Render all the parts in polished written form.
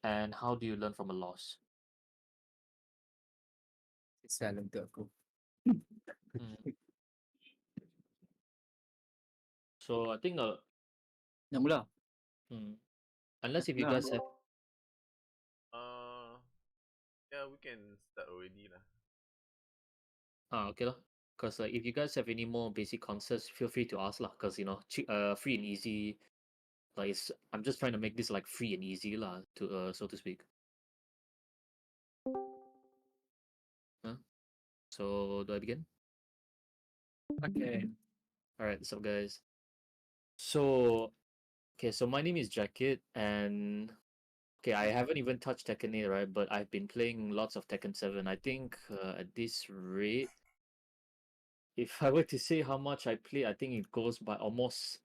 And how do you learn from a loss? Salam to aku. Mm. So I think Nak mula? mm, unless if you Nah. guys have Uh, yeah, we can start already lah. okay lah. Because like if you guys have any more basic concepts, feel free to ask lah. Because free and easy. Like I'm just trying to make this like free and easy lah, to so to speak. Huh? So do I begin? Okay. All right, so guys. So okay, so my name is Jacket, and okay, I haven't even touched Tekken 8, right? But I've been playing lots of Tekken 7. I think at this rate, if I were to say how much I play, I think it goes by almost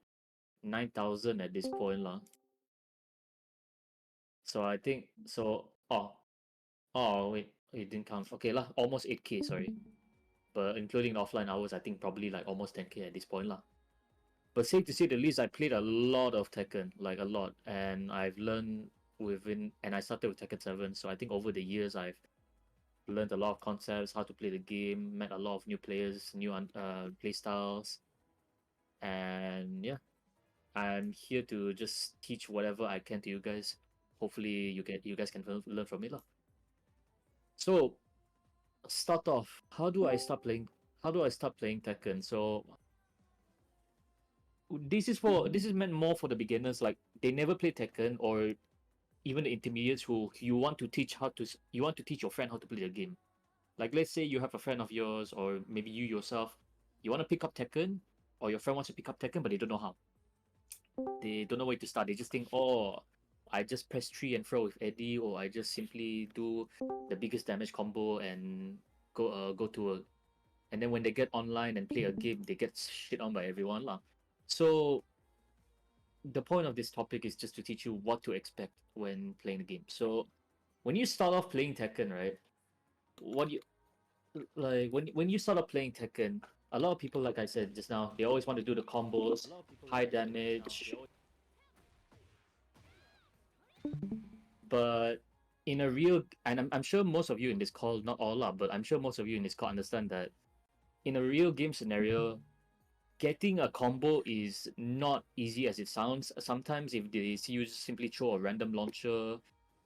9,000 at this point, lah. So I think so. Wait, it didn't count. Okay, lah, almost 8K. Sorry, but including the offline hours, I think probably like almost 10K at this point, lah. But safe to say the least, I played a lot of Tekken, like a lot, and I've learned and I started with Tekken 7. So I think over the years, I've learned a lot of concepts, how to play the game, met a lot of new players, new play styles, and yeah, I'm here to just teach whatever I can to you guys. Hopefully, you guys can learn from it, lah. So start off. How do I start playing? How do I start playing Tekken? So this is meant more for the beginners, like they never play Tekken, or even the intermediates who you want to teach your friend how to play the game. Like let's say you have a friend of yours, or maybe you yourself, you want to pick up Tekken, or your friend wants to pick up Tekken, but they don't know how. They don't know where to start. They just think, oh, I just press three and throw with Eddie, or I just simply do the biggest damage combo and go to a. And then when they get online and play a game, they get shit on by everyone lah. So the point of this topic is just to teach you what to expect when playing the game. So when you start off playing Tekken, right? What you like when you start off playing Tekken, a lot of people, like I said just now, they always want to do the combos, high damage, but in a real, and I'm sure most of you in this call, not all lah, but I'm sure most of you in this call understand that in a real game scenario, getting a combo is not easy as it sounds. Sometimes if they see you just simply throw a random launcher,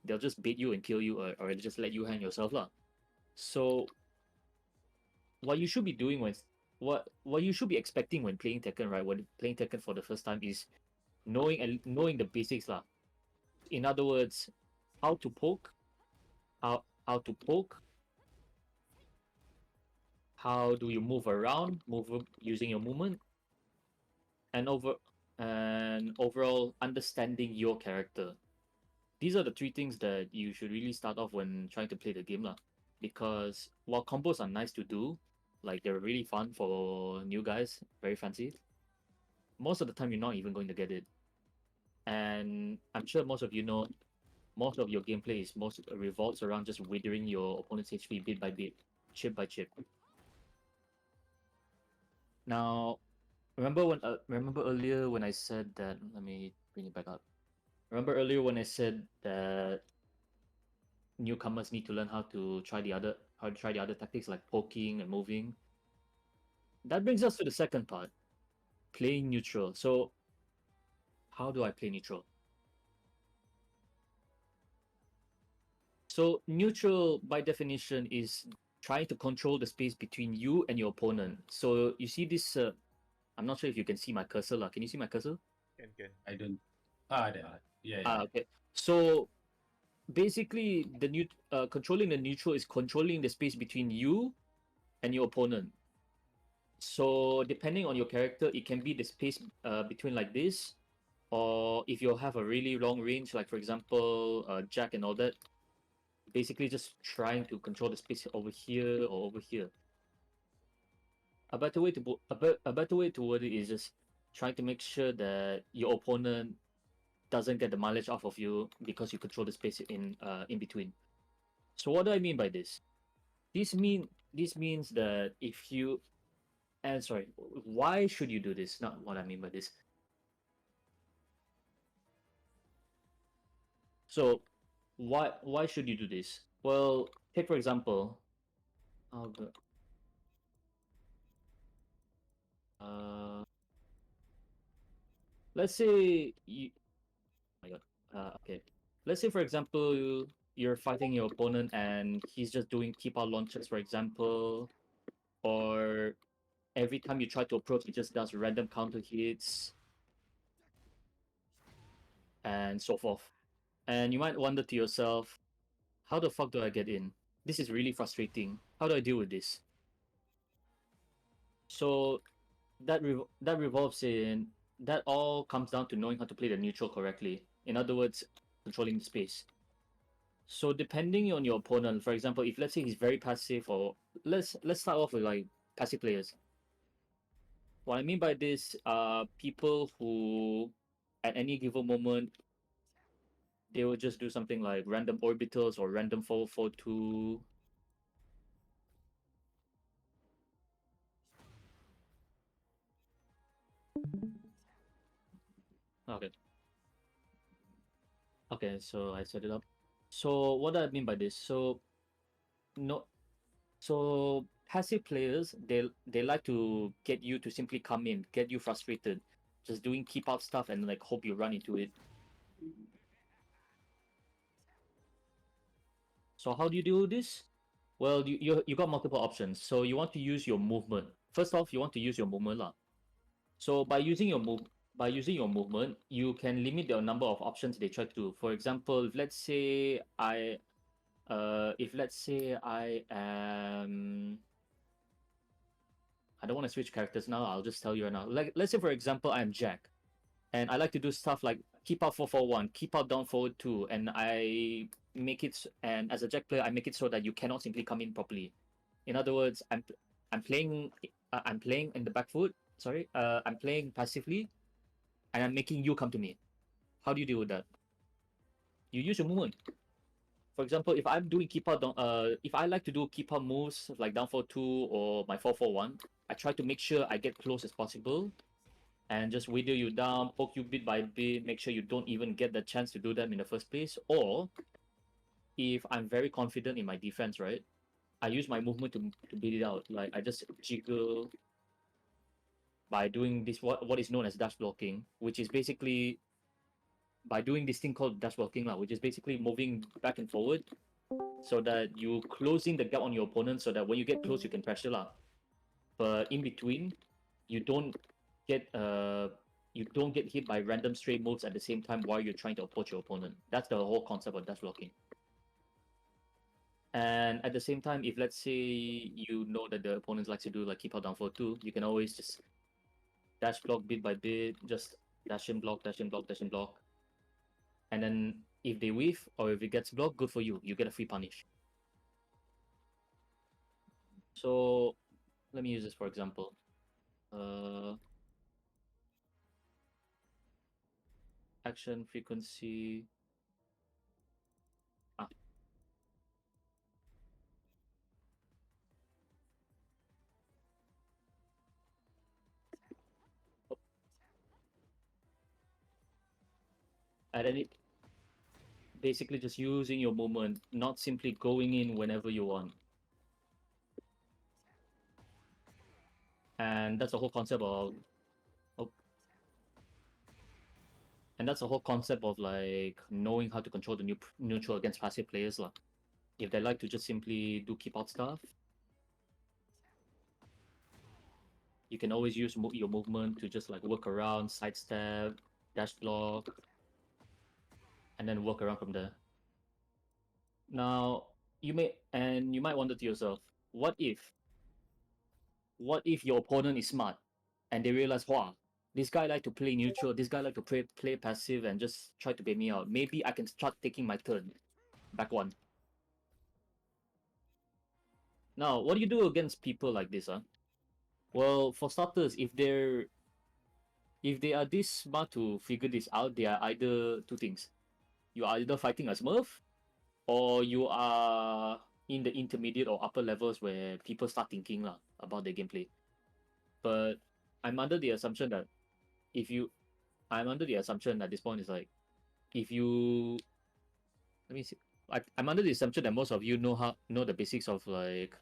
they'll just bait you and kill you, or just let you hang yourself lah. So what you should be doing what you should be expecting when playing Tekken, right? When playing Tekken for the first time is knowing the basics lah. In other words, how to poke, how to poke, how do you move around, using your movement, and overall understanding your character. These are the three things that you should really start off when trying to play the game lah. Because while combos are nice to do, like they're really fun for new guys, very fancy, most of the time you're not even going to get it. And I'm sure most of you know, most of your gameplay is most revolves around just withering your opponent's HP bit by bit, chip by chip. Now, remember earlier when I said that? Let me bring it back up. Remember earlier when I said that newcomers need to learn how to try the other tactics like poking and moving. That brings us to the second part, playing neutral. So, how do I play neutral? So, neutral by definition is trying to control the space between you and your opponent. So, you see this. I'm not sure if you can see my cursor. Can you see my cursor? Can. I don't. Ada. Yeah. Okay. So, basically, controlling the neutral is controlling the space between you and your opponent. So depending on your character, it can be the space between like this, or if you have a really long range, like for example, Jack and all that. Basically, just trying to control the space over here or over here. A better way to word it is just trying to make sure that your opponent doesn't get the mileage off of you because you control the space in between. So what do I mean by this? This means that if you and sorry, why should you do this? Not what I mean by this. So Why should you do this? Well, take for example, oh, uh, let's say you. Oh my God. Okay. Let's say for example you're fighting your opponent and he's just doing keep out launches, for example, or every time you try to approach, he just does random counter hits and so forth. And you might wonder to yourself, how the fuck do I get in? This is really frustrating. How do I deal with this? So that revolves in that all comes down to knowing how to play the neutral correctly. In other words, controlling the space. So depending on your opponent, for example, if let's say he's very passive, or let's start off with like passive players. What I mean by this are people who at any given moment they will just do something like random orbitals or random 442. Okay. Okay, so I set it up. So what do I mean by this? No so passive players they like to get you to simply come in, get you frustrated, just doing keep out stuff and like hope you run into it. So how do you deal with this? Well, you got multiple options. So you want to use your movement. First off, you want to use your movement lah. So by using your movement, you can limit the number of options they try to do. For example, if let's say I don't want to switch characters now. I'll just tell you right now. Like let's say for example I'm Jack, and I like to do stuff like keep out 441, keep out down forward 2, and and as a Jack player I make it so that you cannot simply come in properly. In other words, I'm playing in the back foot. Sorry, I'm playing passively, and I'm making you come to me. How do you deal with that? You use your movement. For example, if I'm doing keep out down, if I like to do keep out moves like down 4-2 or my 4-4-1, I try to make sure I get close as possible and just wither you down, poke you bit by bit, make sure you don't even get the chance to do them in the first place. Or if I'm very confident in my defense, right, I use my movement to beat it out. Like I just jiggle by doing this what is known as dash blocking, which is basically by doing this thing called dash blocking, which is basically moving back and forward so that you closing the gap on your opponent so that when you get close you can pressure lah. But in between, you don't get uh you don't get hit by random stray moves at the same time while you're trying to approach your opponent. That's the whole concept of dash blocking. And at the same time, if let's say you know that the opponent likes to do like keep out down for 2, you can always just dash block bit by bit, just dash in block, dash in block, dash in block. And then if they whiff or if it gets blocked, good for you. You get a free punish. So let me use this for example. Action frequency. Ah. Oh. And then basically just using your movement, not simply going in whenever you want. And that's the whole concept of oh, and that's the whole concept of like knowing how to control the neutral against passive players lah. If they like to just simply do keep out stuff, you can always use your movement to just like work around, sidestep, dash block, and then work around from there. Now you might wonder to yourself, what if your opponent is smart and they realize, wow, this guy like to play neutral, this guy like to play passive and just try to bait me out. Maybe I can start taking my turn. Back one. Now, what do you do against people like this, huh? Well, for starters, if they are this smart to figure this out, they are either two things. You are either fighting a Smurf, or you are in the intermediate or upper levels where people start thinking lah about their gameplay. But I'm under the assumption that if you I'm under the assumption at this point is like if you let me see I'm under the assumption that most of you know the basics of like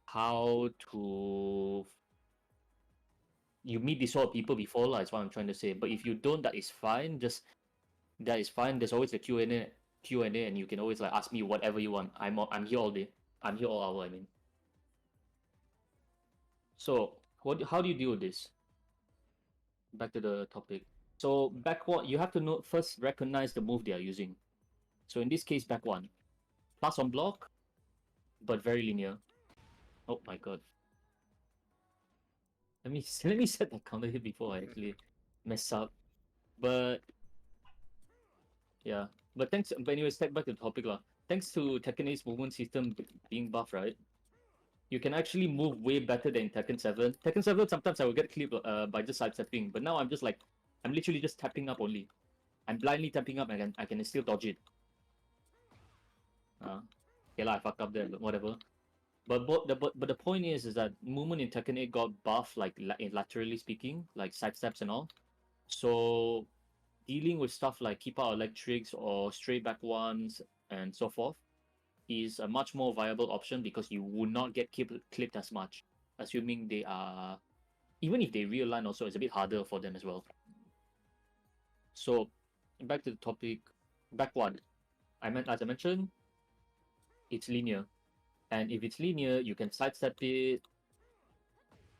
how to you meet these sort of people before, lah, is what I'm trying to say. But if you don't, that is fine. That is fine. There's always the Q&A, and you can always like ask me whatever you want. I'm here all day. I'm here all hour. I mean. So how do you deal with this? Back to the topic. So back one, you have to know first recognize the move they are using. So in this case, back one, pass on block, but very linear. Oh my god. Let me set that counter hit before I actually mess up. But yeah. But anyways, back to the topic lah. Thanks to Tekken 8's movement system being buffed, right? You can actually move way better than Tekken 7. Tekken 7 sometimes I will get clipped by just sidestepping, but now I'm just like I'm literally just tapping up only. I'm blindly tapping up and I can still dodge it. Okay lah, I fucked up there, but whatever. But the point is that movement in Tekken 8 got buffed like laterally speaking, like sidesteps and all. So dealing with stuff like keep out electrics or stray back ones and so forth is a much more viable option because you would not get clipped as much, assuming they are even if they realign also it's a bit harder for them as well. So back to the topic, back one. As I mentioned, it's linear. And if it's linear, you can sidestep it.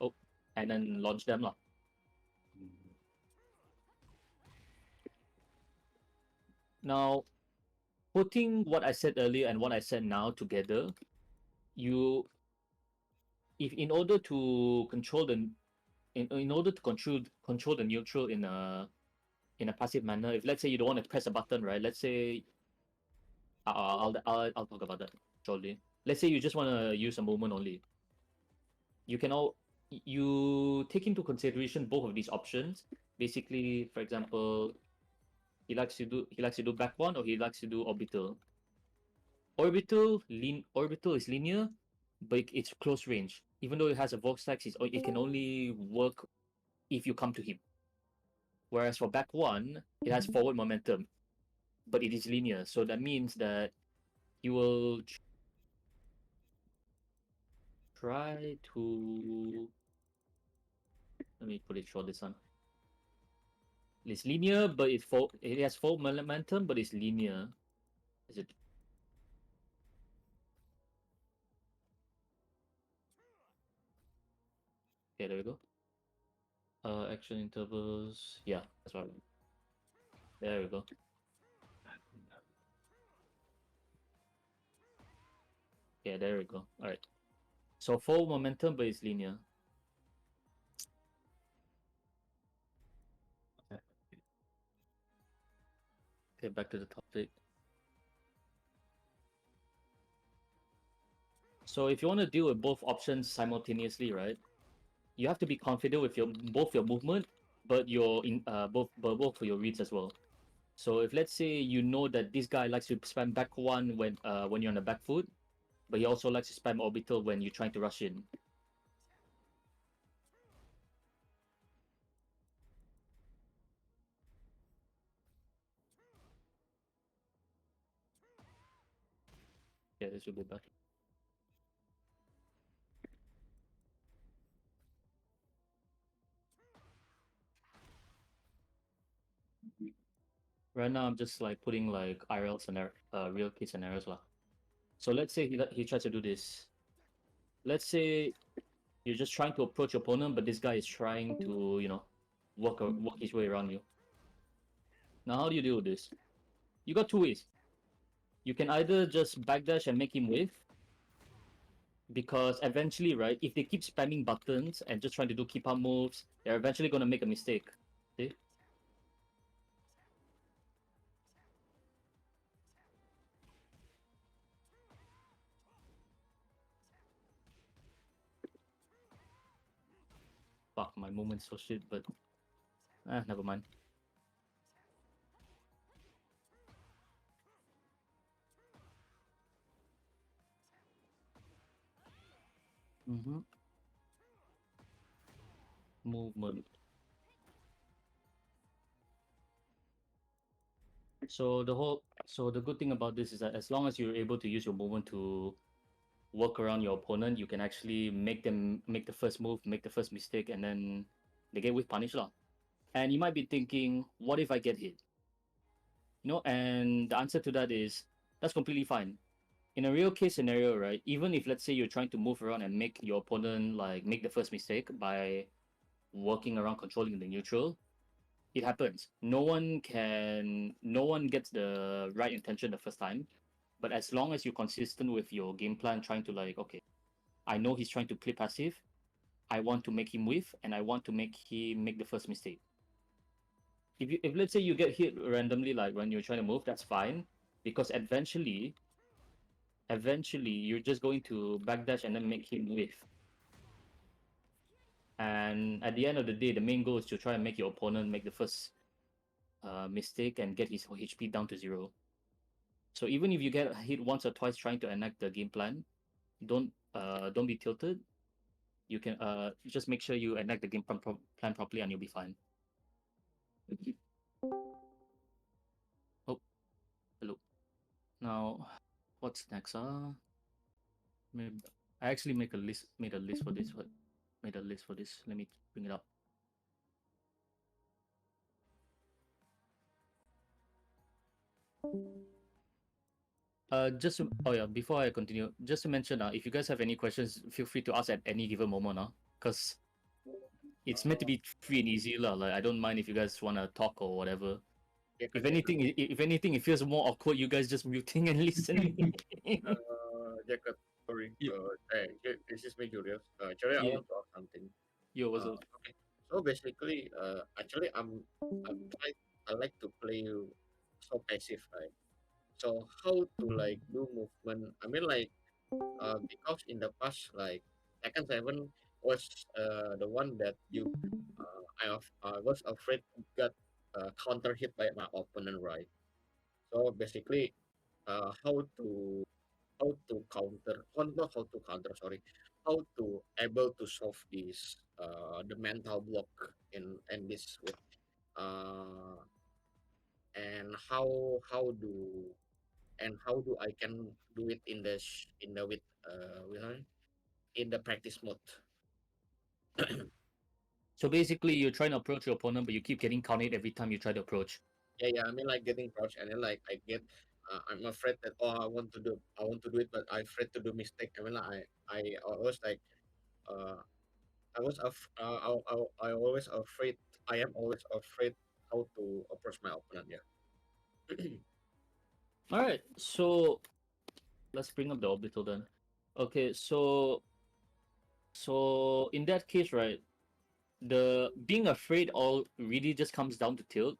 Oh, and then launch them lah. Now, putting what I said earlier and what I said now together, you, if in order to control the, in order to control the neutral in a passive manner, if let's say you don't want to press a button, right? Let's say, I'll talk about that shortly. Let's say you just want to use a movement only. You can all you take into consideration both of these options. Basically, for example, he likes to do back one or he likes to do orbital. Orbital is linear, but it's close range. Even though it has a vortex, it can only work if you come to him. Whereas for back one, it has forward momentum, but it is linear. So that means that you will try to. Let me put it short this one. It's linear, but it has forward momentum, but it's linear. Is it? Okay, there we go. Action intervals. Yeah, that's right. There we go. Yeah, there we go. All right. So forward momentum, but it's linear. Okay, back to the topic. So if you want to deal with both options simultaneously, right? You have to be confident with both your movement, but both for your reads as well. So if let's say you know that this guy likes to spam back one when you're on the back foot, but he also likes to spam orbital when you're trying to rush in. Yeah, this will be back. Right now, I'm just like putting like IRL scenario, real case scenarios lah. So let's say he tries to do this. Let's say you're just trying to approach your opponent, but this guy is trying to work his way around you. Now, how do you deal with this? You got two ways. You can either just backdash and make him wave, because eventually, right, if they keep spamming buttons and just trying to do keep up moves, they're eventually gonna make a mistake. See? Fuck, my movement's so shit, but never mind. Movement. So the good thing about this is that as long as you're able to use your movement to work around your opponent, you can actually make them make the first move, make the first mistake, and then they get with punish lah. And you might be thinking, what if I get hit? And the answer to that is that's completely fine. In a real case scenario, right? Even if let's say you're trying to move around and make your opponent like make the first mistake by working around controlling the neutral, it happens. No one gets the right intention the first time. But as long as you're consistent with your game plan, trying to like, okay, I know he's trying to play passive. I want to make him whiff, and I want to make him make the first mistake. If let's say you get hit randomly, like when you're trying to move, that's fine, because eventually you're just going to backdash and then make him whiff. And at the end of the day, the main goal is to try and make your opponent make the first mistake and get his HP down to 0. So even if you get hit once or twice trying to enact the game plan, don't be tilted. You can just make sure you enact the game plan properly and you'll be fine. Oh, hello. Now, what's next? Maybe I actually made a list for this. Made a list for this. Let me bring it up. Before I continue, just to mention, if you guys have any questions, feel free to ask at any given moment, because it's meant to be free and easy, lah. Like I don't mind if you guys wanna talk or whatever. If anything, it feels more awkward. You guys just muting and listening. Jacob, sorry. Yeah. This is me, Julius. Actually, I Yeah. want to ask something. Yo, what's up? Okay. So basically, actually, I like to play so passive, right? So how to like do movement? I mean, like, because in the past, like Tekken 7 was the one that I was afraid to get counter hit by my opponent, right? So basically, how to counter, not how to counter, sorry, how to able to solve this the mental block in this with uh and how do I can do it in the in the with in the practice mode. So basically, you're trying to approach your opponent, but you keep getting counted every time you try to approach. Yeah, I mean, like getting crouch and then like I get I'm afraid that, oh, I want to do it, but I'm afraid to do mistake. I mean, like, I was like uh I always afraid. I am always afraid how to approach my opponent. Yeah. All right, so let's bring up the orbital then. Okay, so in that case, right, the being afraid all really just comes down to tilt.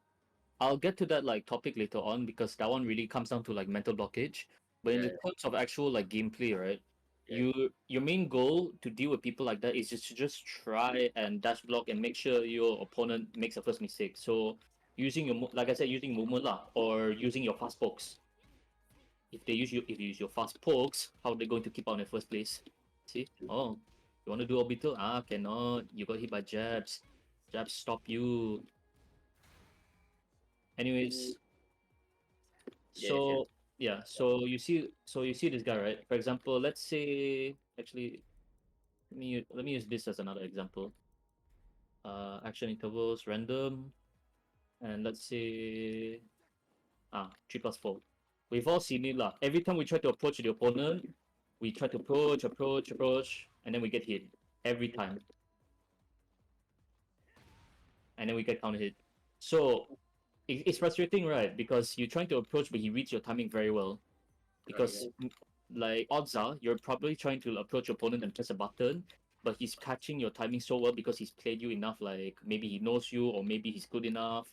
I'll get to that like topic later on because that one really comes down to like mental blockage. But in the Yeah, terms of actual like gameplay, right? yeah, Your main goal to deal with people like that is just to just try and dash block and make sure your opponent makes a first mistake. So using like I said, using movement lah, or using your fast pokes. If you use your fast pokes, how are they going to keep out in the first place? See? Oh, you want to do orbital? Cannot. You got hit by jabs. Jabs stop you. Anyways, yeah, so yeah, so you see this guy, right? For example, let's say actually let me use this as another example. Action intervals random, and let's say 3+4. We've all seen it lah. Every time we try to approach the opponent, we try to approach, and then we get hit every time, and then we get counter hit. So it's frustrating, right? Because you're trying to approach, but he reads your timing very well. Because like odds are you're probably trying to approach your opponent and press a button, but he's catching your timing so well because he's played you enough. Like maybe he knows you, or maybe he's good enough,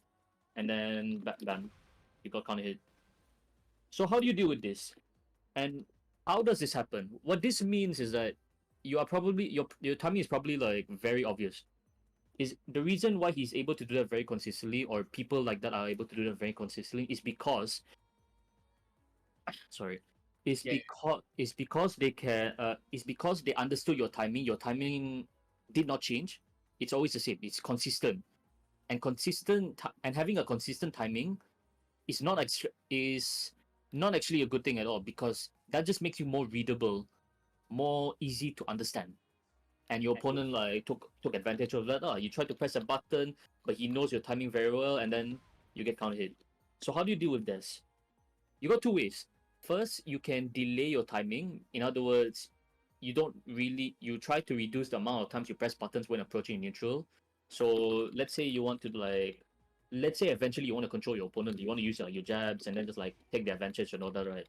and then bam, you got counter hit. So how do you deal with this? And how does this happen? What this means is that you are probably your timing is probably like very obvious. Is the reason why he's able to do that very consistently, or people like that are able to do that very consistently, is because sorry, yeah, is because they can is because they understood your timing. Your timing did not change. It's always the same. It's consistent and having a consistent timing is not actually a good thing at all, because that just makes you more readable, more easy to understand. And your opponent like took advantage of that. You try to press a button, but he knows your timing very well, and then you get counter hit. So how do you deal with this? You got two ways. First, you can delay your timing. In other words, you try to reduce the amount of times you press buttons when approaching neutral. So let's say you want to let's say eventually you want to control your opponent. You want to use your jabs and then just like take the advantage and all that, right?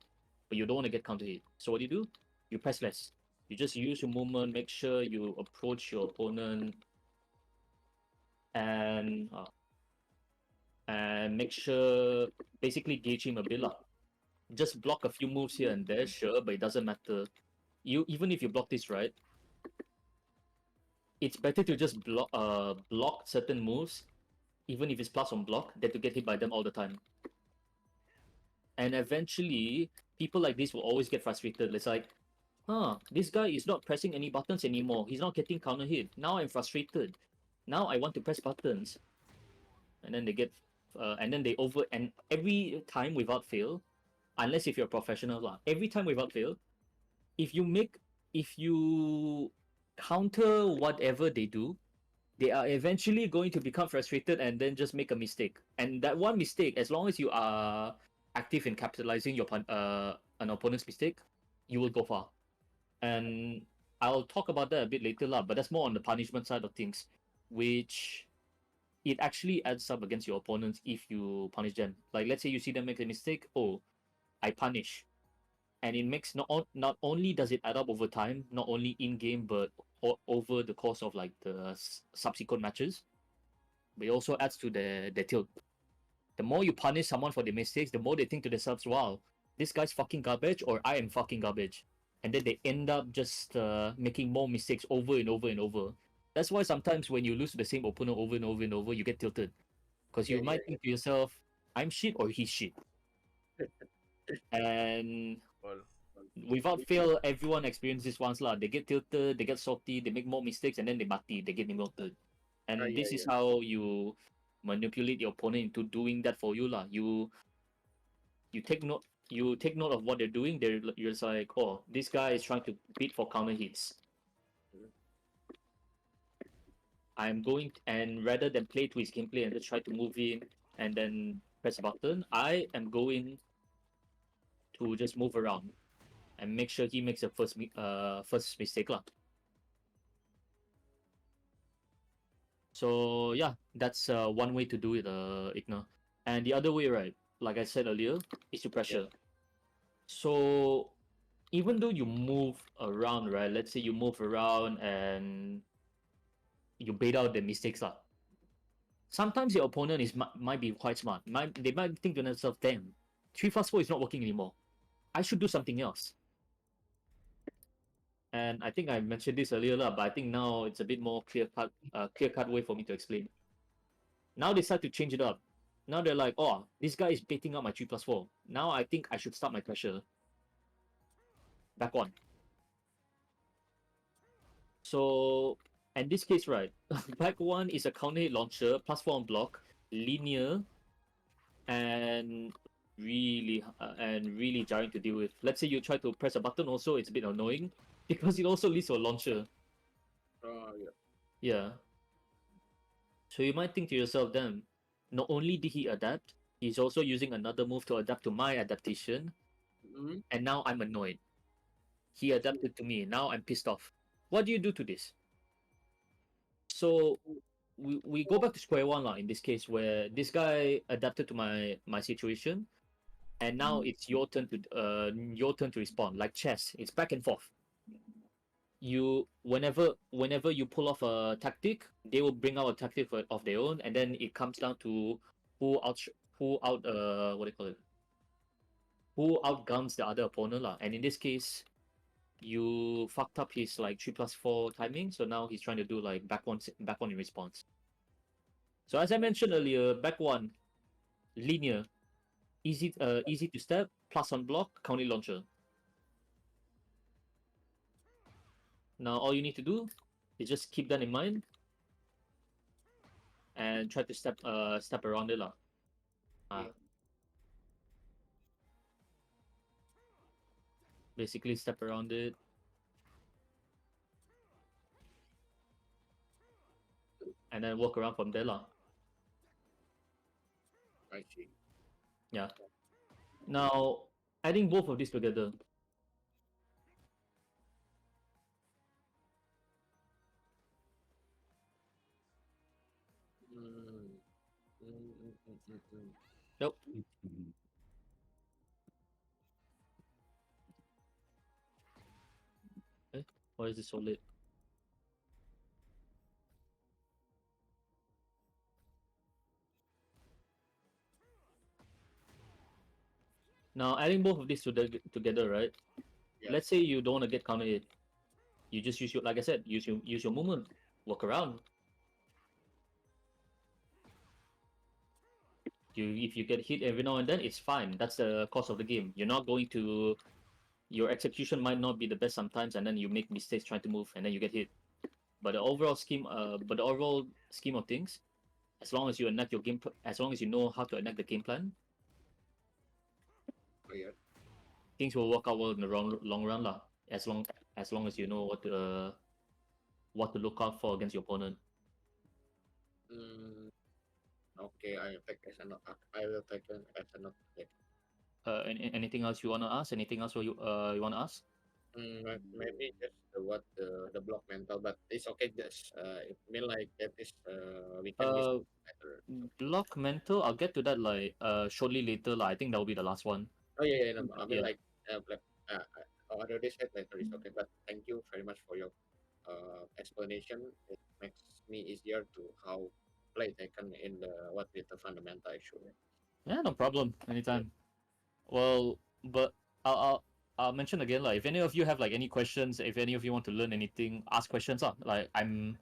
But you don't want to get counter hit. So what do? You press less. You just use your movement. Make sure you approach your opponent and make sure basically gauge him a bit lah. Just block a few moves here and there, sure, but it doesn't matter. Even if you block this right, it's better to just block certain moves, even if it's plus on block, than to get hit by them all the time. And eventually, people like this will always get frustrated. It's like, this guy is not pressing any buttons anymore. He's not getting counter hit. Now I'm frustrated. Now I want to press buttons. And then they get, and every time without fail, unless if you're a professional lah, every time without fail, if you counter whatever they do, they are eventually going to become frustrated and then just make a mistake. And that one mistake, as long as you are active in capitalizing an opponent's mistake, you will go far. And I'll talk about that a bit later lah, but that's more on the punishment side of things, which it actually adds up against your opponents if you punish them. Like let's say you see them make a mistake, I punish. And it makes not only does it add up over time, not only in game, but over the course of like the subsequent matches, but it also adds to their tilt. The more you punish someone for their mistakes, the more they think to themselves, "Wow, this guy's fucking garbage," or "I am fucking garbage," and then they end up just making more mistakes over and over and over. That's why sometimes when you lose to the same opponent over and over and over, you get tilted, because you might think to yourself, "I'm shit" or "he's shit," and Well, without fail, everyone experiences this once lah. They get tilted, they get salty, they make more mistakes, and then they mati, they get demoted. And this is how you manipulate your opponent into doing that for you lah. You take note of what they're doing. You're just like, oh, this guy is trying to beat for counter hits. I'm going and rather than play to his gameplay and just try to move in and then press a button, I am going to just move around and make sure he makes the first mistake lah. So yeah, that's one way to do it, Igna. And the other way, right, like I said earlier, is to pressure. So even though you move around, right, let's say you move around and you bait out the mistakes lah. Sometimes your opponent might be quite smart. They might think to themselves, damn, 3+4 is not working anymore. I should do something else. And I think I mentioned this earlier, but I think now it's a bit more clear-cut way for me to explain. Now they start to change it up. Now they're like, oh, this guy is baiting out my 3+4. Now I think I should start my pressure. Back on. So, in this case, right, back one is a counter hit launcher, +4 on block, linear, and really jarring to deal with. Let's say you try to press a button also, it's a bit annoying because it also leads to a launcher. Yeah. So you might think to yourself, then, not only did he adapt, he's also using another move to adapt to my adaptation, and now I'm annoyed. He adapted to me, now I'm pissed off. What do you do to this? So we go back to square one lah in this case, where this guy adapted to my situation, and now it's your turn to respond, like chess. It's back and forth. Whenever you pull off a tactic, they will bring out a tactic of their own, and then it comes down to who outguns the other opponent lah. And in this case, you fucked up his like 3+4 timing, so now he's trying to do like back one in response. So as I mentioned earlier, back one, linear, easy to step, plus on block, counter launcher. Now all you need to do is just keep that in mind and try to step around it lah. basically step around it. And then walk around from there lah. I see. Yeah. Now, adding both of these together. Mm. Mm, mm, mm, mm, mm. Yep. Why is this so late? Now, adding both of these together, right? Yeah. Let's say you don't want to get counter hit. You just use your, like I said, use your movement, walk around. If you get hit every now and then, it's fine. That's the course of the game. You're not going to, your execution might not be the best sometimes, and then you make mistakes trying to move, and then you get hit. But the overall scheme of things, as long as you enact your game, as long as you know how to enact the game plan, Oh, yeah. things will work out well in the long run lah. As long as you know what to look out for against your opponent. Mm, okay, I will take as a note. I will take it as a note. Okay. Anything else you wanna ask? Anything else you wanna ask? Maybe just the block mental, but it's okay. Just it mean like that is we can Uh, discuss better. Block mental. I'll get to that like shortly later lah. I think that will be the last one. Oh yeah, yeah. No, I mean Yeah. like like I already said later is okay, but thank you very much for your explanation. It makes me easier to how play taken in the what with the fundamental actually. Yeah, no problem. Anytime. Well, but I'll I'll, I'll mention again like if any of you have like any questions, if any of you want to learn anything, ask questions lah. Like I'm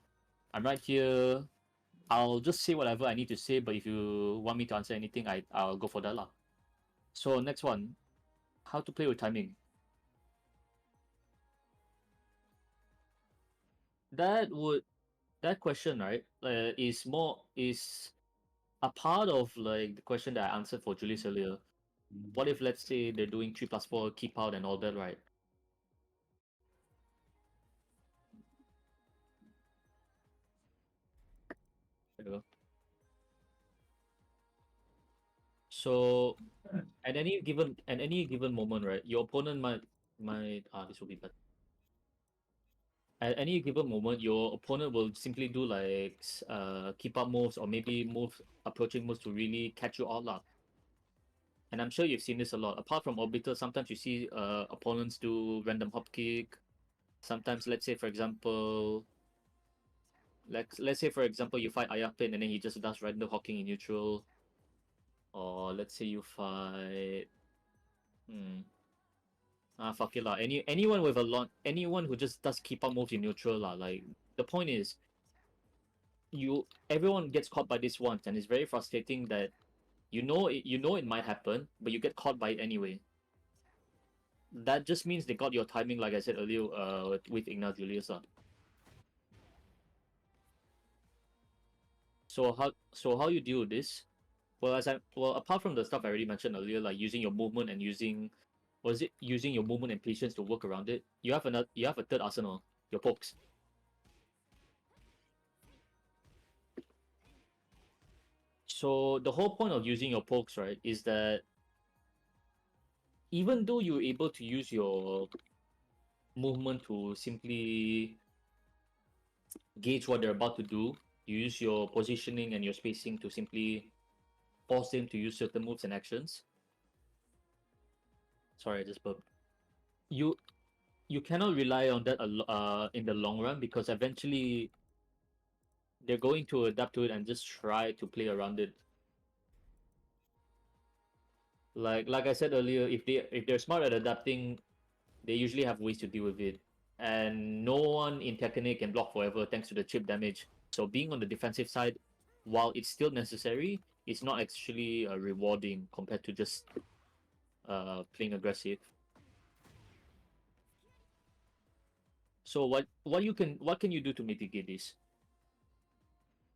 right here. I'll just say whatever I need to say, but if you want me to answer anything, I'll go for that lah. So next one, how to play with timing. That would that question, right? Is a part of like the question that I answered for Julius earlier. What if let's say they're doing 3+4 keep out and all that, right? There you go. So at any given moment, right, your opponent might this will be better. At any given moment, your opponent will simply do like keep up moves or maybe moves approaching moves to really catch you out lah. And I'm sure you've seen this a lot. Apart from orbital, sometimes you see opponents do random hop kick. Sometimes, let's say for example you fight Ayapin and then he just does random hawking in neutral. Or let's say you fight fuck it lah. Anyone who just does keep up moves in neutral lah. Like the point is everyone gets caught by this once and it's very frustrating that you know it might happen, but you get caught by it anyway. That just means they got your timing, like I said earlier, with Igna Julius. So how you deal with this? Well, apart from the stuff I already mentioned earlier, like using your movement and using your movement and patience to work around it, you have a third arsenal, your pokes. So the whole point of using your pokes, right, is that even though you're able to use your movement to simply gauge what they're about to do, you use your positioning and your spacing to simply force them to use certain moves and actions. Sorry, I just burped. You cannot rely on that in the long run because eventually they're going to adapt to it and just try to play around it. Like I said earlier, if they're smart at adapting, they usually have ways to deal with it. And no one in Tekkene can block forever thanks to the chip damage. So being on the defensive side, while it's still necessary, it's not actually rewarding compared to just playing aggressive. So what can you do to mitigate this?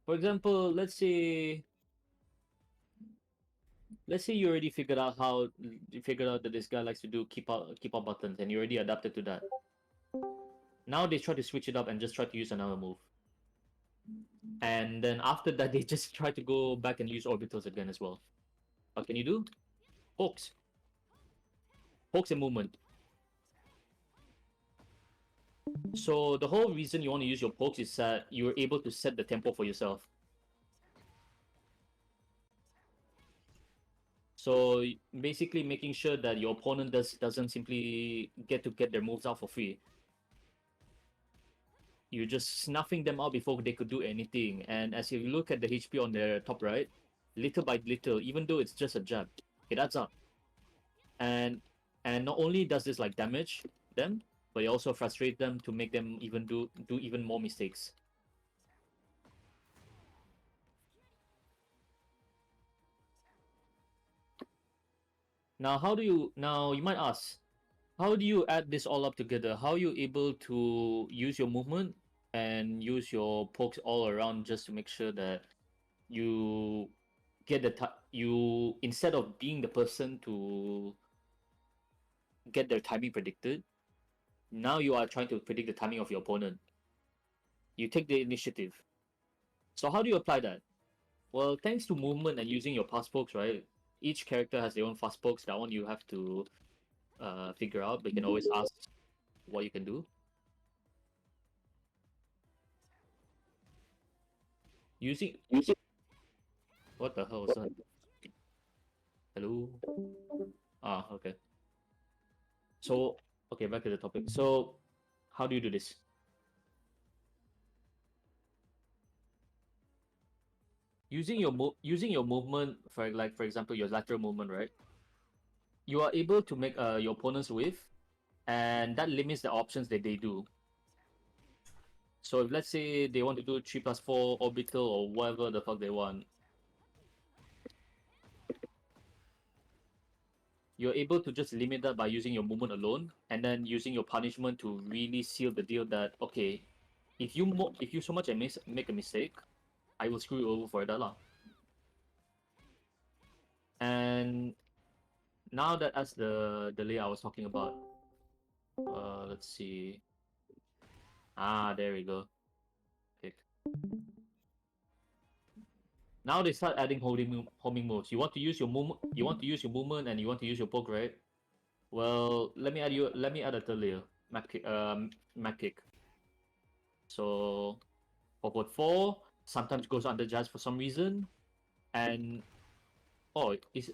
For example, let's say let's say you already figured out how you figured out that this guy likes to do keep out buttons, and you already adapted to that. Now they try to switch it up and just try to use another move. And then after that, they just try to go back and use orbitals again as well. What can you do? Pokes. Pokes and movement. So the whole reason you want to use your pokes is that you're able to set the tempo for yourself. So basically making sure that your opponent doesn't simply get their moves out for free. You're just snuffing them out before they could do anything. And as you look at the HP on the top right, little by little, even though it's just a jab, it adds up. And not only does this like damage them, but it also frustrates them to make them even do even more mistakes. Now you might ask, how do you add this all up together? How are you able to use your movement and use your pokes all around just to make sure that you get you, instead of being the person to get their timing predicted, now you are trying to predict the timing of your opponent. You take the initiative. So how do you apply that? Well, thanks to movement and using your fast pokes, right? Each character has their own fast pokes. That one you have to figure out, but you can always ask what you can do. Using what the hell was that? Hello? Ah, okay. So, okay, back to the topic. So, how do you do this? Using your movement for example your lateral movement, right? You are able to make your opponent's wave, and that limits the options that they do. So if let's say they want to do 3+4 orbital or whatever the fuck they want, you're able to just limit that by using your movement alone, and then using your punishment to really seal the deal that okay, if you so much make a mistake, I will screw you over for that lah. And now that as the delay I was talking about, let's see. There we go. Pick. Now they start adding homing moves. You want to use your movement. You want to use your movement, and you want to use your poke, right? Well, let me add a third layer. Map kick. So 4.4 sometimes goes under jazz for some reason, and oh, is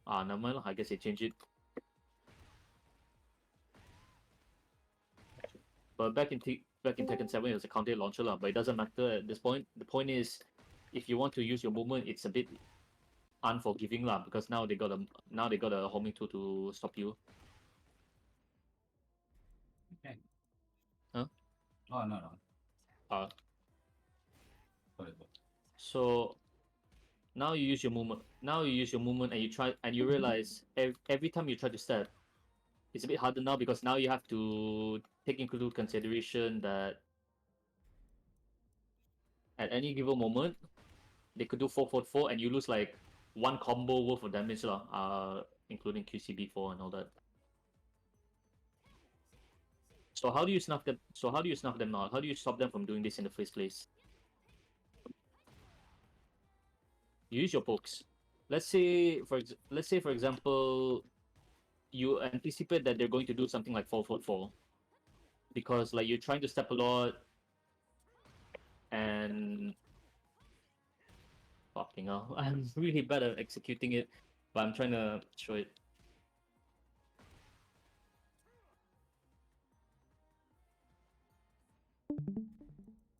never mind. I guess they changed it. But back in Tekken 7, it was a counter launcher lah. But it doesn't matter at this point. The point is, if you want to use your movement, it's a bit unforgiving lah, because now they got a homing tool to stop you. Okay. Huh? Oh no. Sorry. So now you use your movement. And you realize every time you try to step, it's a bit harder now because now you have to take into consideration that at any given moment they could do 444 and you lose like one combo worth of damage lah, including QCB4 and all that. So how do you snuff them? Now? How do you stop them from doing this in the first place? You use your pokes. Let's say for example, you anticipate that they're going to do something like 444 because like you're trying to step a lot and fucking hell, I'm really bad at executing it, but I'm trying to show it.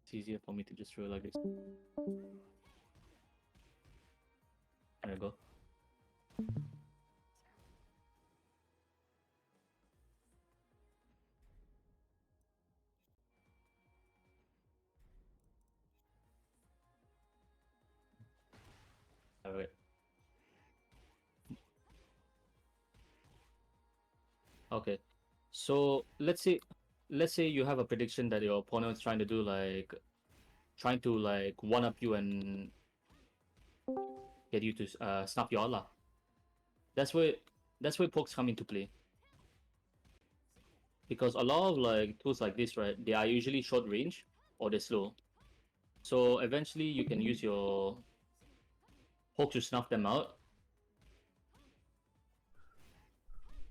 It's easier for me to just throw it like this. There we go. Alright. Okay. So let's say you have a prediction that your opponent's trying to one up you and get you to snuff you out lah. That's where pokes come into play. Because a lot of like tools like this, right, they are usually short range or they're slow. So eventually you can use your poke to snuff them out,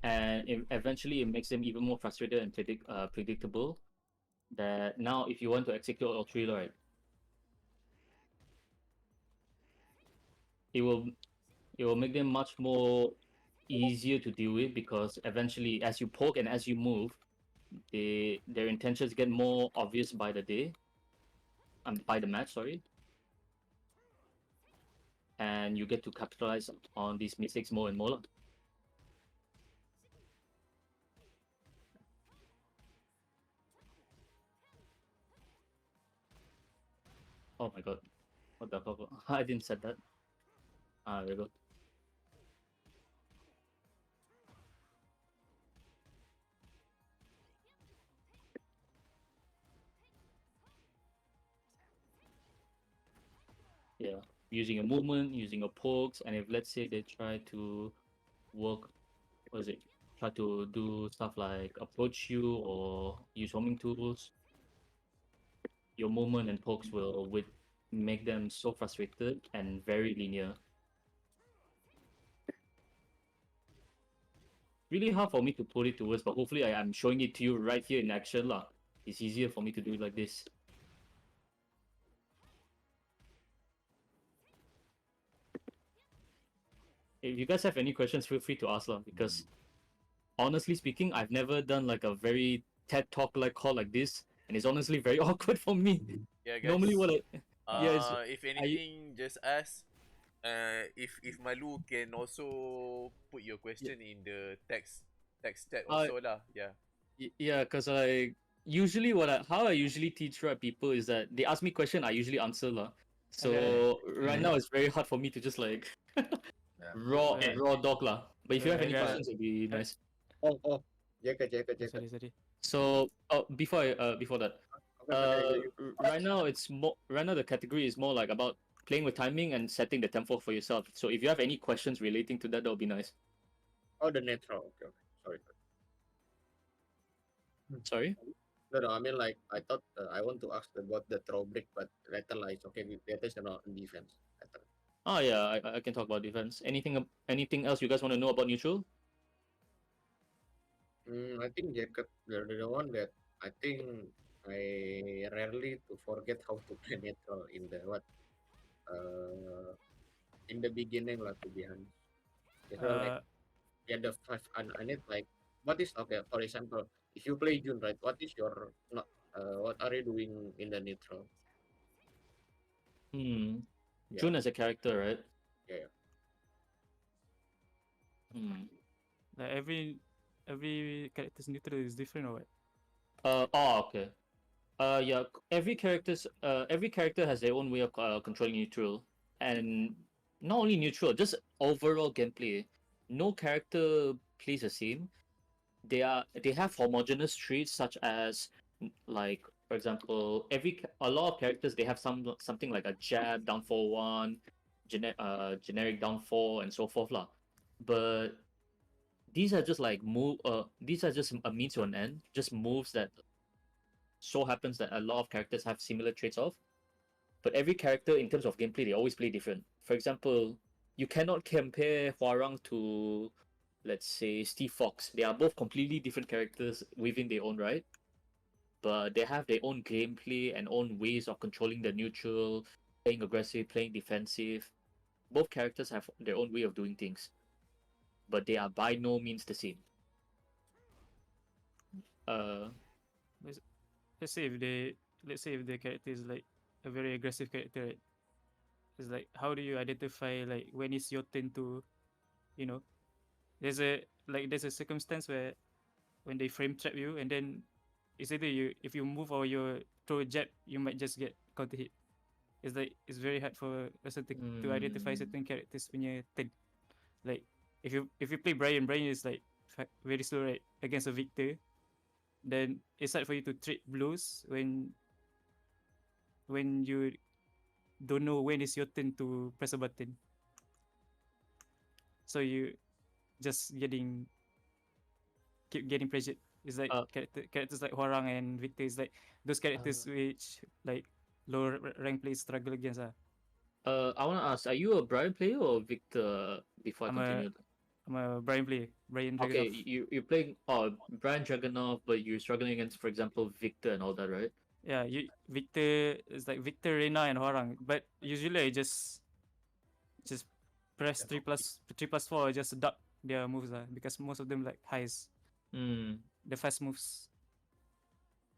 and eventually it makes them even more frustrated and predictable. That now if you want to execute all three, right, it will make them much more easier to deal with because eventually as you poke and as you move, their intentions get more obvious by the day. By the match, sorry. And you get to capitalize on these mistakes more and more lah. Oh my god. What the fuck? I didn't set that. Ah, there we go. Yeah. Using a movement, using a pokes, and if let's say they try to work, what is it? Try to do stuff like approach you or use homing tools, your movement and pokes will make them so frustrated and very linear. Really hard for me to put it to words, but hopefully I'm showing it to you right here in action lah. It's easier for me to do it like this. If you guys have any questions, feel free to ask lah. Because honestly speaking, I've never done like a very TED talk like call like this, and it's honestly very awkward for me. Yeah, guys. Normally, what I yeah, it's, If anything, just ask. If Malu can also put your question in the text chat also lah. Yeah. yeah, because usually how I usually teach right people is that they ask me question, I usually answer lah. So right now it's very hard for me to just like raw dog lah. But if you have any questions, it'd be nice. Oh, Jacket. Sorry. So before that, right now the category is more like about playing with timing and setting the tempo for yourself. So if you have any questions relating to that, that would be nice. Oh, the neutral. Okay. Sorry. Sorry. No. I mean, like, I thought I want to ask about the throw break, but later, like, okay, that is not defense. Later. Oh yeah, I can talk about defense. Anything else you guys want to know about neutral? I think Jacob, the one that I think I rarely to forget how to play neutral in the in the beginning lah, to be honest. So like the five I need like what is okay, for example, if you play June, right, what is your not what are you doing in the neutral? Yeah. Yeah. Jun as a character, right? Yeah. Like every character's neutral is different or what? Okay. Yeah. Every character has their own way of controlling neutral, and not only neutral, just overall gameplay. No character plays the same. They have homogeneous traits such as like for example a lot of characters they have something like a jab down 4-1, generic down 4 and so forth lah. But these are just like these are just a means to an end, just moves that so happens that a lot of characters have similar traits of. But every character in terms of gameplay they always play different. For example, you cannot compare Huarang to, let's say, Steve Fox. They are both completely different characters within their own right, but they have their own gameplay and own ways of controlling the neutral, playing aggressive, playing defensive. Both characters have their own way of doing things, but they are by no means the same. Let's say if the character is like a very aggressive character, right? It's like how do you identify like when it's your turn to, there's a circumstance where when they frame trap you and then it's either if you move or you throw a jab, you might just get counter hit. It's like it's very hard for a person to identify certain characters punya turn. Like if you play Brian is like very slow right against a Victor, then it's hard for you to trade blows when you don't know when is your turn to press a button. So just keep getting pressured. It's like Uh, characters like Huarang and Victor is like those characters which like lower rank players struggle against. I want to ask, are you a Brian player or Victor? Before I I'm a continue. I'm a Brian player, Brian Okay, Dragunov. you're playing Brian Dragunov, but you're struggling against, for example, Victor and all that, right? Yeah, Victor is like Victor, Reina, and Huarang. But usually I just press Yeah. 3+4, just duck their moves because most of them like highs, Hmm. the fast moves.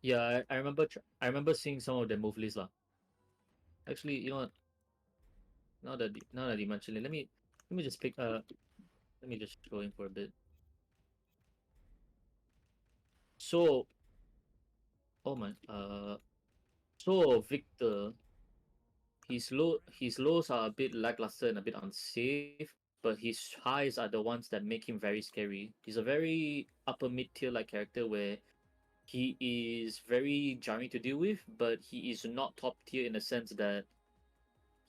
Yeah, I remember. I remember seeing some of the move lists lah. Actually, you know what? Now that you mention it, let me just pick. Let me just go in for a bit. So, oh my. So Victor, his lows are a bit lackluster and a bit unsafe, but his highs are the ones that make him very scary. He's a very upper mid tier like character where he is very jarring to deal with, but he is not top tier in the sense that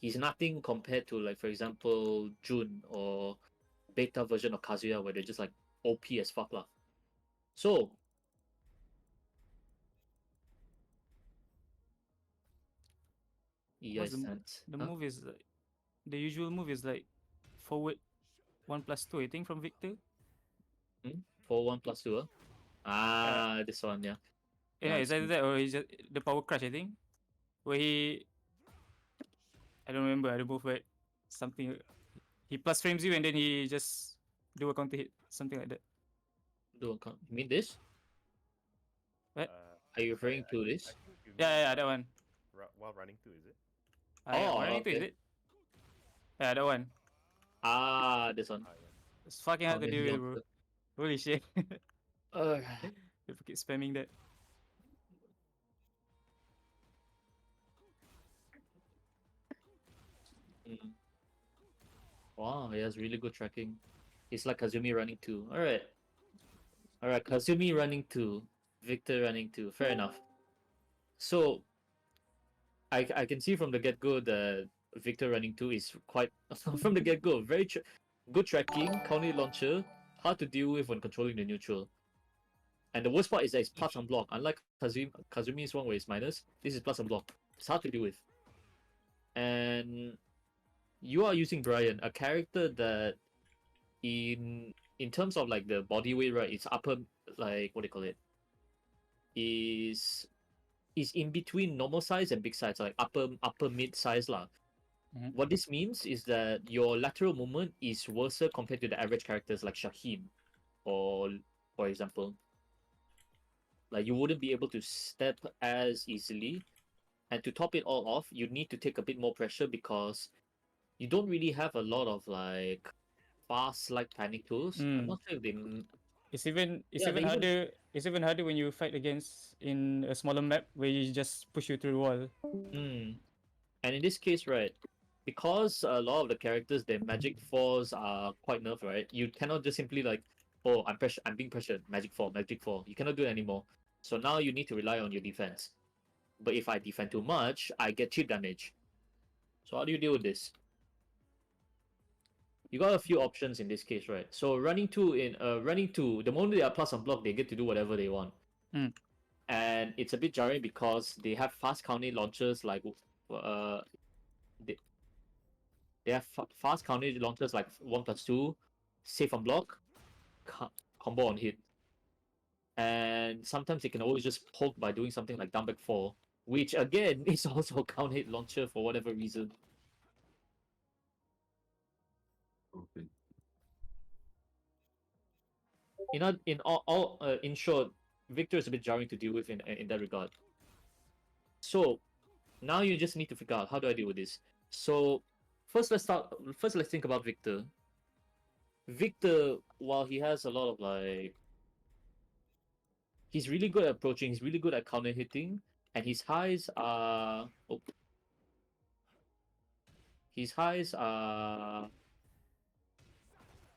he's nothing compared to, like, for example, Jun or beta version of Kazuya where they're just like OP as fuck lah. So What's yes, sense. the Huh? move is like the usual move is like forward 1+2, I think, from Victor. 4-1+2. This one, yeah. Yeah, Yeah, is either that or he just the power crush, I think, where I don't remember the move, but something he plus frames you and then he just do a counter hit, something like that. do account. You mean this? What? Are you referring to I this? think you Yeah, mean that one. while running too, is it? Yeah, Oh, 192 is okay. it? Yeah, that one. This one. Ah, yeah. It's fucking hard to Counter deal hit with, bro. launcher. Holy shit. Uh, People keep spamming that. mm. Wow, he has really good tracking. He's like Kazumi running 2. Alright, Kazumi running 2. Victor running 2. Fair enough. So I can see from the get go that Victor running 2 is quite from the get go, very good tracking, counter launcher, hard to deal with when controlling the neutral. And the worst part is that it's plus on block. Unlike Kazumi's one where it's minus, this is plus on block. It's hard to deal with. And you are using Brian, a character that in terms of like the body weight, right, it's upper, like, what do you call it? Is in between normal size and big size, like upper mid size lah. Mhm. What this means is that your lateral movement is worse compared to the average characters like Shahim, or for example, like you wouldn't be able to step as easily. And to top it all off, you need to take a bit more pressure because you don't really have a lot of like fast like panic tools. I'm not sure if they. It's even Yeah, they even. harder. It's even harder when you fight against in a smaller map where you just push you through the wall. And in this case, right, because a lot of the characters, their magic falls are quite nerfed, right? You cannot just simply like, oh, I'm being pressured, magic fall, magic fall. You cannot do it anymore. So now you need to rely on your defense. But if I defend too much, I get chip damage. So how do you deal with this? You got a few options in this case, right? So running two, the moment they are plus on block, they get to do whatever they want. Mm. And it's a bit jarring because they have fast counter launchers like they have fast counter launchers like 1+2, safe on block, combo on hit. And sometimes they can always just poke by doing something like down back 4, which again is also a counter hit launcher for whatever reason. Okay. In short, Victor is a bit jarring to deal with in that regard. So now you just need to figure out how do I deal with this. So first let's think about Victor. Victor, while he has a lot of like, he's really good at approaching, he's really good at counter hitting, and his highs are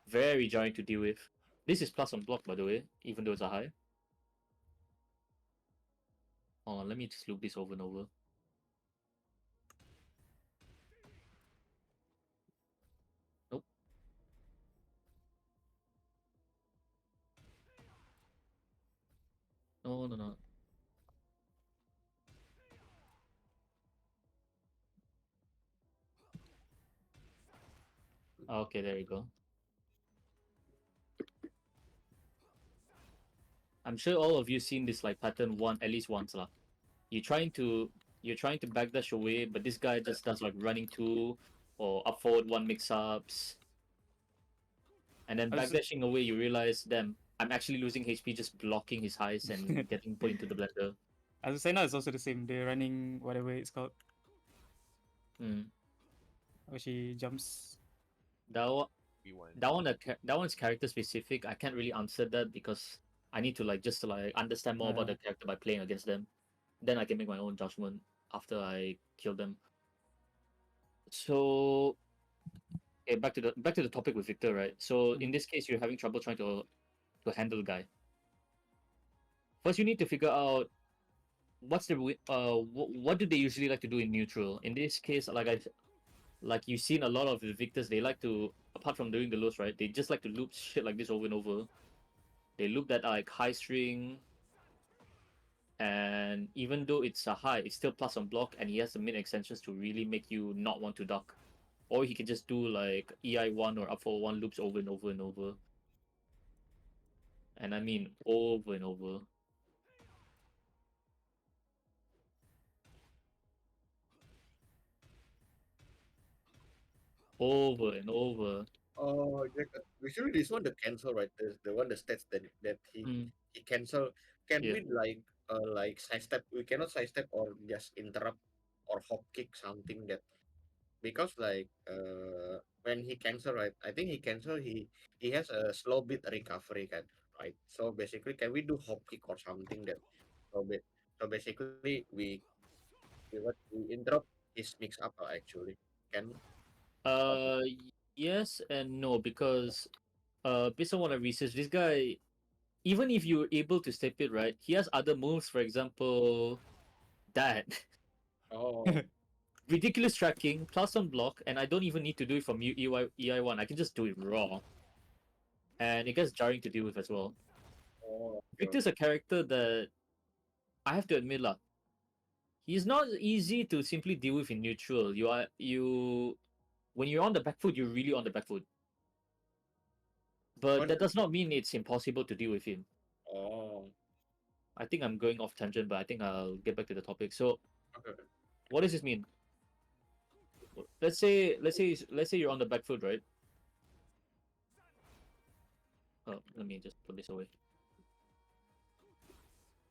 very jarring to deal with. This is plus on block, by the way, even though it's a high. Hold on, let me just loop this over and over. Nope. No, no, no. Okay, there you go. I'm sure all of you seen this like pattern at least once lah. You're trying to you're trying to backdash away, but this guy just does like running two or up forward one mix ups, and then I was- backdashing away. You realize, damn, I'm actually losing HP just blocking his highs and getting put into the blender. As I say now, it's also the same. They're running whatever it's called, Mm. where she jumps. That one, B1. that one's character specific. I can't really answer that because I need to like just to like understand more about the character by playing against them. Then I can make my own judgment after I kill them. So, okay, back to the topic with Victor, right? So in this case, you're having trouble trying to handle the guy. First, you need to figure out what's the what do they usually like to do in neutral. In this case, like you've seen a lot of the Victors, they like to, apart from doing the lows, right? They just like to loop shit like this over and over. They loop that like high string, and even though it's a high, it's still plus on block, and he has the mid extensions to really make you not want to duck. Or he can just do like EI1 or up for one loops over and over and over. And I mean over and over. Over and over. Oh, yeah. Usually this one the cancel, right? The one the stats that Mm. he cancel. Can Yeah. we like sidestep? We cannot sidestep or just interrupt or hop kick something that, because like when he cancel, right? I think he cancel, he has a slow bit recovery, kan, right? So basically, can we do hop kick or something that, so, so basically we interrupt his mix up, actually, can. Uh, yes and no, because based on what I researched, this guy, even if you're able to step it right, he has other moves. For example, that Oh, ridiculous tracking plus on block, and I don't even need to do it from EI1. I can just do it raw, and it gets jarring to deal with as well. oh, Victor's a character that I have to admit, lah, he's not easy to simply deal with in neutral. You when you're on the back foot, you're really on the back foot. But But that does not mean it's impossible to deal with him. oh, I think I'm going off tangent, but I think I'll get back to the topic. So, okay. what does this mean? Let's say you're on the back foot, right? Oh, let me just put this away.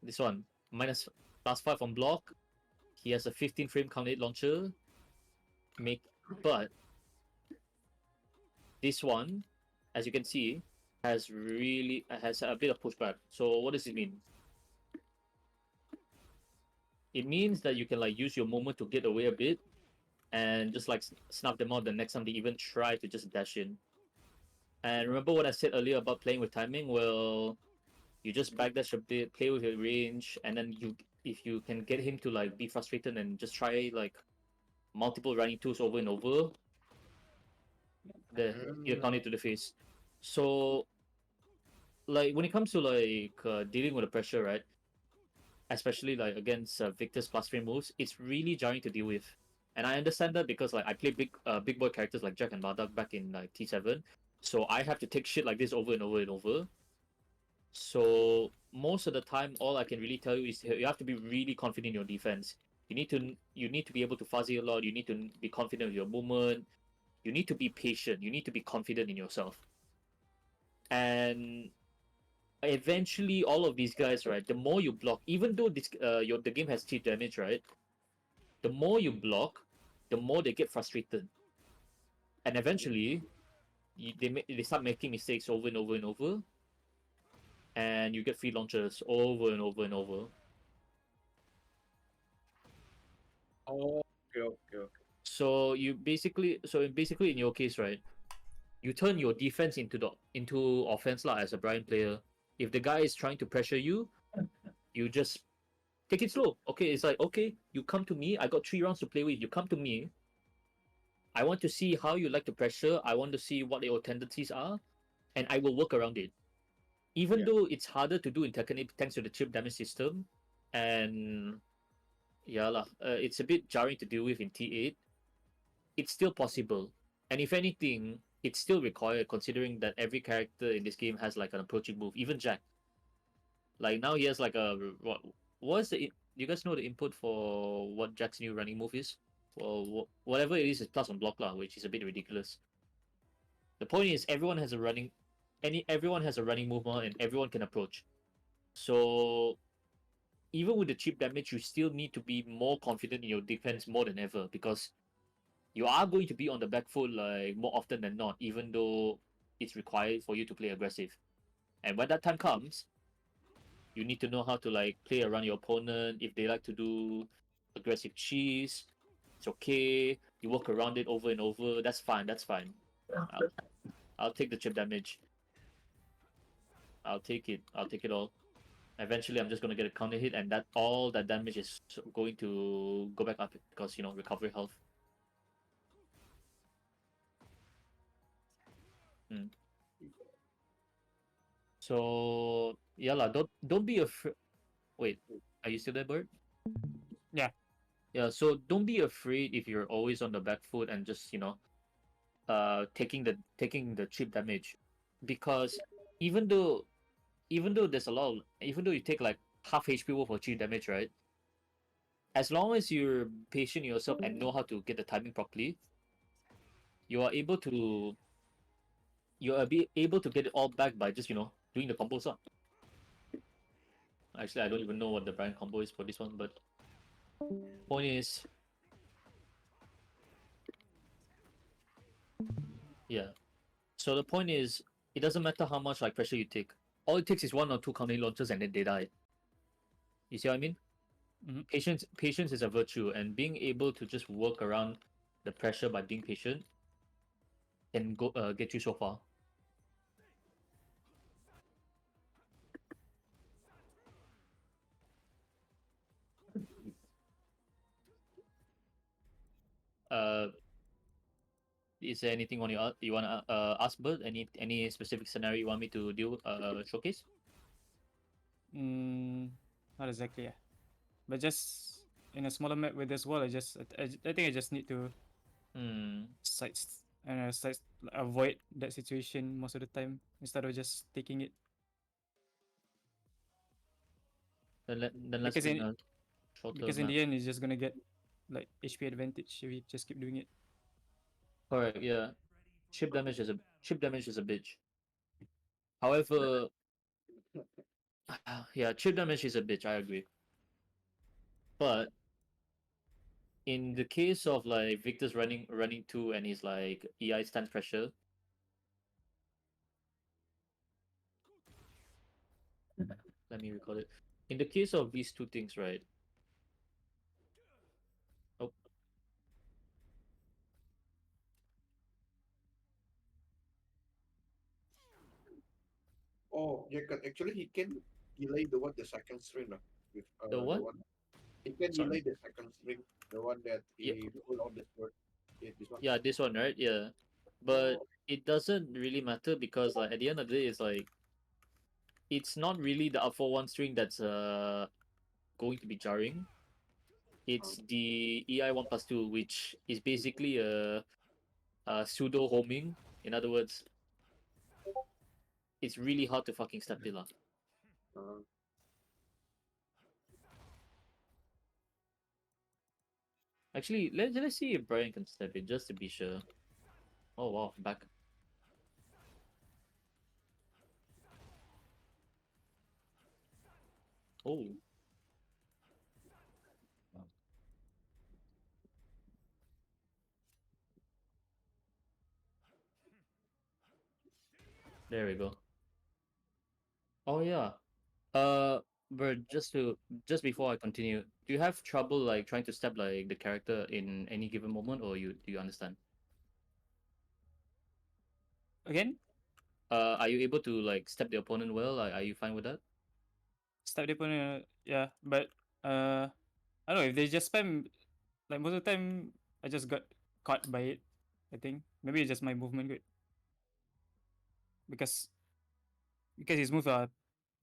This one minus +5 on block. He has a 15 frame count 8 launcher. But this one, as you can see, has a bit of pushback. So what does it mean? It means that you can like use your moment to get away a bit, and just like snuff them out the next time they even try to just dash in. And remember what I said earlier about playing with timing? Well, you just backdash a bit, play with your range, and then if you can get him to like be frustrated and just try like multiple running twos over and over, you count it to the face. So like when it comes to like dealing with the pressure, right? Especially like against Victor's plus frame moves, it's really jarring to deal with. And I understand that because like I play big boy characters like Jack and Bardock back in like T7, so I have to take shit like this over and over and over. So most of the time, all I can really tell you is you have to be really confident in your defense. You need to be able to fuzzy a lot. You need to be confident with your movement. You need to be patient. You need to be confident in yourself. And eventually, all of these guys, right? The more you block, even though the game has cheap damage, right? The more you block, the more they get frustrated, and eventually, they start making mistakes over and over and over, and you get free launchers over and over and over. Oh, okay, okay, okay. So basically in your case, right, you turn your defense into offense lah as a Brian player. If the guy is trying to pressure you, you just take it slow. Okay, it's like, okay, you come to me. I got 3 rounds to play with. You come to me. I want to see how you like to pressure. I want to see what your tendencies are, and I will work around it. even Yeah. though it's harder to do in Tekken 8 thanks to the chip damage system, and yeah lah, it's a bit jarring to deal with in T8. It's still possible, and if anything, it's still required considering that every character in this game has like an approaching move. Even Jack, like now he has like a what's the you guys know the input for what Jack's new running move is? Well, whatever it is plus on block lah, which is a bit ridiculous. The point is everyone has a everyone has a running move and everyone can approach. So even with the cheap damage, you still need to be more confident in your defense more than ever because you are going to be on the back foot like more often than not, even though it's required for you to play aggressive. And when that time comes, you need to know how to like play around your opponent. If they like to do aggressive cheese, it's okay. You work around it over and over. That's fine. That's fine. I'll, I'll take the chip damage. I'll take it. I'll take it all. Eventually, I'm just gonna get a counter hit, and that all that damage is going to go back up because recovery health. Mm. So yeah lah. Don't be afraid. Wait, are you still there, Bird? Yeah. Yeah. So don't be afraid if you're always on the back foot and just taking the chip damage, because even though there's a lot of, even though you take like half HP worth of chip damage, right? As long as you're patient yourself and know how to get the timing properly, you are able to be able to get it all back by just doing the combos up. Actually, I don't even know what the brand combo is for this one, but point is, yeah. So the point is, it doesn't matter how much like pressure you take. All it takes is one or two counter launches and then they die. You see what I mean? Mhm. Patience is a virtue, and being able to just work around the pressure by being patient can go get you so far. Uh, is there anything on you want to ask, Bert? Any specific scenario you want me to showcase? Not exactly. Yeah. But just in a smaller map with this wall, I think I just need to Hmm. avoid that situation most of the time instead of just taking it. Then let's Because bring in a shorter because in map. the end, it's just gonna get like HP advantage if we just keep doing it. Correct. Yeah. Chip damage is a bitch. However, yeah, chip damage is a bitch. I agree. But in the case of like Victor's running two and he's like EI stand pressure, let me record it. In the case of these two things, right? Oh, Oh, yeah, actually he can delay the second string lah, with the the what? one he can Sorry. delay the second string, the one that Yeah, he pull on the sword. Yeah, this one. yeah, this one, right? Yeah, but Oh, it doesn't really matter because like at the end of the day, it's like it's not really the up for one string that's going to be jarring. It's the EI 1+2, which is basically a pseudo homing. In other words, it's really hard to fucking step it lah. uh, Actually, let's see if Brian can step it just to be sure. Oh wow, back. Oh, there we go. Oh yeah. But just before I continue, do you have trouble like trying to step like the character in any given moment, or do you understand? Again, Are you able to like step the opponent well? Like, are you fine with that? step the opponent. Yeah, but I don't know if they just spam. Like most of the time, I just got caught by it. I think maybe it's just my movement good because because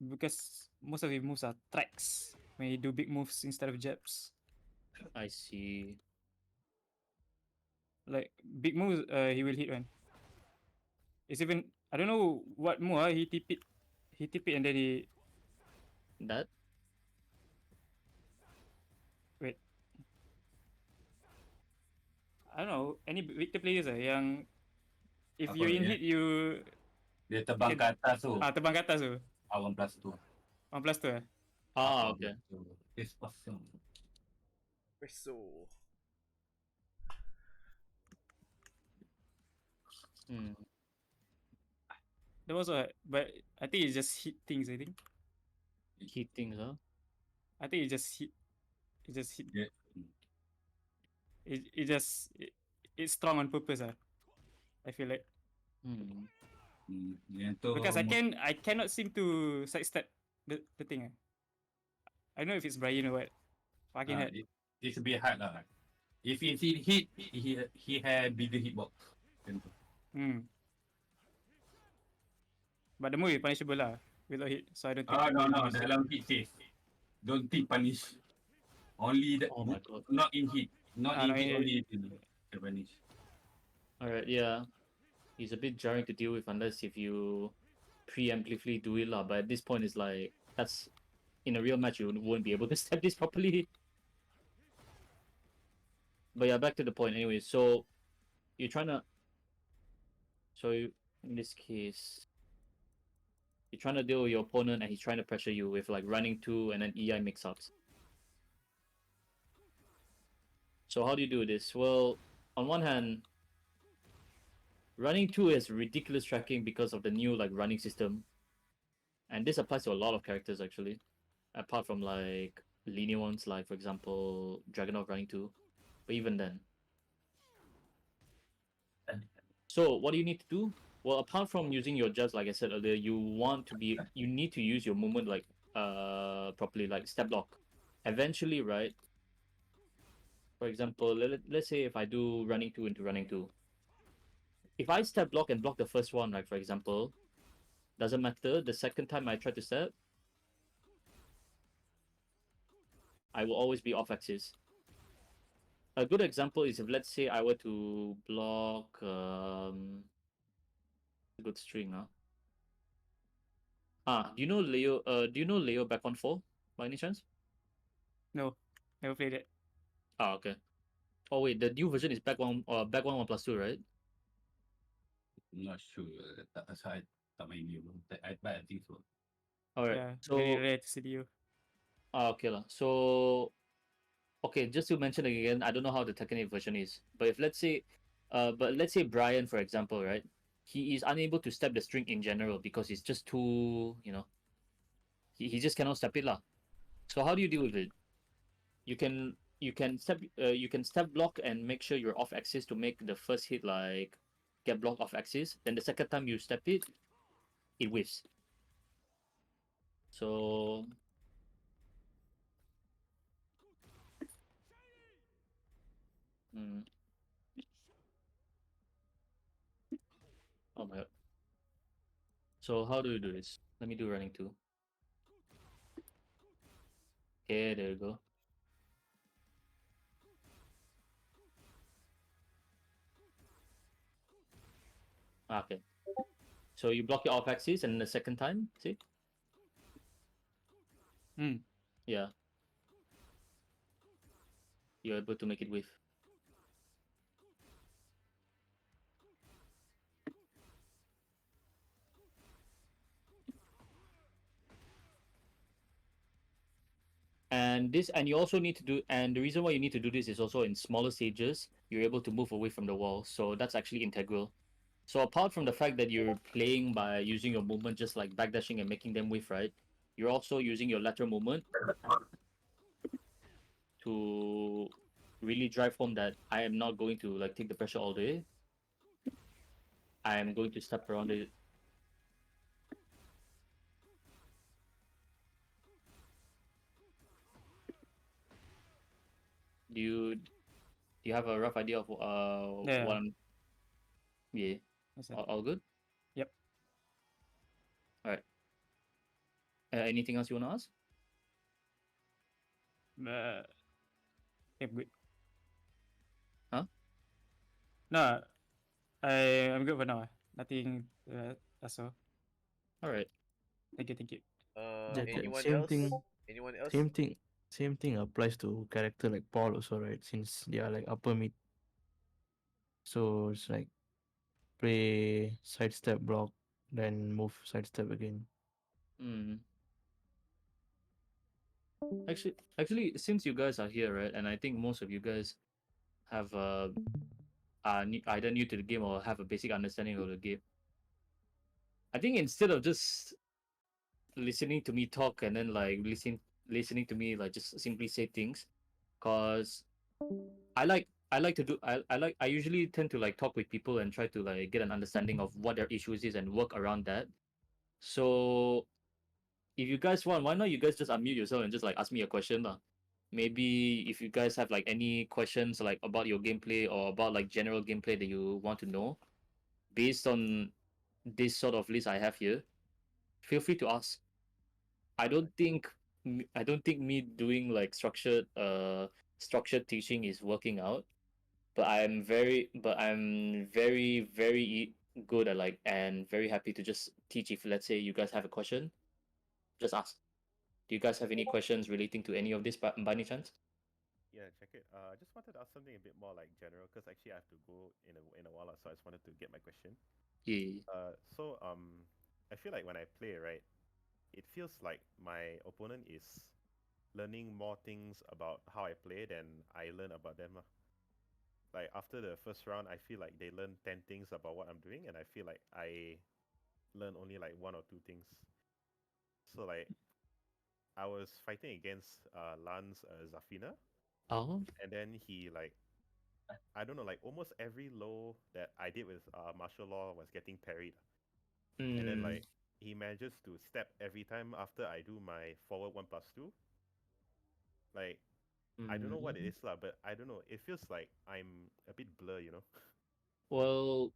because most of his moves are tracks when you do big moves instead of jabs. I see. Like big moves, he will hit one. It's even I don't know what move he tip it and then he That wait. I don't know any Victor players yang if Apa you in ya? hit you Dia terbang can ke atas tu. terbang ke atas tu. Awan plus tu. 1 plus tu eh. okay. It's awesome. So Hmm. That was what, but I think it just hit things. I think Key things, huh? I think it just hit. It just hit. Yeah. It just it's strong on purpose. I feel like Hmm. Yang tu because I cannot seem to sidestep the thing. I don't know if it's Brian or what. Fucking hard. it's a bit hard lah. If it's in hit, he had bigger hitbox. Macam tu. But the move is punishable lah without hit. So I don't think. No, dalam hit safe. Don't think punish. Only that, Oh my god. not in hit. Not in not hit in only can punish. Alright, yeah. He's a bit jarring to deal with unless if you preemptively do it lah. But at this point, it's like that's in a real match you won't be able to step this properly. But yeah, back to the point anyway. So you're trying to. So in this case, you're trying to deal with your opponent and he's trying to pressure you with like running two and then EI mix-ups. So how do you do this? Well, on one hand, running two is ridiculous tracking because of the new like running system. And this applies to a lot of characters actually. Apart from like linear ones like for example Dragonov running two. But even then. So what do you need to do? Well, apart from using your judge, like I said earlier, you need to use your movement like properly, like step block. Eventually, right? For example, let's say if I do running two into running two. If I step block and block the first one, like for example, doesn't matter. The second time I try to step, I will always be off axis. A good example is if let's say I were to block a good string, huh? Do you know Leo? Do you know Leo back on 4 by any chance? No, never played it. Okay. Oh wait, the new version is back 1+2, right? I'm not sure. Asal tak main dia pun. But I think so. Alright. Yeah, So very rare to see you. okay lah. So okay, just to mention again, I don't know how the Tekken 8 version is, but if let's say, Brian, for example, right? He is unable to step the string in general because it's just too, he just cannot step it lah. So how do you deal with it? You can step block and make sure you're off axis to make the first hit like get blocked off axis. Then the second time you step it, it whiffs. So oh my god. So how do you do this? Let me do running two. Okay, there you go. Okay. So you block your off axis and the second time, see? Yeah. You're able to make it whiff. And you also need to do, and the reason why you need to do this is also in smaller stages, you're able to move away from the wall. So that's actually integral. So apart from the fact that you're playing by using your movement, just like backdashing and making them whiff, right? You're also using your lateral movement to really drive home that I am not going to like take the pressure all day. I am going to step around it. Do you have a rough idea of Yeah. what I'm? Yeah. That's it. All good. Yep. All right. Anything else you want to ask? Uh, I'm good. Huh? No, I'm good for now. Nothing also. All right. Thank you. Yeah, that Anyone same else? thing. Anyone else? Same thing applies to character like Paul also, right? Since they are like upper mid, so it's like play sidestep block, then move sidestep again. Mm. Actually, since you guys are here, right, and I think most of you guys have are either new to the game or have a basic understanding of the game. I think instead of just listening to me talk and then like listening to me like just simply say things, cause I like to do I usually tend to like talk with people and try to like get an understanding of what their issues is and work around that. So if you guys want, why not you guys just unmute yourself and just like ask me a question lah. Maybe if you guys have like any questions like about your gameplay or about like general gameplay that you want to know based on this sort of list I have here, feel free to ask. I don't think me doing like structured teaching is working out, but I'm very good at like and very happy to just teach if let's say you guys have a question, just ask. Do you guys have any questions relating to any of this by any chance? Yeah, check it. I just wanted to ask something a bit more like general because actually I have to go in a while, so I just wanted to get my question. Yeah. So I feel like when I play, right, it feels like my opponent is learning more things about how I play than I learn about them. Like after the first round, I feel like they learn 10 things about what I'm doing, and I feel like I learn only like one or two things. So like I was fighting against Lance Zafina, Oh. and then he like I don't know, like almost every low that I did with martial law was getting parried, and then Mm. like he manages to step every time after I do my forward 1+2. Like I don't know what it Mm. is lah, but I don't know. It feels like I'm a bit blur, you know. Well,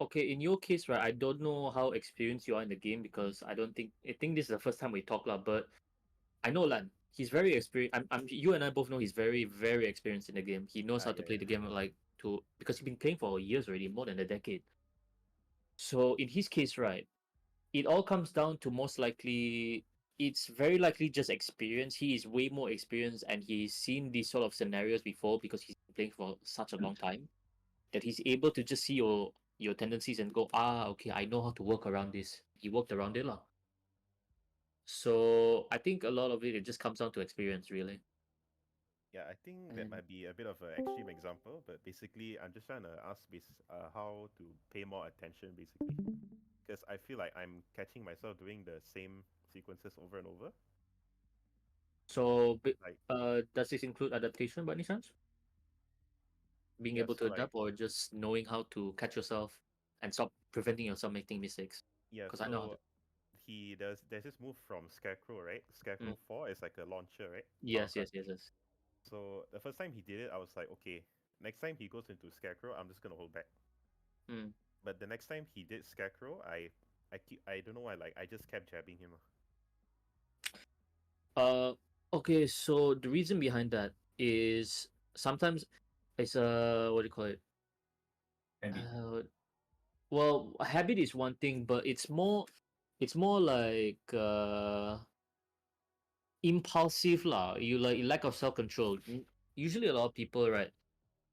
okay, in your case, right, I don't know how experienced you are in the game because I think this is the first time we talk lah, but I know Lan. He's very experienced. You and I both know he's very, very experienced in the game. He knows how to Yeah, play yeah, the game like to because he's been playing for years already, more than a decade. So in his case, right, it all comes down to most likely it's very likely just experience. He is way more experienced and he's seen these sort of scenarios before because he's been playing for such a long time that he's able to just see your tendencies and go, okay, I know how to work around this. He worked around it lah. So I think a lot of it just comes down to experience, really. yeah. I think that And might be a bit of an extreme example, but basically, I'm just trying to ask how to pay more attention, basically, because I feel like I'm catching myself doing the same sequences over and over. so, Like, does this include adaptation by any chance? Being yeah, able to so like, adapt or just knowing how to catch yourself and stop preventing yourself making mistakes? yeah, Because I know how to. so there's this move from Scarecrow, right? Scarecrow 4 is like a launcher, right? Power Yes, cut. yes, yes, yes. So the first time he did it, I was like, okay, next time he goes into Scarecrow, I'm just gonna hold back. Mm. But the next time he did Scarecrow, I don't know why, like I just kept jabbing him. Uh, okay, so the reason behind that is sometimes it's what do you call it? Habit. Well, a habit is one thing, but it's more like impulsive lah. You like lack of self control. Usually, a lot of people, right?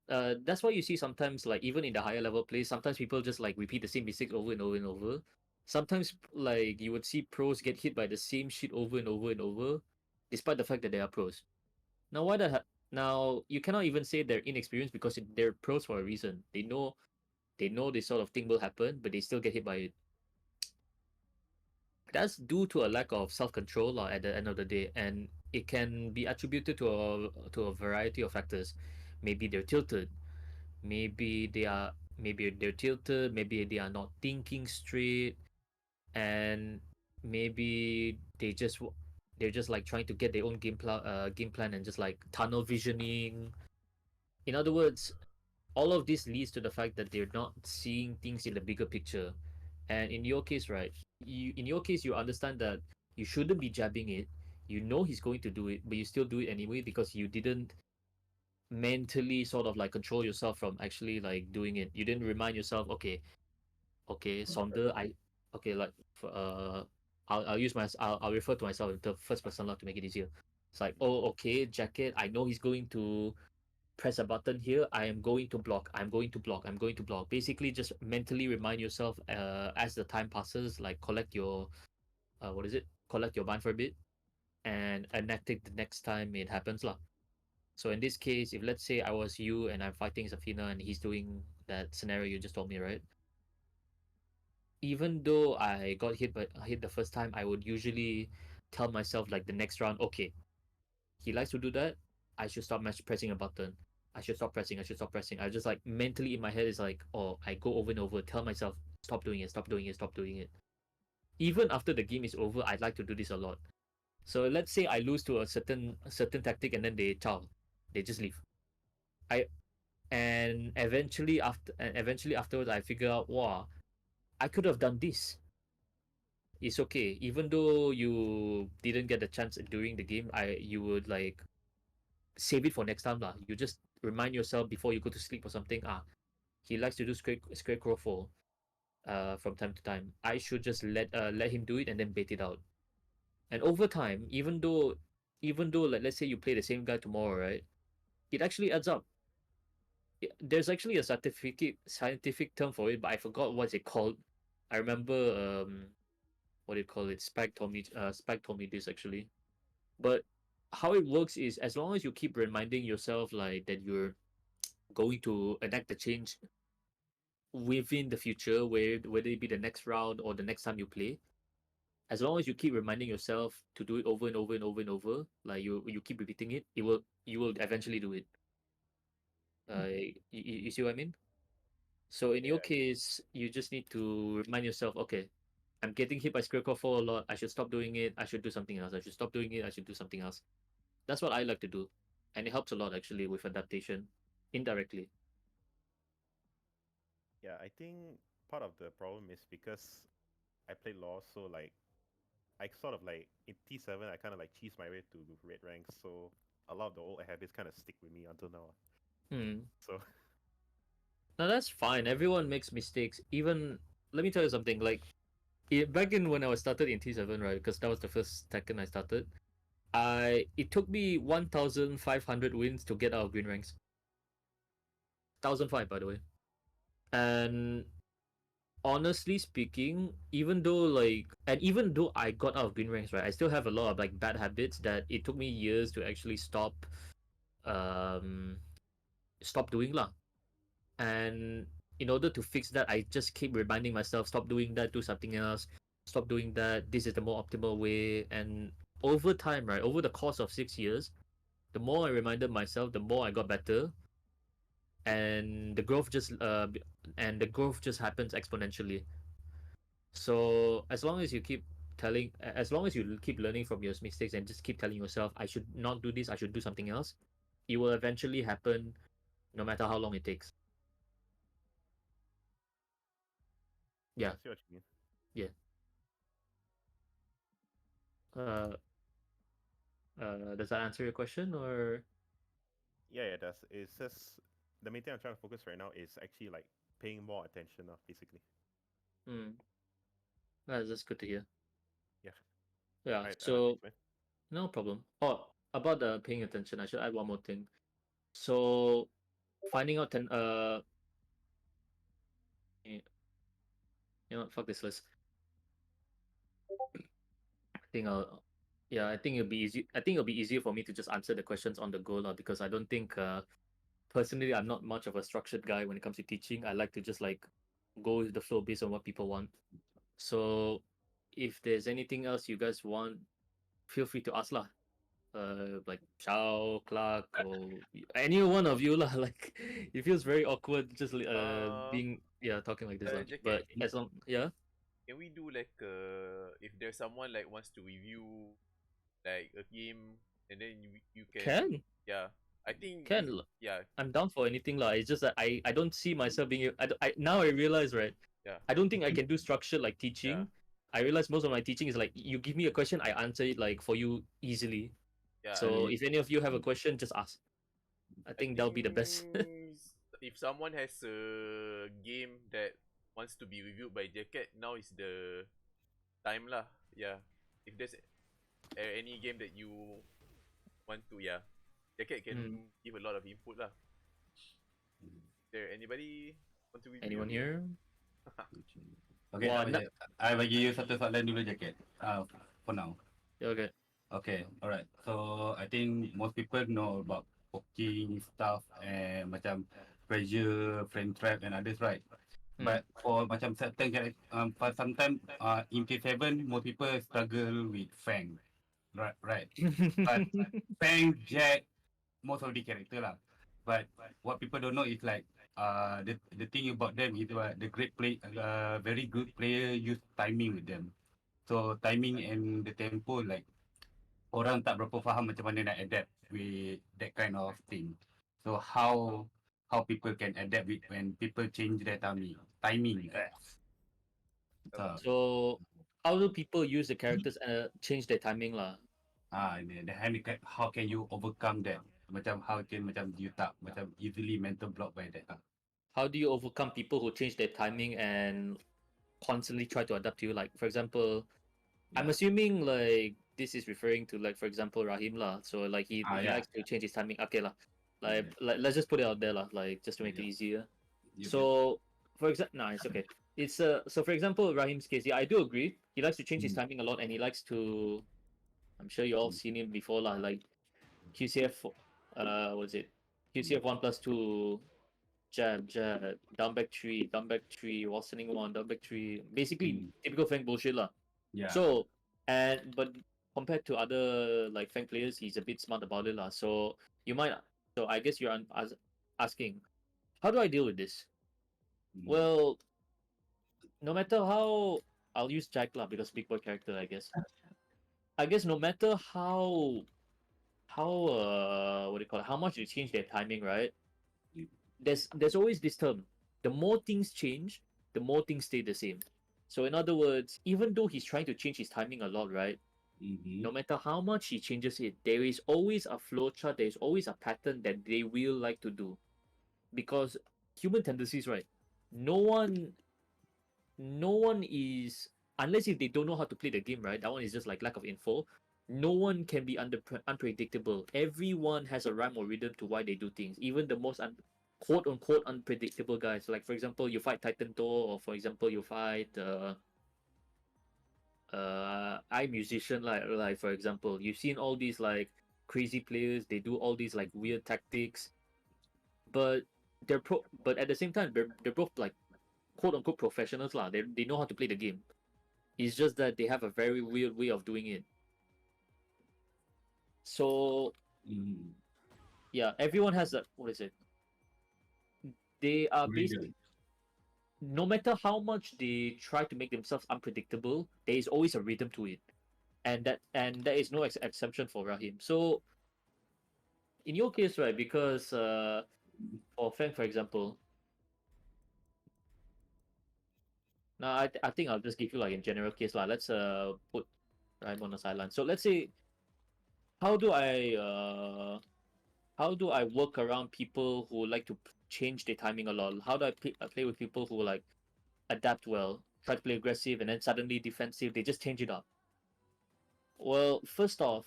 That's why you see sometimes like even in the higher level plays, sometimes people just like repeat the same mistakes over and over and over. Sometimes like you would see pros get hit by the same shit over and over and over, despite the fact that they are pros. Now, now you cannot even say they're inexperienced because they're pros for a reason. They know this sort of thing will happen, but they still get hit by it. That's due to a lack of self control at the end of the day, and it can be attributed to a variety of factors. Maybe they're tilted. Maybe they're tilted. Maybe they are not thinking straight, and maybe they're just like trying to get their own game plan and just like tunnel visioning. In other words, all of this leads to the fact that they're not seeing things in the bigger picture. And in your case, right, you in your case you understand that you shouldn't be jabbing it. You know he's going to do it, but you still do it anyway because you didn't mentally sort of like control yourself from actually like doing it. You didn't remind yourself, okay, Sonder, okay, like I'll use I'll refer to myself in the first person lah to make it easier. It's like, oh, okay, jacket. I know he's going to press a button here. I am going to block. I'm going to block. I'm going to block. Basically, just mentally remind yourself as the time passes, like collect your what is it? Collect your mind for a bit and enact it the next time it happens lah. So in this case, if let's say I was you and I'm fighting Safina and he's doing that scenario you just told me, right? Even though I got hit the first time, I would usually tell myself like the next round, okay, he likes to do that. I should stop pressing a button. I should stop pressing. I should stop pressing. I just like mentally in my head is like, oh, I go over and over, tell myself, stop doing it, stop doing it, stop doing it. Even after the game is over, I'd like to do this a lot. So let's say I lose to a certain tactic and then they just leave. I and eventually afterwards I figure out, wow, I could have done this. It's okay. Even though you didn't get the chance during the game, you would like save it for next time lah. You just remind yourself before you go to sleep or something. He likes to do scarecrow for from time to time. I should just let him do it and then bait it out. And over time, even though like let's say you play the same guy tomorrow, right? It actually adds up. There's actually a scientific term for it, but I forgot what's it called. I remember what do you call it? Spike told me this actually. But how it works is as long as you keep reminding yourself like that you're going to enact the change within the future, whether it be the next round or the next time you play, as long as you keep reminding yourself to do it over and over and over and over, like you keep repeating it, you will eventually do it. You see what I mean? So in your Yeah. case, you just need to remind yourself, okay, I'm getting hit by Square 4 a lot. I should stop doing it. I should do something else. I should stop doing it. I should do something else. That's what I like to do. And it helps a lot actually with adaptation indirectly. Yeah, I think part of the problem is because I play law, so like I sort of like in T7 I kind of like cheese my way to red ranks, so a lot of the old habits kind of stick with me until now. So Now that's fine. Everyone makes mistakes. Even let me tell you something. Like back in when I was started in T7, right? Because that was the first Tekken I started. It took me 1,500 wins to get out of green ranks. 1,005 by the way. And honestly speaking, even though I got out of green ranks, right, I still have a lot of like bad habits that it took me years to actually um stop doing lah. And in order to fix that, I just keep reminding myself, stop doing that, do something else, stop doing that, this is the more optimal way. And over time, right, over the course of 6 years, the more I reminded myself, the more I got better, and the growth just happens exponentially. So as long as you keep learning from your mistakes and just keep telling yourself, I should not do this, I should do something else, it will eventually happen, no matter how long it takes. yeah, Yeah, I see what you mean. yeah. Uh, does that answer your question or? Yeah, yeah, it does. It's just the main thing I'm trying to focus right now is actually like paying more attention, basically. Hmm, that's good to hear. Yeah. Yeah. Alright, So thanks, man. no problem. Oh, about the paying attention, I should add one more thing. So finding out you know, fuck this list. I think I'll yeah, I think it'll be easy. I think it'll be easier for me to just answer the questions on the go now because I don't think personally I'm not much of a structured guy when it comes to teaching. I like to just like go with the flow based on what people want. So if there's anything else you guys want, feel free to ask lah. Like Chow, Clark, or any one of you lah. Like it feels very awkward just Uh, being talking like this lah. Jacket, But as long can we do like if there's someone like wants to review like a game and then you can can yeah. I think can yeah, I'm down for anything lah. It's just that I don't see myself being now I realize, right. yeah, I don't think I can do structure like yeah. teaching, I realize most of my teaching is like you give me a question, I answer it like for you easily. Yeah, So if any of you have a question, just ask. I I think that'll think be the best. if someone has a game that wants to be reviewed by Jacket, now is the time lah. Yeah. If there's any game that you want to, yeah, Jacket can Hmm. give a lot of input lah. Is there anybody want to review Anyone your game? here? Okay, Wah, I bagi you satu soalan dulu jacket. For now. Okay. Okay, alright. So I think most people know about poking stuff and macam pressure, frame trap and others, right? But for macam certain character, for sometimes in K7 most people struggle with Fang, right? But Fang, Jack, most of the character lah. But what people don't know is like the thing about them is the great play, very good player use timing with them. So timing and the tempo like orang tak berapa faham macam mana nak adapt with that kind of thing. So how people can adapt with when people change their timing. So, So how do people use the characters and change their timing lah? how can you overcome that? Macam how can macam you tak macam easily mental block by that. How do you overcome people who change their timing and constantly try to adapt to you? Like for example, I'm Yeah. assuming like this is referring to like for example Rahim lah. So like he Yeah. likes to change his timing. Okay lah. Like let's just put it out there lah. Like just to make it easier. So for example, no, it's okay. It's so for example Rahim's case, yeah, I do agree. He likes to change his timing a lot, and he likes to. I'm sure you all seen him before lah. Like QCF, what is it? QCF 1+2, jab, down back three, while sending one, down back three. Basically, typical Fang bullshit lah. Yeah. So but compared to other like Fang players, he's a bit smart about it lah. So you might. So I guess you're asking, how do I deal with this? Well, no matter how, I'll use Jack lah because big boy character, I guess. I guess no matter how what do you call it? How much you change their timing, right? There's always this term. The more things change, the more things stay the same. So in other words, even though he's trying to change his timing a lot, right? No matter how much he changes it, there is always a flowchart, there is always a pattern that they will like to do. Because human tendencies, right? No one is, unless if they don't know how to play the game, right? That one is just like lack of info. No one can be unpredictable. Everyone has a rhyme or rhythm to why they do things. Even the most quote unquote unpredictable guys. Like for example, you fight Titan Toe, or for example, you fight I musician, like for example, you've seen all these like crazy players. They do all these like weird tactics, but but at the same time, they're both like quote unquote professionals lah. They know how to play the game. It's just that they have a very weird way of doing it. So yeah, everyone has a, what is it? They are basically, no matter how much they try to make themselves unpredictable, there is always a rhythm to it, and that is no exception for Rahim. So in your case, right, because for Feng, for example, now I think I'll just give you like in general case lah. Let's put Rahim on the sideline. So let's say, how do I work around people who like to change their timing a lot? How do I play with people who like adapt well, try to play aggressive, and then suddenly defensive? They just change it up. Well, first off,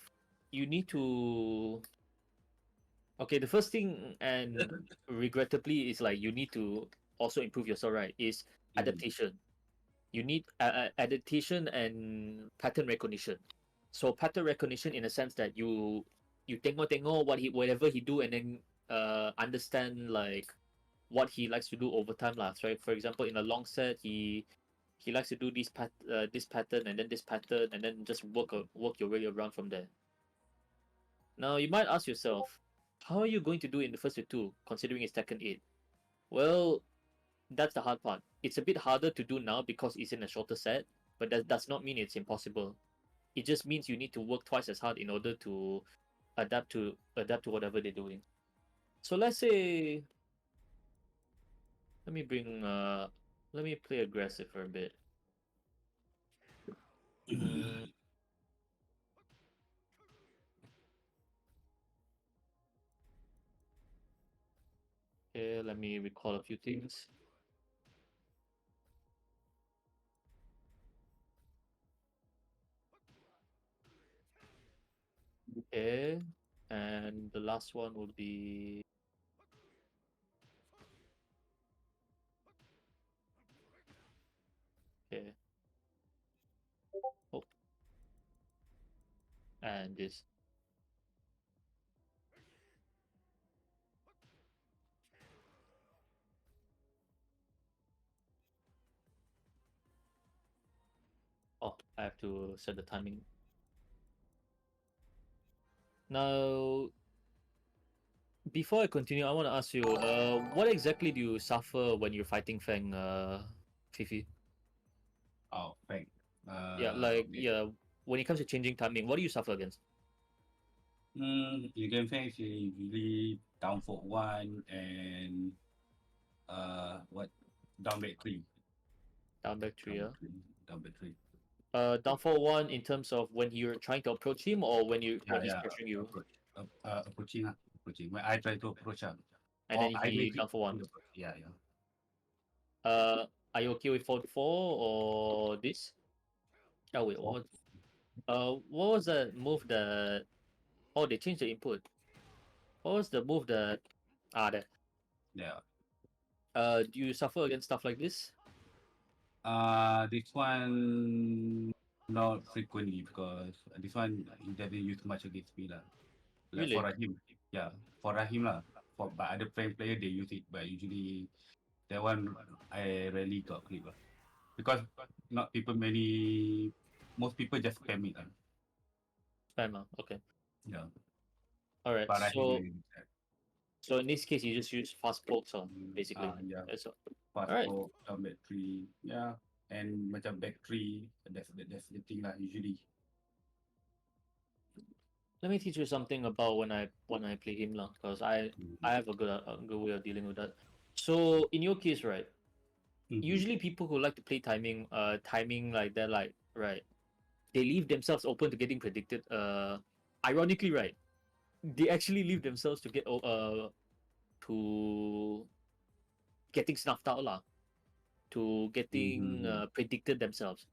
you need to. Okay, the first thing, and regrettably, is like you need to also improve yourself, right? Is adaptation. You need adaptation and pattern recognition. So pattern recognition in a sense that you tengok whatever he do, and then understand like what he likes to do over time lah. So for example, in a long set, he likes to do this pattern and then this pattern, and then just work your way around from there. Now you might ask yourself, how are you going to do it in the first two, considering it's Tekken 8? Well, that's the hard part. It's a bit harder to do now because it's in a shorter set, but that does not mean it's impossible. It just means you need to work twice as hard in order to adapt to whatever they're doing. So let's say, let me play aggressive for a bit. Mm, okay, let me recall a few things. Okay, and the last one would be okay. Oh, and this. Oh, I have to set the timing. Now, before I continue, I want to ask you, what exactly do you suffer when you're fighting Feng, Fifi? Oh, thank. Yeah, like Okay. yeah, when it comes to changing timing, what do you suffer against? In game phase, you usually down for one and what down back three, Down back three, down back yeah. three, down back three. Downfall one in terms of when you're trying to approach him or when Yeah, he's yeah. pressuring you, Approaching, approaching. When I try to approach her, and or then I he make it. downfall one. Yeah, yeah. Are you okay with 4-4 or this? Oh wait, what was the move that? Oh, they changed the input. What was the move that? There. Yeah. Do you suffer against stuff like this? This one not frequently because this one he doesn't use much against me lah. Like for Really? Rahim, yeah, for Rahim lah. For but other player they use it, but usually that one I rarely got clip lah. Because not people many, most people just spam it lah. Spam, okay. Yeah, All right. but Rahim So really use that. so in this case, you just use fast pokes, basically. Yeah, That's all. fast All right. forward, down back three, yeah, and macam back three. That's the thing lah usually. Let me teach you something about when I play him lah, because I have a good way of dealing with that. So in your case, right? Usually people who like to play timing like that, like right, they leave themselves open to getting predicted. Ironically, right, they actually leave themselves to getting snuffed out lah, to getting Mm-hmm. predicted themselves.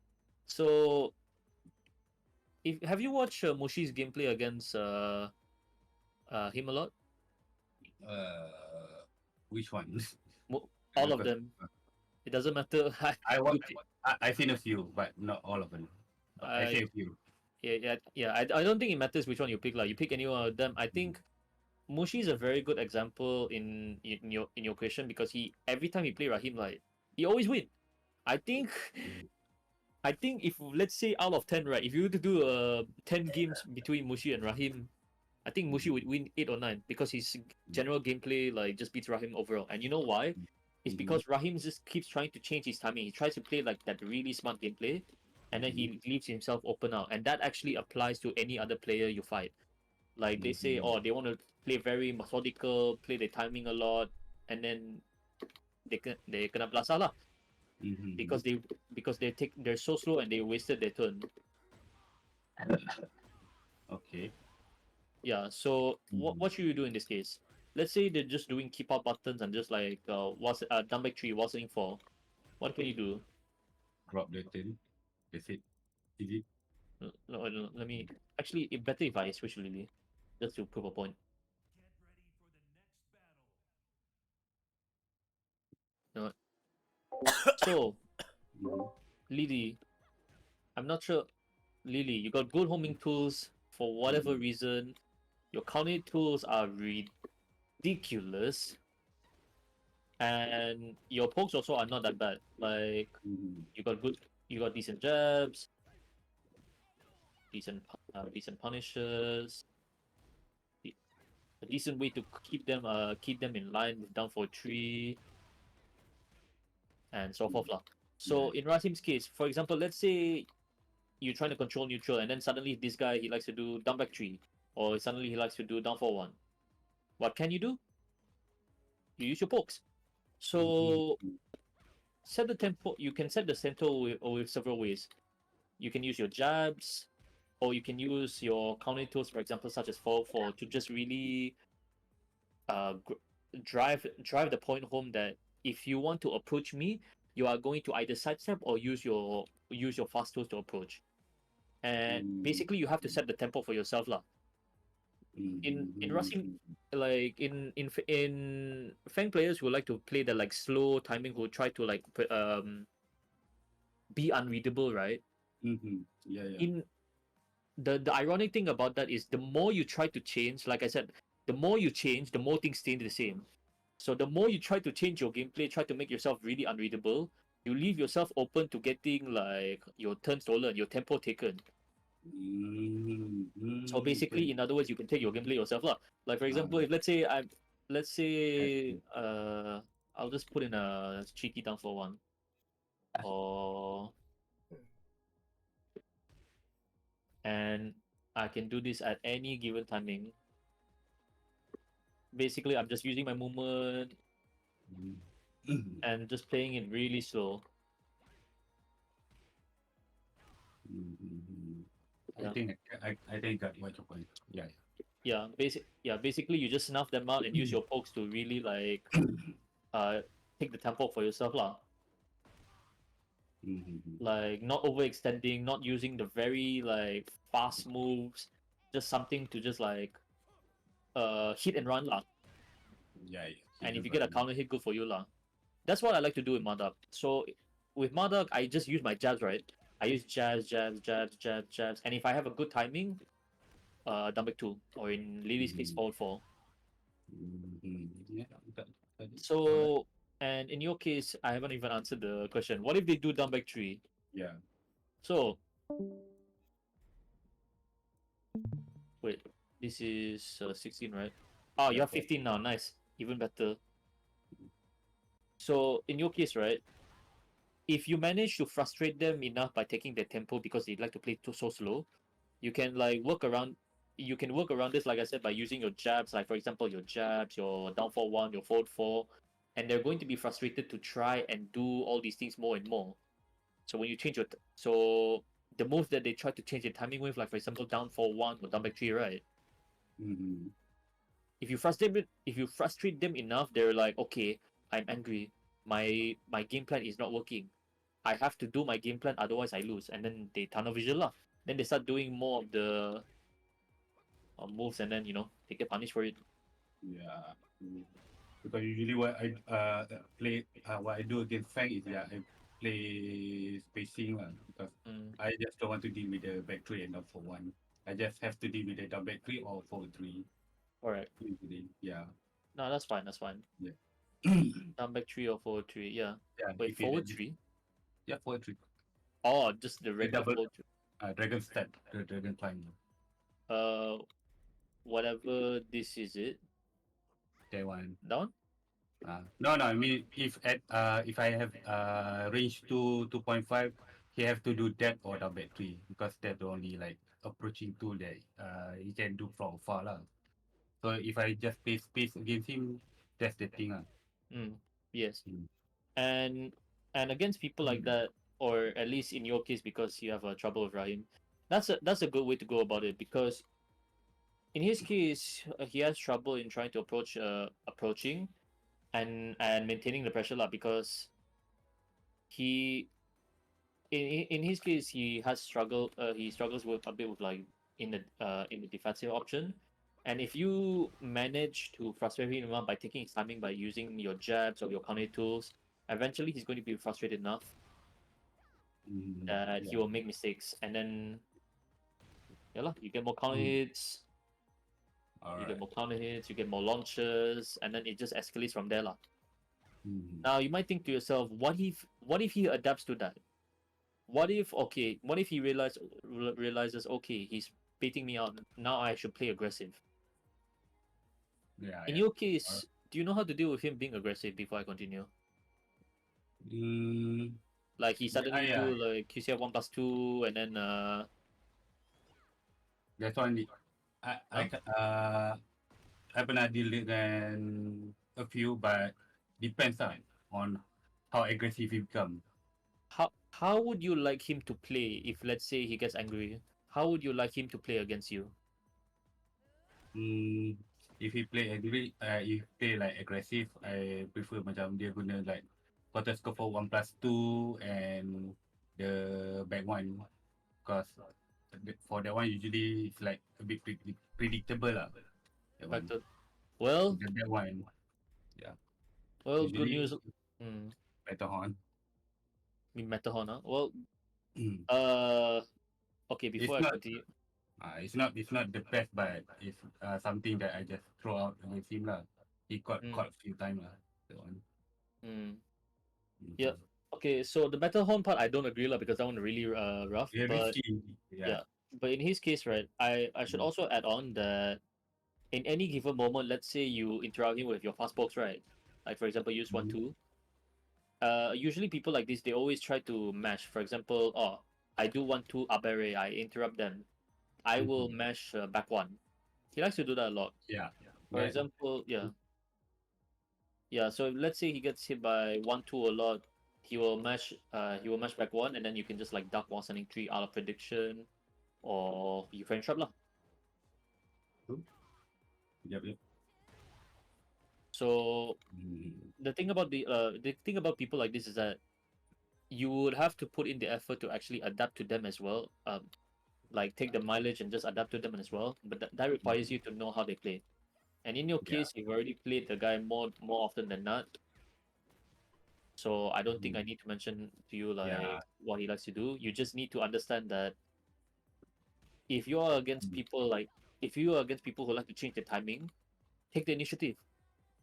So if have you watched Moshi's gameplay against him a lot? Which one? All of Because them. It doesn't matter. I wa- You, I seen a few, but not all of them. But I uh, see a few. yeah. I don't think it matters which one you pick. Like you pick any one of them. I think Mushi is a very good example in your question because he every time he play Rahim, like he always win. I think I think if let's say out of 10, right, if you were to do 10 games between Mushi and Rahim, I think Mushi would win 8 or 9 because his general gameplay like just beats Rahim overall. And you know why? It's Mm-hmm. because Rahim just keeps trying to change his timing. He tries to play like that really smart gameplay, and then he leaves himself open out. And that actually applies to any other player you fight. Like they say, oh, they want to play very methodical, play their timing a lot, and then they kena blasa lah Mm-hmm. because they're so slow and they wasted their turn. Okay. Yeah. So what should you do in this case? Let's say they're just doing keep out buttons and just like what's down back tree, what's for? What can you do? Drop the turn. That's it. Easy. No, let me actually. It better if I switch Lily, just to prove a point. You know what? So Lily, I'm not sure. Lily, you got good homing tools for whatever reason. Your counting tools are ridiculous, and your pokes also are not that bad. Like you got decent jabs, decent punishes, a decent way to keep them in line with down for 3 and so forth lah. So in Rasim's case, for example, let's say you're trying to control neutral and then suddenly this guy he likes to do down back 3 or suddenly he likes to do down for 1. What can you do? You use your pokes. So set the tempo. You can set the tempo with several ways. you can use your jabs, or you can use your counter tools, for example, such as 4-4, to just really drive the point home that if you want to approach me, you are going to either sidestep or use your fast tools to approach. And basically, you have to set the tempo for yourself, lah. In rushing, like in Fang players who like to play the like slow timing, who try to like be unreadable, right? Yeah, yeah. In the ironic thing about that is the more you try to change, like I said, the more you change, the more things stay the same. So the more you try to change your gameplay, try to make yourself really unreadable, you leave yourself open to getting like your turn stolen, your tempo taken. So basically, in other words, you can take your gameplay yourself, lah. Like for example, if let's say I'll just put in a cheeky down for one, or and I can do this at any given timing. Basically, I'm just using my movement and just playing it really slow. I think I think got what your point. Yeah. Basically you just snuff them out and use your pokes to really like take the tempo for yourself, lah. Like not overextending, not using the very like fast moves, just something to just like hit and run, lah. Yeah. And if you get a counter hit, good for you, lah. That's what I like to do with Marduk. So with Marduk, I just use my jabs, right? I use jabs, and if I have a good timing, down back 2, or in Lily's case, forward 4. Yeah. So, and in your case, I haven't even answered the question. What if they do down back 3? Yeah. So, wait, this is 16, right? Oh, you have 15 now. Nice, even better. So, in your case, right, if you manage to frustrate them enough by taking their tempo because they like to play so slow, you can like work around. You can work around this, like I said, by using your jabs. Like for example, your jabs, your down 4-1, your forward 4, and they're going to be frustrated to try and do all these things more and more. So when you change your so the moves that they try to change their timing with, like for example, down 4-1 or down back 3, right? If you frustrate them enough, they're like, okay, I'm angry. My game plan is not working. I have to do my game plan, otherwise I lose. And then they tunnel vision lah. Then they start doing more of the moves, and then they get punished for it. Yeah. Because usually what I play what I do against Fang is I play spacing lah, because I just don't want to deal with the back 3 and down 4-1. I just have to deal with the down back 3 or forward 3. Alright. Usually, yeah. No, that's fine. That's fine. Yeah. Down back 3 or forward 3, yeah. Yeah. Wait, forward 3? Yeah, forward 3. Oh, just the regular double- forward 3. Dragon step, the dragon climb. Whatever this is it. That one. Down? No, I mean if I have range 2.5, he have to do that or down back 3, because that's the only like approaching tool that he can do from far lah. So if I just play space against him, that's the thing lah. Yes. And against people like that, or at least in your case, because you have a trouble with Rahim, that's a good way to go about it, because in his case, he has trouble in trying to approaching and maintaining the pressure lah, because he in his case he struggles with a bit with like in the defensive option. And if you manage to frustrate him enough by taking his timing by using your jabs or your counter tools, eventually he's going to be frustrated enough that he will make mistakes, and then you get more counter hits. You get more counter hits, you get more launches, and then it just escalates from there lah. Now you might think to yourself, what if he adapts to that? What if he realizes, okay, he's baiting me out, now I should play aggressive. In your case, do you know how to deal with him being aggressive before I continue? Like he suddenly do like QCF 1+2, and then That's one. I pernah deal dengan a few, but depends on how aggressive he become. how would you like him to play if, let's say, he gets angry? How would you like him to play against you? If he play agree, if play like aggressive, I prefer macam dia guna like quarter score for 1+2 and the back one, because for that one usually it's like a bit predictable lah. That Back one, to well, that one, yeah. well, good Usually news. Hmm. better on. Matterhorn, huh? Well, it's okay. Before I not, continue, it's not the best, but it's something that I just throw out against him lah. He got mm, caught a few times lah. That one. mm, yeah. Mhm. Okay, so the Matterhorn part I don't agree lah because that one really rough. Yeah, But risky. Yeah. yeah, but in his case, right, I should Mm. also add on that in any given moment, let's say you interrupt him with your fast pokes, right? Like for example, use one Mhm. two. Usually people like this they always try to mash. For example, oh, I do one two abere, I interrupt them. I will Mhm. mash back one. He likes to do that a lot. Yeah. For But example, yeah, yeah. So let's say he gets hit by one two a lot, he will mash back one, and then you can just like duck one sending three out of prediction, or you friend trap lah. yep, yep. So Mm. the thing about people like this is that you would have to put in the effort to actually adapt to them as well. Like take the mileage and just adapt to them as well. But that requires you to know how they play. And in your Yeah. case, you've already played the guy more often than not. So I don't think I Mm. need to mention to you Yeah. like what he likes to do. You just need to understand that if you are against Mm. people like if you are against people who like to change the timing, take the initiative.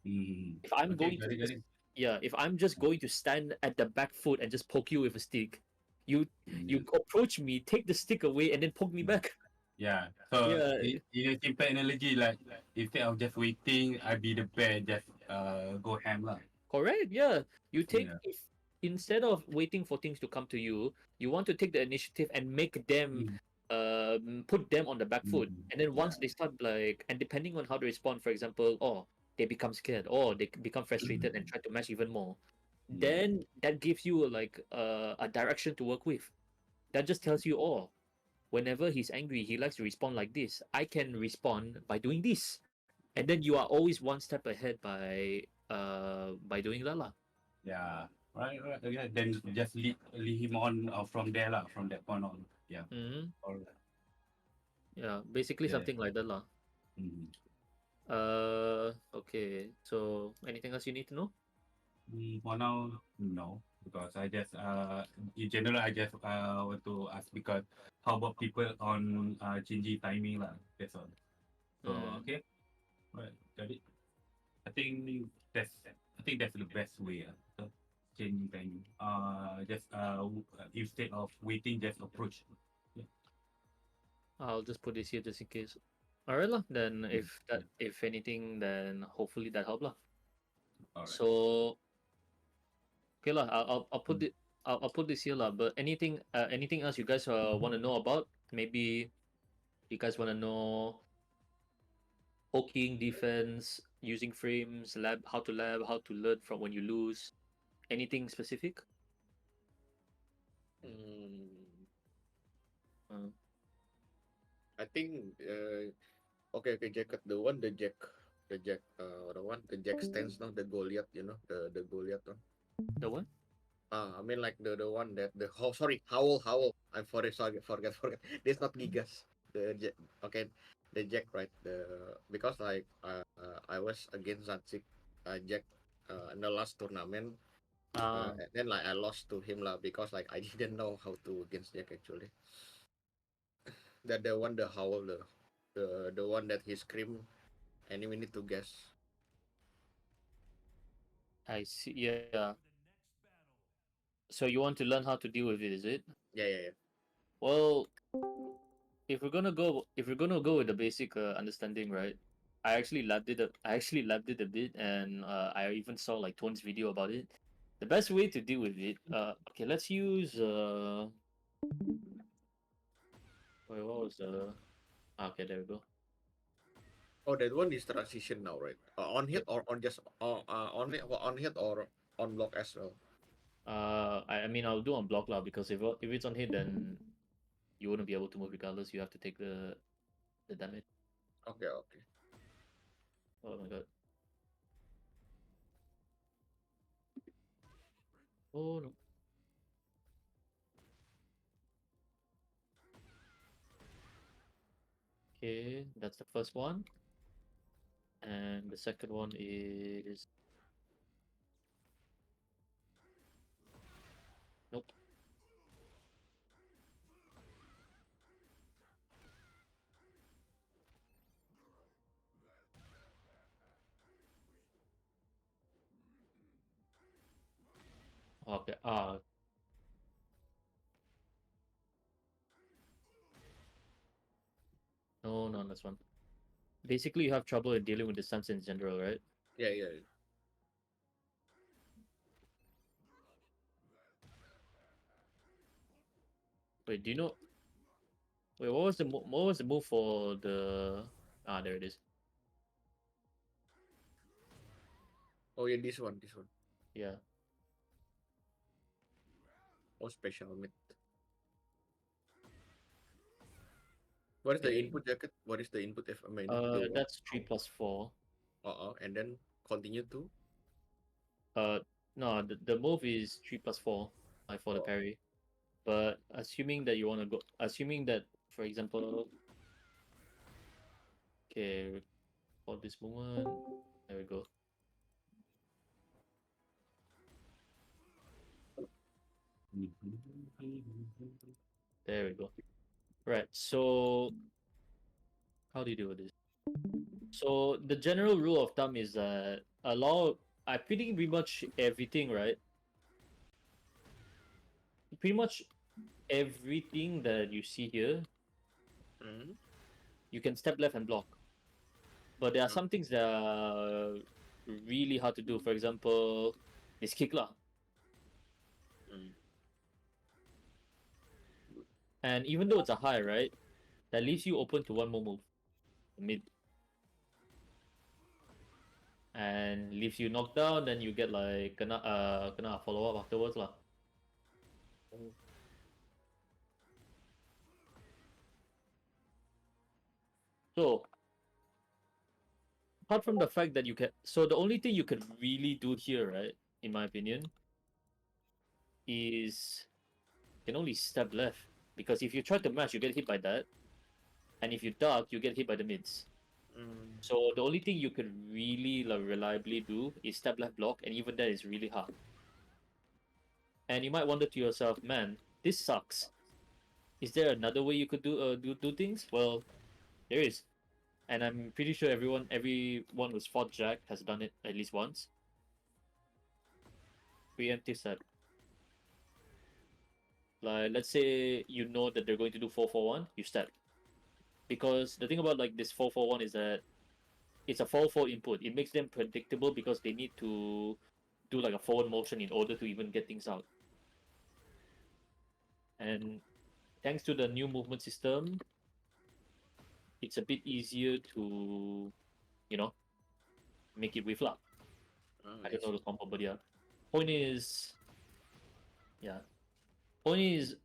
Mm. If I'm Okay, going to got it, got just it. yeah, if I'm just going to stand at the back foot and just poke you with a stick, you Mm. you approach me, take the stick away, and then poke me back. Yeah. So Yeah, in a simple analogy, like instead of just waiting, I be the bear, just go ham lah. correct. Yeah, you take Yeah. if instead of waiting for things to come to you, you want to take the initiative and make them Mm. put them on the back foot, Mm. and then Yeah. once they start like, and depending on how they respond, for example, oh, they become scared, or they become frustrated and try to match even more, Mm. then that gives you like a direction to work with. That just tells you, oh, whenever he's angry, he likes to respond like this. I can respond by doing this, and then you are always one step ahead by doing that lah. Yeah. Right, right. Okay. Then just lead him on from there lah, from that point on. Yeah. Hmm. All right. Yeah, basically Yeah. something like that lah. Mm. Okay. So anything else you need to know? For now, no, because I just in general I just want to ask because how about people on changing timing lah? That's all. So Mm. okay, right, got it. I think that's the best way. So changing timing. Just instead of waiting, just approach. Yeah. I'll just put this here just in case. Alright lah. Then Mm. if anything, then hopefully that help lah. All right. So okay lah. I'll put Mm. it. I'll put this here lah. But anything else you guys want to know about? Maybe you guys want to know poking, defense, using frames, how to learn from when you lose. Anything specific? Mm, Uh, I think okay, Jack, the Jack stance now, the Goliath, the Goliath one. the what? I mean like the one that sorry, Howl. I'm forget. This not Gigas. The Jack, okay, the Jack, right? Because like I was against Zatsik, Jack, in the last tournament. And then like I lost to him lah because like I didn't know how to against Jack actually. That the one, the Howl, the one that he scream, and we need to guess. I see. Yeah. So you want to learn how to deal with it, is it? Yeah. Well, if we're gonna go with the basic understanding, right? I actually labbed it a bit, and I even saw like Tone's video about it. The best way to deal with it. Okay, let's use. Wait, what was the? Okay, there we go. Oh, that one is transition now, right? On hit Yep. or on just on hit or on block as well. I mean, I'll do on block lah because if it's on hit, then you wouldn't be able to move regardless. You have to take the damage. Okay, okay. Oh my god. Oh no. Okay, that's the first one. And the second one is nope. Okay. No, that's one. Basically, you have trouble in dealing with the stunts in general, right? Yeah, yeah. Wait, do you know? Wait, what was the move for the? Ah, there it is. Oh yeah, this one, this one. Yeah. Oh, special mid. What is the Okay. input jacket? What is the input if I mean the what? That's 3+4. And then continue to. Uh, no, the move is 3+4, like for the Oh, parry. But assuming that you want to go, assuming that, for example, okay, for this moment, there we go. There we go. Right. So how do you deal with this? So the general rule of thumb is that I pretty much everything, right? Pretty much everything that you see here, mm, you can step left and block. But there are yeah. some things that are really hard to do. For example, this kick lah. Mm. And even though it's a high, right, that leaves you open to one more move, mid, and leaves you knocked down. Then you get like kena follow up afterwards lah. So apart from the fact that you can, so the only thing you can really do here, right, in my opinion, is you can only step left because if you try to match, you get hit by that, and if you duck, you get hit by the mids. Mm. So the only thing you can really like, reliably do is step left block, and even that is really hard. And you might wonder to yourself, man, this sucks. Is there another way you could do things? Well, there is, and I'm pretty sure everyone who's fought Jack has done it at least once. Preemptive step. Like let's say you know that they're going to do 4-4-1, you step. Because the thing about like this 4-4-1 is that it's a 4-4 input. It makes them predictable because they need to do like a forward motion in order to even get things out. And thanks to the new movement system, it's a bit easier to, you know, make it with luck. I don't know the combo, but yeah. Point is, yeah. Point is,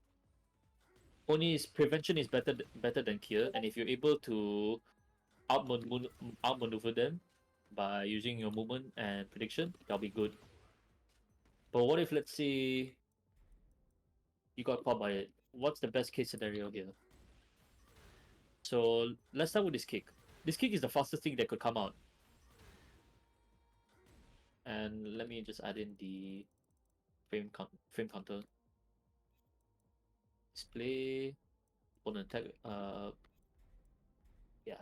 prevention is better than cure, and if you're able to outmaneuver them by using your movement and prediction, that'll be good. But what if, let's say, you got caught by it? What's the best case scenario here? So let's start with this kick. This kick is the fastest thing that could come out. And let me just add in the frame counter. Display, opponent attack. Yeah.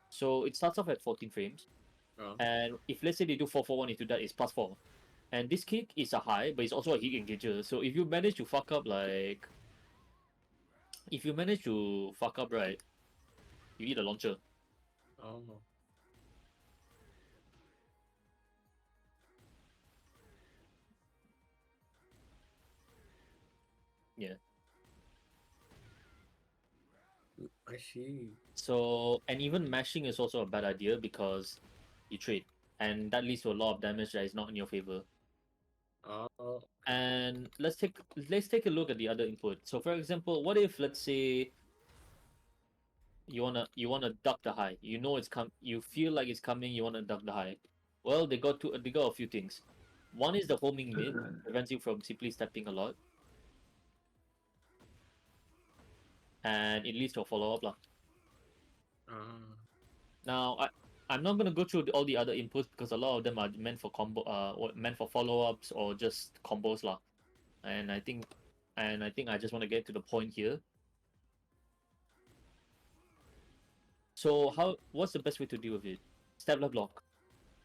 So it starts off at 14 frames. And if let's say they do 4-4-1 into that, it's +4. And this kick is a high, but it's also a hit engager. So if you manage to fuck up like if you manage to fuck up right, you eat a launcher. Oh. Yeah. I see. So and even mashing is also a bad idea because you trade. And that leads to a lot of damage that is not in your favor. And let's take a look at the other input. So for example, what if, let's say, you wanna duck the high. You know you feel like it's coming, you wanna duck the high. Well, they got a few things. One is the homing mid, prevents you from simply stepping a lot. And it leads to a follow-up lah. Now I'm not gonna go through all the other inputs because a lot of them are meant for meant for follow-ups or just combos lah. And I think I just want to get to the point here. So what's the best way to deal with it? Step left block.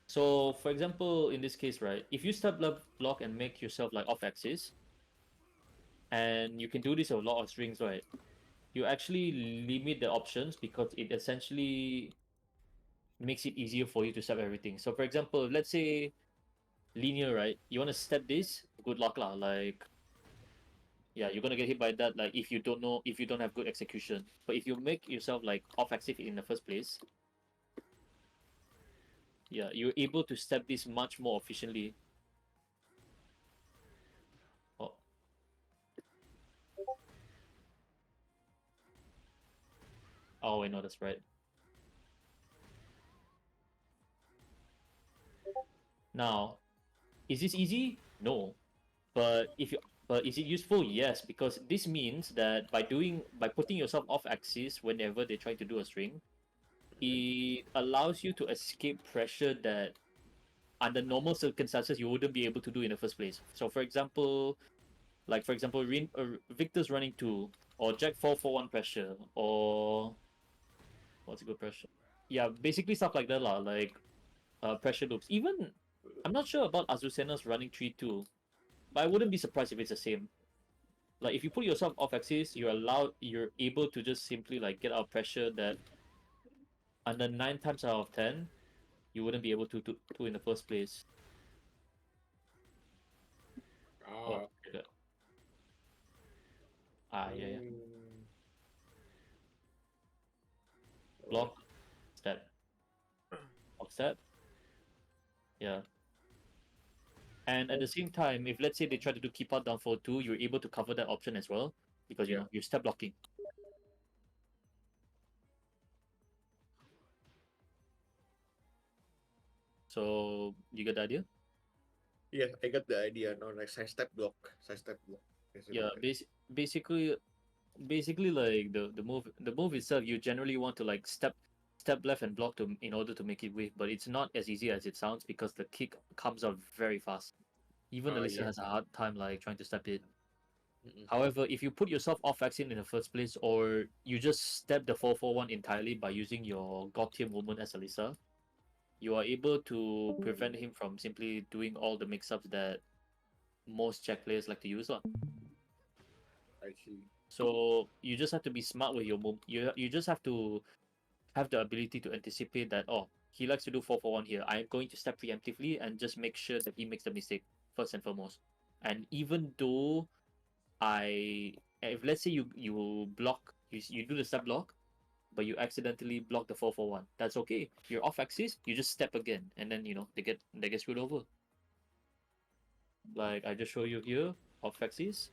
So for example, in this case, right, if you step left block and make yourself like off axis, and you can do this with a lot of strings, right? You actually limit the options because it essentially makes it easier for you to step everything. So for example, let's say linear, right? You want to step this, good luck lah. Like, yeah, you're gonna get hit by that. Like if you don't have good execution. But if you make yourself like off axis in the first place, yeah, you're able to step this much more efficiently. Oh. Oh, I know that's right. Now, is this easy? No. But is it useful? Yes, because this means that by putting yourself off axis whenever they try to do a string, it allows you to escape pressure that under normal circumstances you wouldn't be able to do in the first place. So for example, Victor's running 2 or Jack 4-4-1 pressure or what's a good pressure? Yeah, basically stuff like that lah, like pressure loops. Even I'm not sure about Azucena's running 3-2, but I wouldn't be surprised if it's the same. Like if you put yourself off axis, you're able to just simply like get out of pressure that under 9 times out of 10 you wouldn't be able to do in the first place. Oh, okay. Yeah. Block, step, block, step. Yeah. And at the same time, if let's say they try to do keep out down 4-2, you're able to cover that option as well because you know you're step blocking. So you get the idea? Yeah, I got the idea now. Like side step block. Yeah, basically like the move itself, you generally want to like step left and block to in order to make it wave, but it's not as easy as it sounds because the kick comes out very fast. Even Alicia has a hard time like trying to step it. However, if you put yourself off axis in the first place, or you just step the 4-4-1 entirely by using your God tier movement as Alyssa, you are able to prevent him from simply doing all the mix-ups that most Jack players like to use. I see. So you just have to be smart with your move. You just have to have the ability to anticipate that, oh, he likes to do 4-4-1 here. I'm going to step preemptively and just make sure that he makes the mistake first and foremost. And even though if let's say you block, you do the step block, but you accidentally block the 4-4-1, that's okay. You're off axis, you just step again, and then they get screwed over. Like I just show you here, off axis.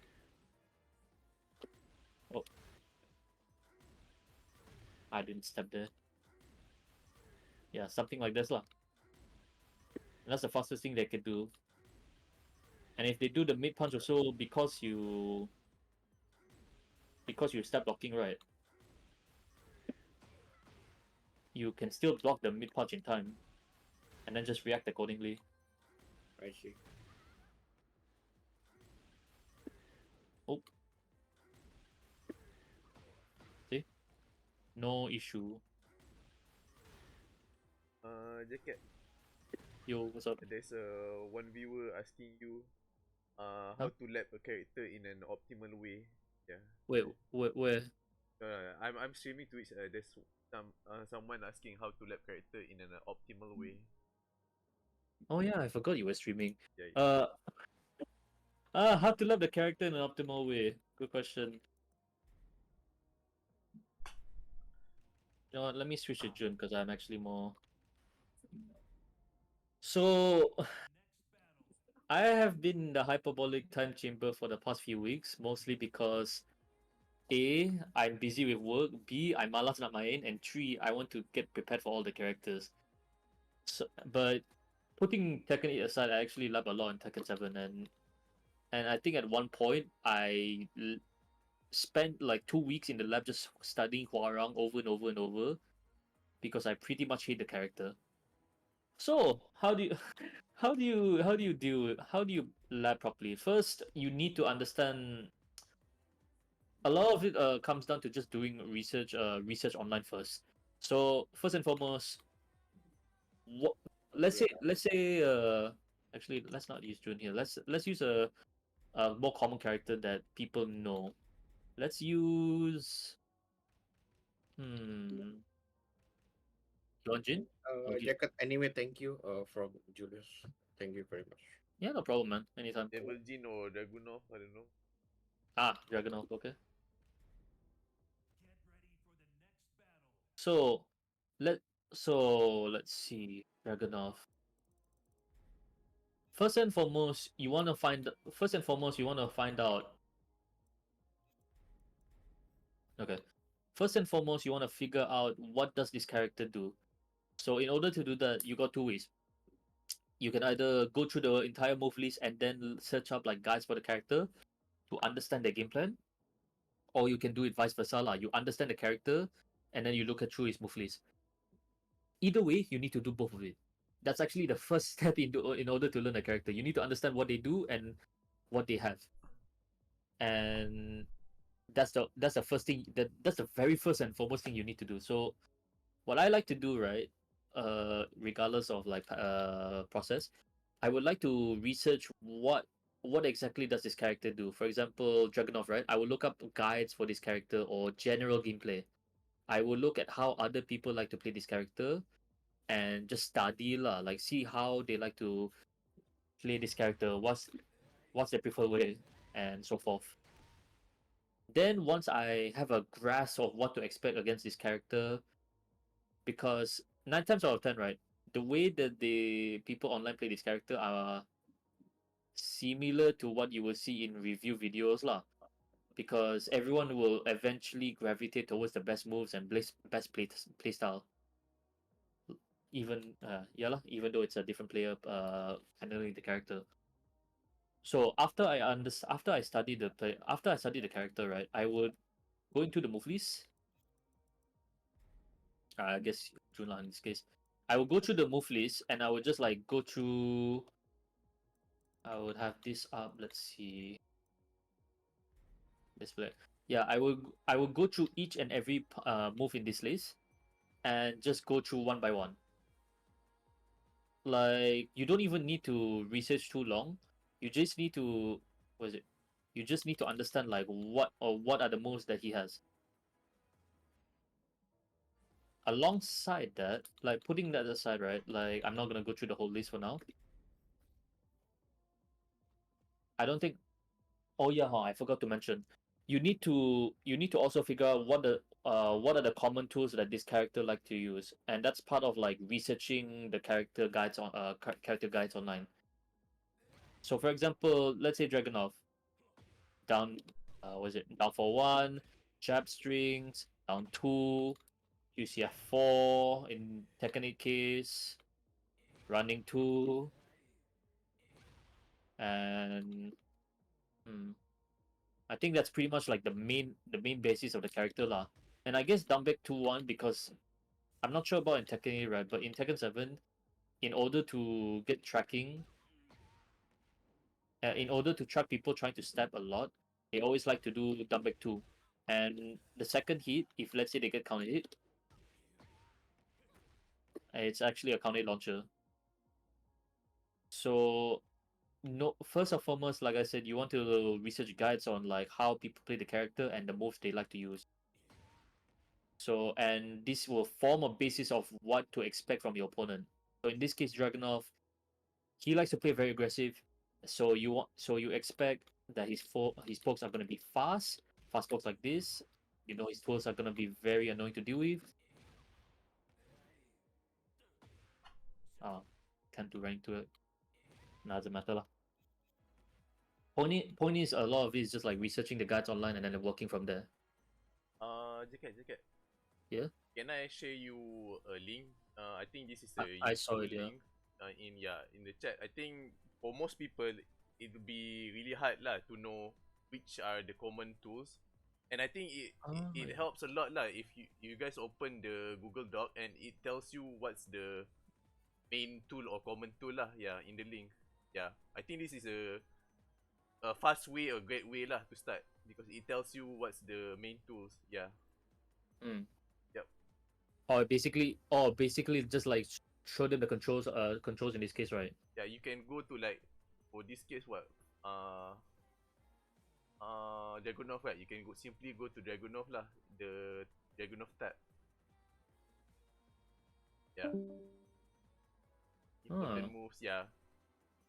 Oh, I didn't step there. Yeah, something like this lah. And that's the fastest thing they could do. And if they do the mid punch also, because you step blocking, right, you can still block the mid punch in time, and then just react accordingly. I see. Oh, see, no issue. Jacket, Yo, what's up? there's one viewer asking you how to lap a character in an optimal way. Yeah. Wait, where? I'm streaming Twitch. There's someone asking how to lap character in an optimal way. Oh yeah, I forgot you were streaming. Yeah. How to love the character in an optimal way? Good question. You know what, let me switch to Jun because I'm actually more. So, I have been in the hyperbolic time chamber for the past few weeks, mostly because A, I'm busy with work, B, I'm malas nak main, and 3, I want to get prepared for all the characters. So, but putting Tekken 8 aside, I actually love a lot in Tekken 7, and I think at one point spent like 2 weeks in the lab just studying Huarang over and over and over because I pretty much hate the character. So how do you how do you lab properly? First, you need to understand a lot of it comes down to just doing research online first. So first and foremost, what let's say actually let's not use June here. Let's use a more common character that people know. Let's use Yeonjin. Okay. Jacket anime, thank you. From Julius, thank you very much. Yeah, no problem, man. Anytime. Devil Jin or Dragunov, I don't know. Ah, Dragonov, okay. So let let's see Dragonov. First and foremost you want to find out. Okay. First and foremost you want to figure out what does this character do. So in order to do that, you got two ways. You can either go through the entire move list and then search up like guides for the character to understand their game plan, or you can do it vice versa lah. You understand the character and then you look at through his move list. Either way, you need to do both of it. That's actually the first step in order to learn a character. You need to understand what they do and what they have, and that's the first thing that's the very first and foremost thing you need to do. So what I like to do, right, regardless of like process, I would like to research what exactly does this character do. For example, Dragunov, right? I will look up guides for this character or general gameplay. I will look at how other people like to play this character and just study lah, like see how they like to play this character, what's their preferred way, and so forth. Then once I have a grasp of what to expect against this character, because 9 times out of 10, right, the way that the people online play this character are similar to what you will see in review videos lah. Because everyone will eventually gravitate towards the best moves and best play style. Even yeah lah, even though it's a different player handling the character. So after I study the character, right, I would go into the move list. I guess Junla in this case. I will go through the move list and I would just like go through. I would have this up. Let's see. Display. Yeah, I will go through each and every move in this list and just go through one by one. Like you don't even need to research too long. You just need to what is it? You just need to understand like what are the moves that he has. Alongside that, like putting that aside, right? Like I'm not gonna go through the whole list for now. I don't think. Oh yeah, I forgot to mention. You need to also figure out what are the common tools that this character like to use, and that's part of like researching the character guides online. So for example, let's say Dragonov down, was it down for one, jab strings, down two, UCF 4 in Tekken 8 case, running 2, and I think that's pretty much like the main basis of the character lah. And I guess down back 2-1 because I'm not sure about in Tekken 8, right? But in Tekken 7, in order to get tracking, in order to track people trying to stab a lot, they always like to do down back 2. And the second hit, if let's say they get counter hit, it's actually a counter hit launcher. So no, first and foremost, like I said, you want to research guides on like how people play the character and the moves they like to use. So and this will form a basis of what to expect from your opponent. So in this case, Dragunov, he likes to play very aggressive. So you expect that his pokes are gonna be fast pokes like this. You know his tools are gonna be very annoying to deal with. Can't do right into it. Nah, doesn't matter lah. Point is a lot of it is just like researching the guides online and then working from there. Jacket. Yeah? Can I share you a link? I think this is a I saw useful it, yeah. link. In the chat. I think for most people, it would be really hard lah to know which are the common tools. And I think it yeah. helps a lot lah if you guys open the Google Doc and it tells you what's the main tool or common tool lah. Yeah, in the link. Yeah, I think this is a fast way, a great way lah to start because it tells you what's the main tools. Yeah. Mm. Yep. Or basically just like show them the controls in this case, right? Yeah, you can go to like for this case what Dragunov, right? You can simply go to Dragunov lah, the Dragunov tab. Yeah. Important moves, yeah.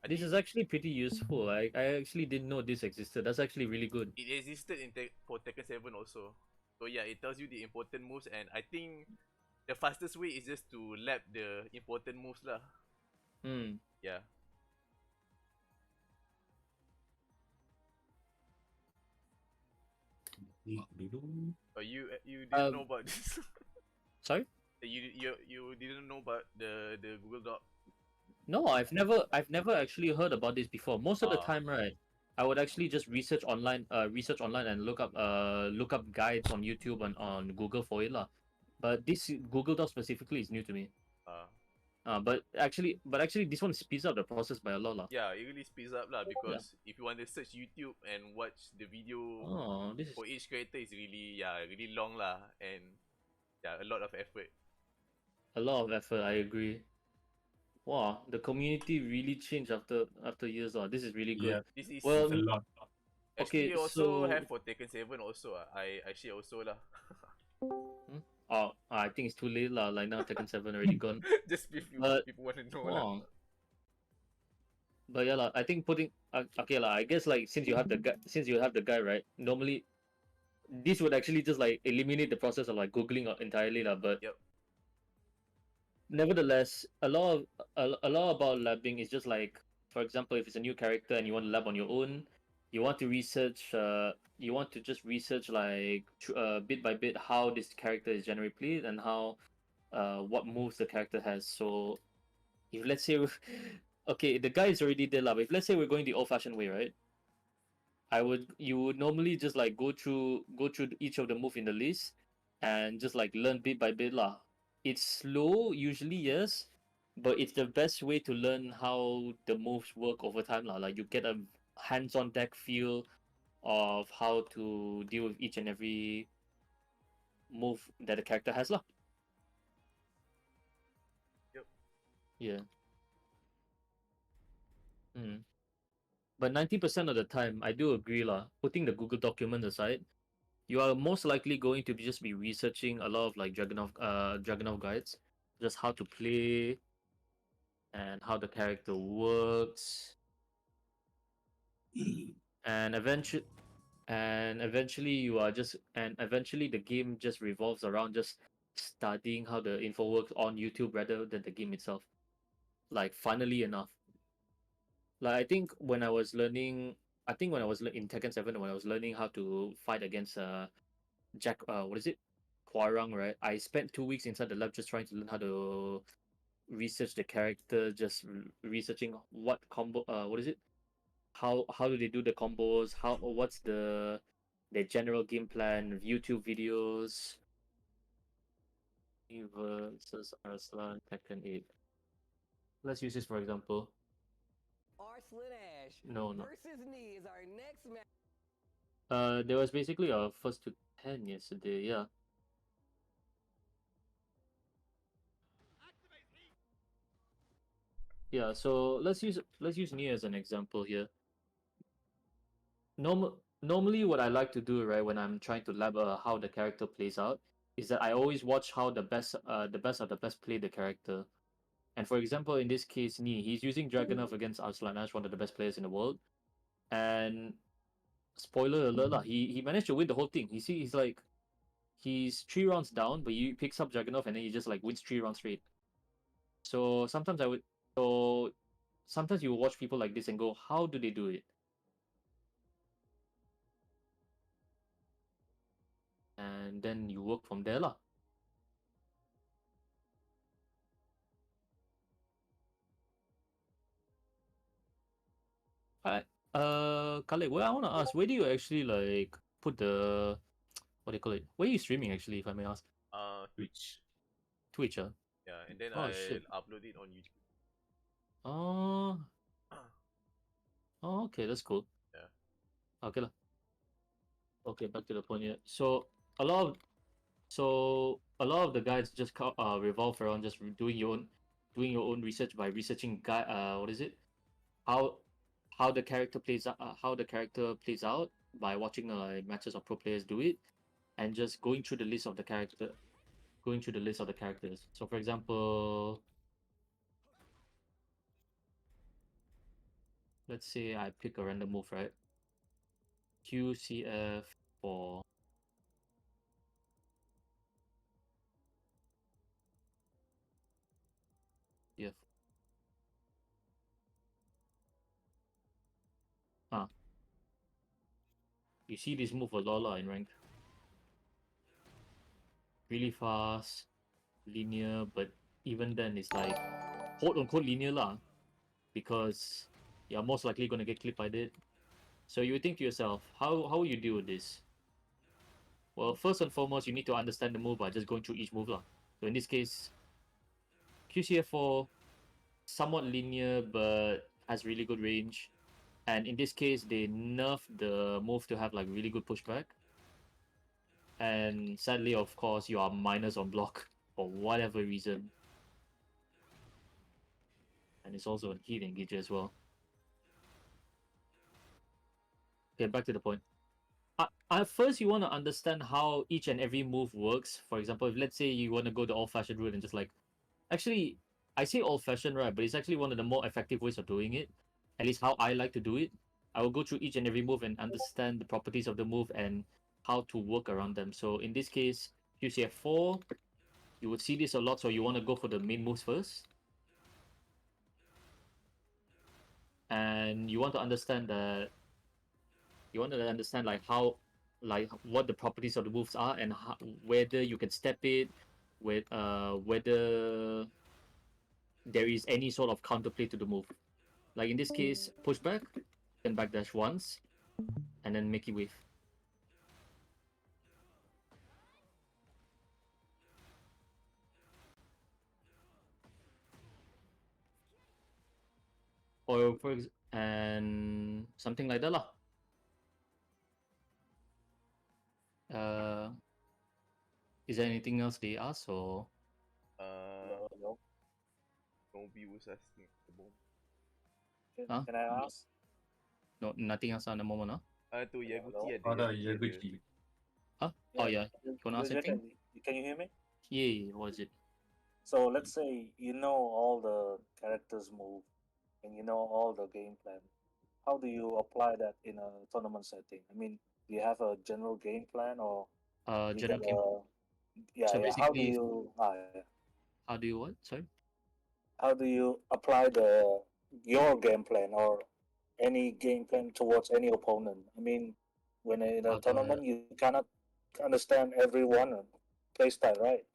This is actually pretty useful. I actually didn't know this existed. That's actually really good. It existed for Tekken 7 also. So yeah, it tells you the important moves, and I think the fastest way is just to lap the important moves lah. Yeah. Oh, you didn't know about this? Sorry? You didn't know about the Google Doc? No, I've never actually heard about this before. Most of the time, right, I would actually just research online and look up guides on YouTube and on Google for it lah. But this Google Doc specifically is new to me. But actually this one speeds up the process by a lot lah. Yeah, it really speeds up lah because if you want to search YouTube and watch the video for each character is really long lah, and a lot of effort. A lot of effort, I agree. Wow, the community really changed after years lah. This is really good. Yeah, This is Well, it's a lot. actually okay, also so have for Tekken 7 also. I share also lah. I think it's too late lah. Like now Tekken 7 already gone. Just if people want to know lah. Wow. But yeah lah, I think putting okay lah. I guess like since you have the guy, right? Normally, this would actually just like eliminate the process of like googling entirely lah. But Yep. nevertheless, a lot about labbing is just like, for example, if it's a new character and you want to lab on your own, you want to research. You want to just research like bit by bit how this character is generally played and how what moves the character has. So if let's say okay, the guy is already there lah. But if let's say we're going the old-fashioned way, right? You would normally just like go through each of the move in the list and just like learn bit by bit lah. It's slow usually, yes, but it's the best way to learn how the moves work over time lah. Like you get a hands-on deck feel of how to deal with each and every move that the character has lah. Yep. Yeah. But 90% of the time, I do agree lah. Putting the Google document aside, you are most likely going to just be researching a lot of like Dragunov guides, just how to play and how the character works, and eventually the game just revolves around just studying how the info works on YouTube rather than the game itself. Like funnily enough. Like I think when I was in Tekken 7 when I was learning how to fight against Jack what is it? Hwarang, right? I spent 2 weeks inside the lab just trying to learn how to research the character, just researching what combo what is it? How do they do the combos? What's their general game plan, YouTube videos. Versus Arslan Tekken 8. Let's use this for example. Arslan Ash No. versus Nee is our next match. There was basically a first to 10 yesterday, yeah. Yeah, so let's use Nee as an example here. Normally what I like to do, right, when I'm trying to lab how the character plays out, is that I always watch how the best of the best play the character. And for example, in this case, Nee, he's using Dragunov against Arslan Ash, one of the best players in the world. And spoiler alert lah, he managed to win the whole thing. He's 3 rounds down, but he picks up Dragunov and then he just like wins 3 rounds straight. So sometimes you will watch people like this and go, how do they do it? and then you work from there lah. Khalid, well, I want to ask, where do you actually like put the what do you call it? Where are you streaming actually, if I may ask? Twitch. Twitch, huh? Yeah, and then Oh I'll shit. upload it on YouTube. Oh, oh, okay, that's cool. Yeah. Okay lah. Okay, back to the point here. So a lot of a lot of the guides just revolve around just doing your own research by researching what is it? How how the character plays out by watching matches of pro players do it, and just going through the list of the characters. So for example, let's say I pick a random move, right? QCF for yeah. You see this move a lot lah in rank. Really fast, linear, but even then it's like quote unquote linear lah, because you're most likely gonna get clipped by it. So you think to yourself, how will you deal with this? Well, first and foremost, you need to understand the move by just going through each move lah. So in this case, QCF4 somewhat linear but has really good range. And in this case, they nerfed the move to have like really good pushback. And sadly, of course, you are minus on block for whatever reason. And it's also a heat engager as well. Okay, back to the point. First, you want to understand how each and every move works. For example, if let's say you want to go the old-fashioned route and just like, actually, I say old-fashioned, right? But it's actually one of the more effective ways of doing it. At least how I like to do it. I will go through each and every move and understand the properties of the move and how to work around them. So in this case, QCF4, you would see this a lot. So you want to go for the main moves first. And you want to understand like how like what the properties of the moves are and whether you can step it with whether there is any sort of counterplay to the move. Like in this case, pushback, then backdash once, and then make it wave. Or and something like that lah. Is there anything else they ask or? No. Nobi was asking at the moment. Huh? Can I ask? No, nothing else at the moment, huh? Tu Yaguchi ada. Ada Yaguchi ada. Yaguchi. Huh? Oh yeah. You wanna ask anything? Can you hear me? Yeah. What is it? So let's say you know all the characters move and you know all the game plan. How do you apply that in a tournament setting? I mean, do you have a general game plan or you General got game. yeah, So yeah. How do basically, you how do you what? Sorry. how do you apply your game plan or any game plan towards any opponent? I mean, when in How a do I- tournament you cannot understand everyone play style, right?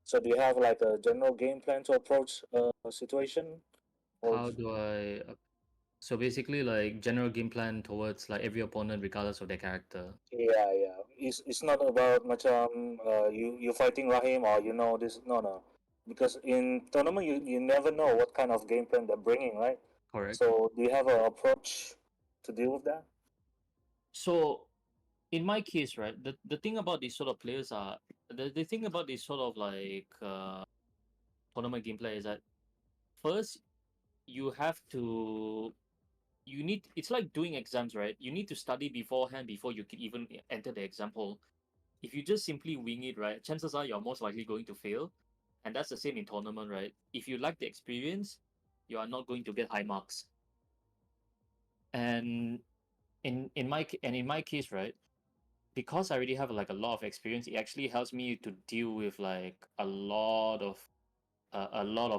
So do you have like a general game plan to approach a situation? Or How do I? So basically, like general game plan towards like every opponent, regardless of their character. yeah, yeah. It's not about macam you fighting Rahim or you know this. No. Because in tournament you never know what kind of game plan they're bringing, right? Correct. So do you have an approach to deal with that? So in my case, right, the thing about these sort of players are the thing about these sort of like tournament gameplay is that first you have to it's like doing exams, right? You need to study beforehand before you can even enter the exam hall. If you just simply wing it, right, chances are you're most likely going to fail. And that's the same in tournament, right? If you lack the experience, you are not going to get high marks. And in my case, right, because I already have like a lot of experience, it actually helps me to deal with like a lot of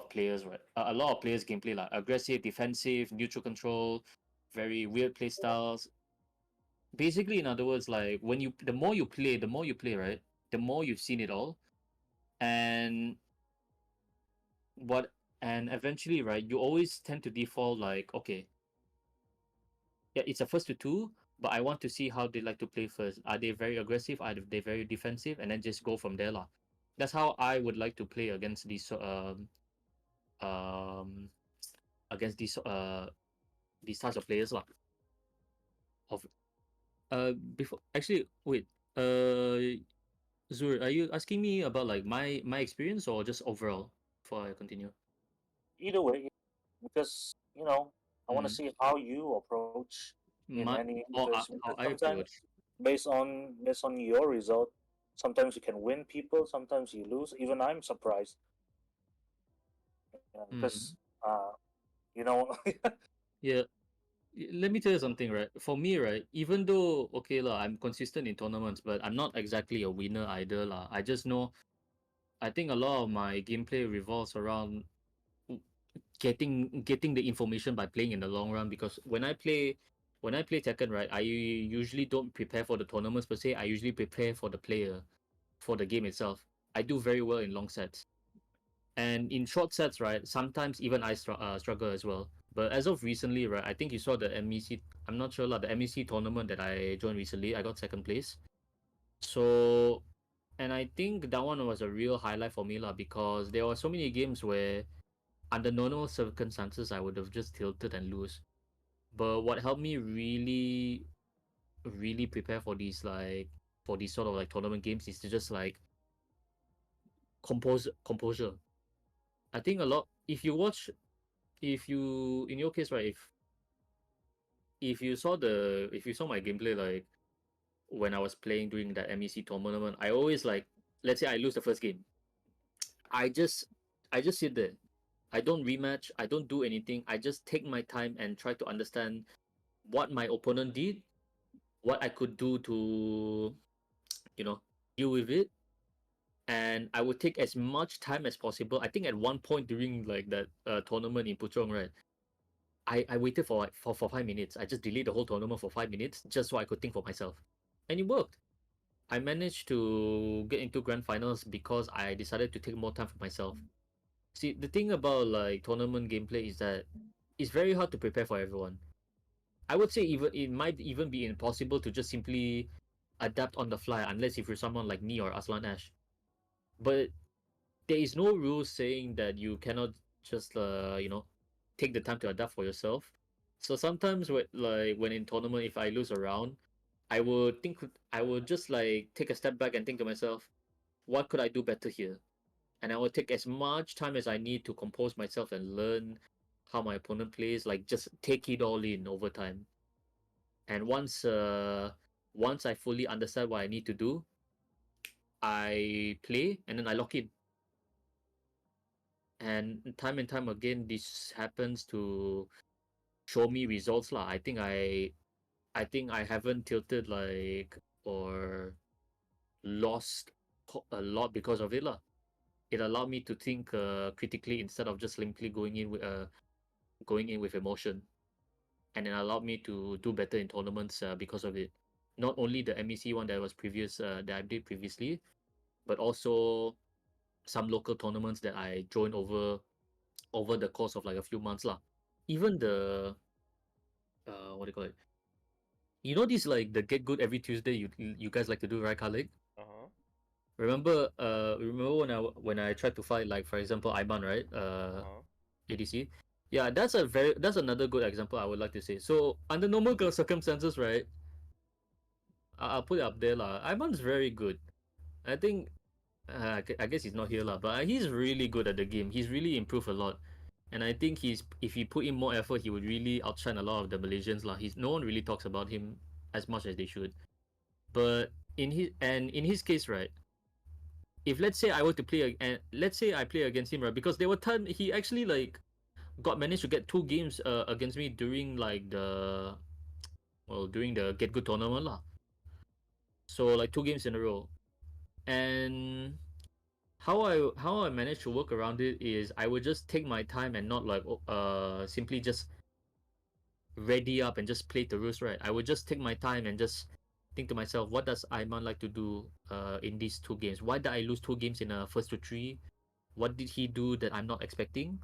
players, right? A lot of players gameplay like aggressive, defensive, neutral control, very weird play styles. basically, in other words, like when you the more you play, right, the more you've seen it all, and what and eventually, right, you always tend to default like, okay, yeah, it's a first to two, but I want to see how they like to play first. Are they very aggressive? Are they very defensive? And then just go from there, lah. That's how I would like to play against um against these types of players, lah. Of before actually wait, Zur, are you asking me about like my experience or just overall before I continue? Either way, because I want to Mm. see how you approach in My any or because how I sometimes approach. based on your result, sometimes you can win people, sometimes you lose. Even I'm surprised, because Mm. you know Yeah, let me tell you something, right? For me, right, even though okay lah, I'm consistent in tournaments, but I'm not exactly a winner either lah. I just know I think a lot of my gameplay revolves around getting the information by playing in the long run because when I play Tekken, right, I usually don't prepare for the tournaments per se. I usually prepare for the player, for the game itself. I do very well in long sets. And in short sets, right, sometimes even I struggle as well. But as of recently, right, I think you saw the MEC. I'm not sure lah. The MEC tournament that I joined recently, I got second place. So, and I think that one was a real highlight for me lah because there were so many games where under normal circumstances I would have just tilted and lose. But what helped me really, really prepare for these sort of like tournament games is to just like composure. I think a lot. If you in your case, right, if you saw my gameplay like when I was playing during that MEC tournament, I always like, let's say I lose the first game, I just I just sit there. I don't rematch. I don't do anything. I just take my time and try to understand what my opponent did, what I could do to you know deal with it, and I would take as much time as possible. I think at one point during like that tournament in Puchong, right, I waited for like for 5 minutes. I just delayed the whole tournament for 5 minutes just so I could think for myself, and it worked. I managed to get into grand finals because I decided to take more time for myself. See, the thing about like tournament gameplay is that it's very hard to prepare for everyone. I would say even it might even be impossible to just simply adapt on the fly unless if you're someone like me or Aslan Ash. But there is no rule saying that you cannot just take the time to adapt for yourself. So sometimes when in tournament if I lose a round, I would just like take a step back and think to myself, what could I do better here? And I will take as much time as I need to compose myself and learn how my opponent plays, like just take it all in over time. And once I fully understand what I need to do, I play and then I lock in. And time again, this happens to show me results lah. I think I haven't tilted like or lost a lot because of it lah. It allowed me to think critically instead of just simply going in with emotion, and it allowed me to do better in tournaments because of it. Not only the MEC one that I did previously, but also some local tournaments that I joined over the course of like a few months lah. Even the what do you call it? You know this like the get good every Tuesday you guys like to do, right, Khalid? Uh-huh. Remember when I tried to fight like for example Iman, right? Uh-huh. ADC. Yeah, that's another good example I would like to say. So under normal circumstances, right? I'll put it up there lah. Iman's very good. I think I guess he's not here lah, but he's really good at the game. He's really improved a lot, and I think if he put in more effort, he would really outshine a lot of the Malaysians lah. No one really talks about him as much as they should. But in his case, right? If let's say I were to play and let's say I play against him, right? Because there were time he actually like got managed to get two games against me during like during the Get Good tournament lah. So like two games in a row, and how I managed to work around it is I would just take my time and not like simply just ready up and just play the rules right. I would just take my time and just think to myself, what does Iman like to do in these two games? Why did I lose two games in a first to three? What did he do that I'm not expecting?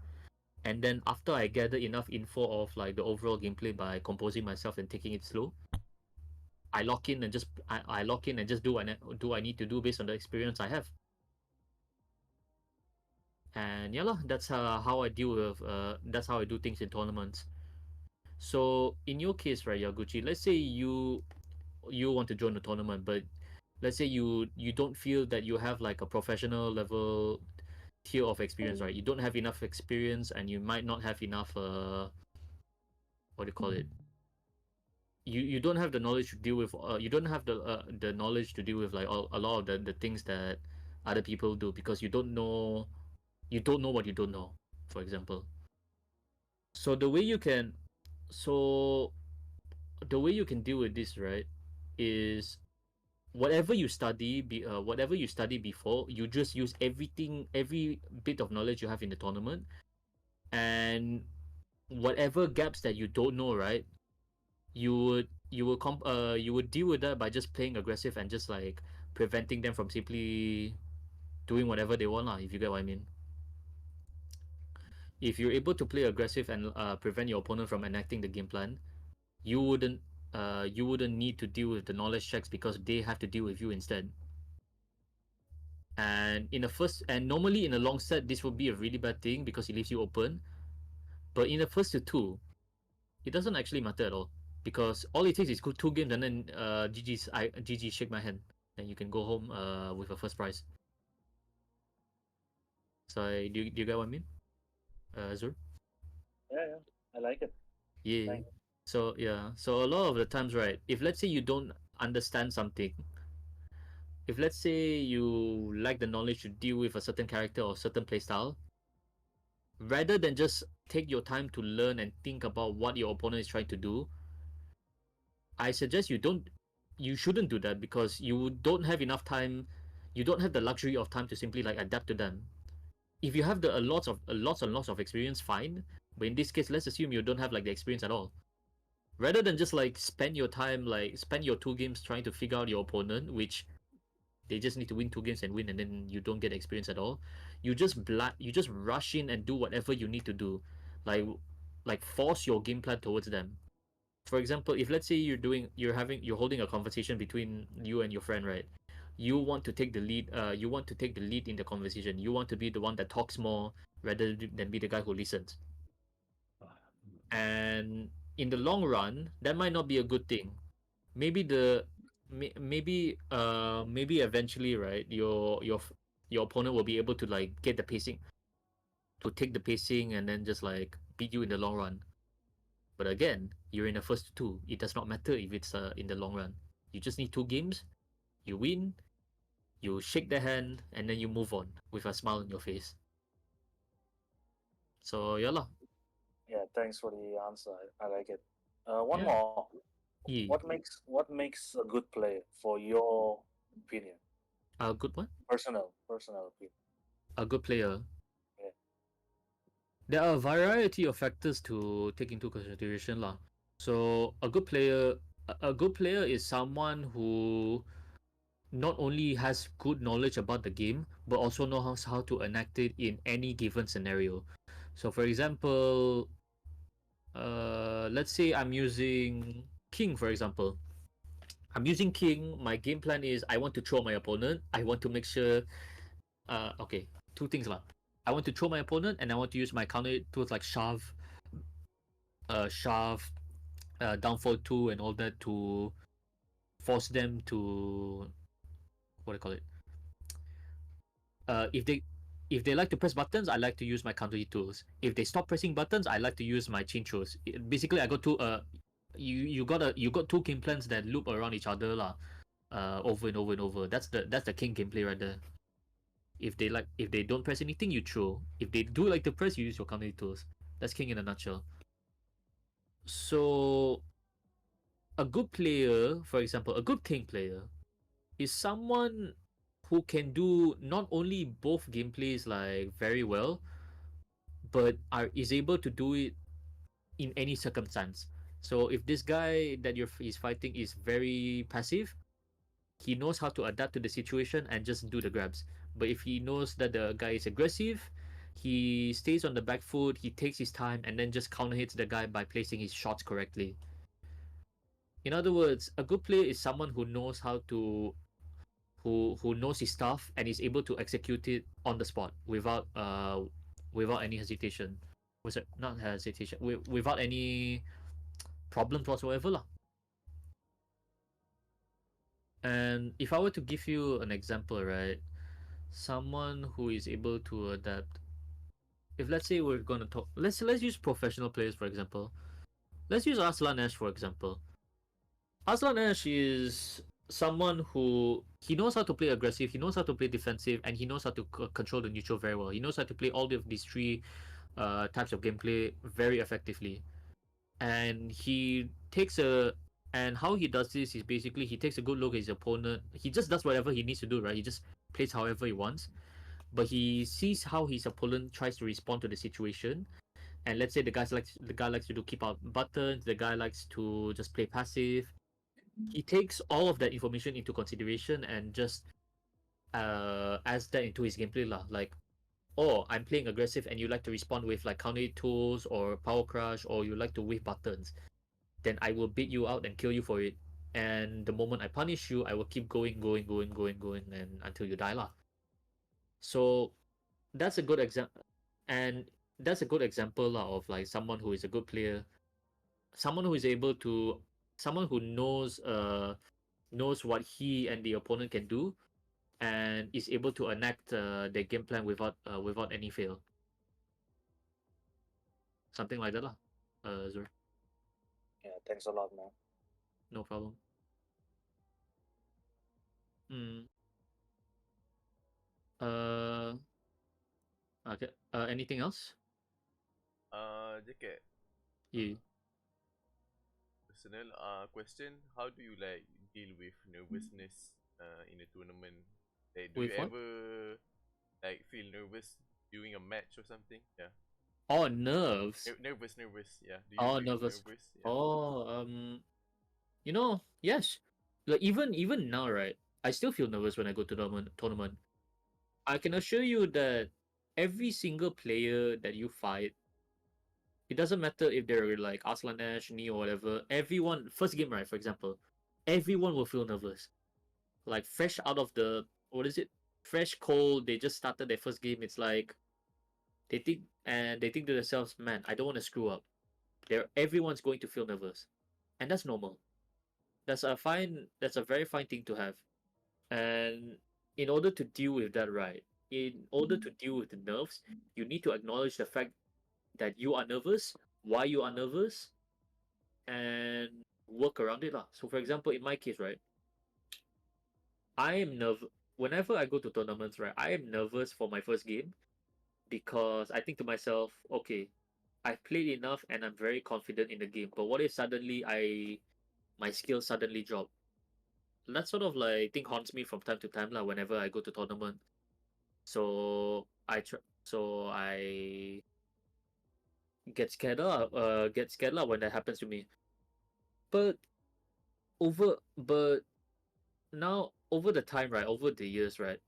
And then after I gather enough info of like the overall gameplay by composing myself and taking it slow, I lock in and I lock in and just do I need to do based on the experience I have. And yeah lah, that's how I deal with that's how I do things in tournaments. So in your case, right, Yaguchi, let's say you want to join a tournament, but let's say you don't feel that you have like a professional level tier of experience, right? You don't have enough experience, and you might not have enough what do you call it? You don't have the knowledge to deal with. You don't have the knowledge to deal with like a lot of the things that other people do because you don't know what you don't know. For example, so the way you can so the way you can deal with this, right, is whatever you study before, you just use every bit of knowledge you have in the tournament, and whatever gaps that you don't know, right, you would deal with that by just playing aggressive and just like preventing them from simply doing whatever they want lah, if you get what I mean. If you're able to play aggressive and prevent your opponent from enacting the game plan, you wouldn't you wouldn't need to deal with the knowledge checks because they have to deal with you instead. And normally in a long set, this would be a really bad thing because it leaves you open. But in the first to two, it doesn't actually matter at all because all it takes is two games and then GG shake my hand, and you can go home with a first prize. So do you get what I mean, Zur? Yeah, I like it. Yeah. Thank you. So a lot of the times, right, if let's say you don't understand something, if let's say you lack the knowledge to deal with a certain character or certain playstyle, rather than just take your time to learn and think about what your opponent is trying to do, I suggest you shouldn't do that because you don't have enough time. You don't have the luxury of time to simply like adapt to them. If you have the lots and lots of experience, fine. But in this case, let's assume you don't have like the experience at all. Rather than just like spend your time, like spend your two games trying to figure out your opponent, which they just need to win two games and win, and then you don't get experience at all. You just rush in and do whatever you need to do, like force your game plan towards them. For example, if let's say you're holding a conversation between you and your friend, right? You want to take the lead. You want to take the lead in the conversation. You want to be the one that talks more rather than be the guy who listens. And in the long run, that might not be a good thing. Maybe maybe eventually, right, your opponent will be able to like get the pacing, to take the pacing and then just like beat you in the long run. But again, you're in the first two. It does not matter if it's in the long run. You just need two games. You win. You shake their hand and then you move on with a smile on your face. So yeah lah. Yeah, thanks for the answer. I like it. One Yeah. more. Yeah. What makes a good player for your opinion? A good one. Personal opinion. A good player. Yeah. There are a variety of factors to take into consideration lah. So a good player is someone who not only has good knowledge about the game, but also knows how to enact it in any given scenario. So, for example, let's say I'm using King, for example. I'm using King. My game plan is I want to throw my opponent. I want to make sure. Okay, two things lah. I want to throw my opponent, and I want to use my counter tools like shove, downfall 2, and all that to force them to what do you call it? If they like to press buttons, I like to use my counter tools. If they stop pressing buttons, I like to use my chain tools. Basically, I got two. You got two game plans that loop around each other lah. Over and over and over. That's the king gameplay right there. If they don't press anything, you throw. If they do like to press, you use your counter tools. That's king in a nutshell. So a good player, for example, a good king player is someone who can do not only both gameplays like very well, but is able to do it in any circumstance. So if this guy that he's fighting is very passive, he knows how to adapt to the situation and just do the grabs. But if he knows that the guy is aggressive, he stays on the back foot, he takes his time, and then just counter hits the guy by placing his shots correctly. In other words, a good player is someone who knows how to who knows his stuff and is able to execute it on the spot without any hesitation. Was it not hesitation? Without any problems whatsoever lah. And if I were to give you an example, right? Someone who is able to adapt. If let's say we're gonna talk, let's use professional players for example. Let's use Aslan Ash for example. Aslan Ash is someone who he knows how to play aggressive, he knows how to play defensive, and he knows how to control the neutral very well. He knows how to play all of these three types of gameplay very effectively. And he takes a and how he does this is basically he takes a good look at his opponent. He just does whatever he needs to do, right? He just plays however he wants. But he sees how his opponent tries to respond to the situation. And let's say the guy likes to do keep out buttons, the guy likes to just play passive. He takes all of that information into consideration and just adds that into his gameplay lah. Like, oh, I'm playing aggressive and you like to respond with like counter hit tools or power crush or you like to whiff buttons, then I will beat you out and kill you for it. And the moment I punish you, I will keep going, and until you die lah. So that's a good example, and that's a good example lah of like someone who is a good player, someone who is able to, someone who knows what he and the opponent can do, and is able to enact their game plan without any fail. Something like that lah. Zur. Yeah, thanks a lot, man. No problem. Hmm. Okay. Anything else? Jacket. Yeah. Personal question. How do you like deal with nervousness in a tournament? Like, do With you what? ever like feel nervous during a match or something? Yeah. Oh, nerves. Nervous. Yeah. Do you Oh, feel nervous. nervous? Yeah. Oh, yes. Like even now, right? I still feel nervous when I go to the tournament. I can assure you that every single player that you fight, it doesn't matter if they're like Arslan Ash, me, or whatever. Everyone, first game, right? For example, everyone will feel nervous. Like fresh out of the what is it? Fresh cold. They just started their first game. It's like they think to themselves, man, I don't want to screw up. Everyone's going to feel nervous, and that's normal. That's a very fine thing to have. And in order to deal with that, right? In order to deal with the nerves, you need to acknowledge the fact that you are nervous, why you are nervous, and work around it lah. So for example, in my case, right, I am nervous whenever I go to tournaments, right? I am nervous for my first game because I think to myself, okay, I've played enough and I'm very confident in the game. But what if suddenly my skills suddenly drop? That sort of like thing haunts me from time to time lah. Whenever I go to tournament, so I get scared lah when that happens to me. But but now over the time, right, over the years, right,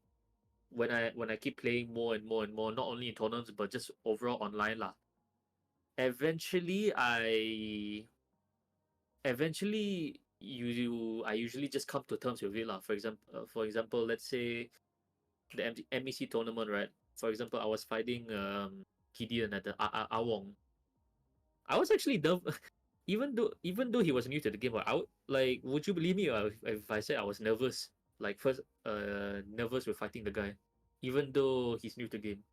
when I keep playing more and more and more, not only in tournaments but just overall online lah. Eventually I usually just come to terms with it lah. For example, let's say the MEC tournament, right? For example, I was fighting Gideon at the Awong. I was actually even though he was new to the game, like would you believe me if I said I was nervous? Like first nervous with fighting the guy, even though he's new to the game.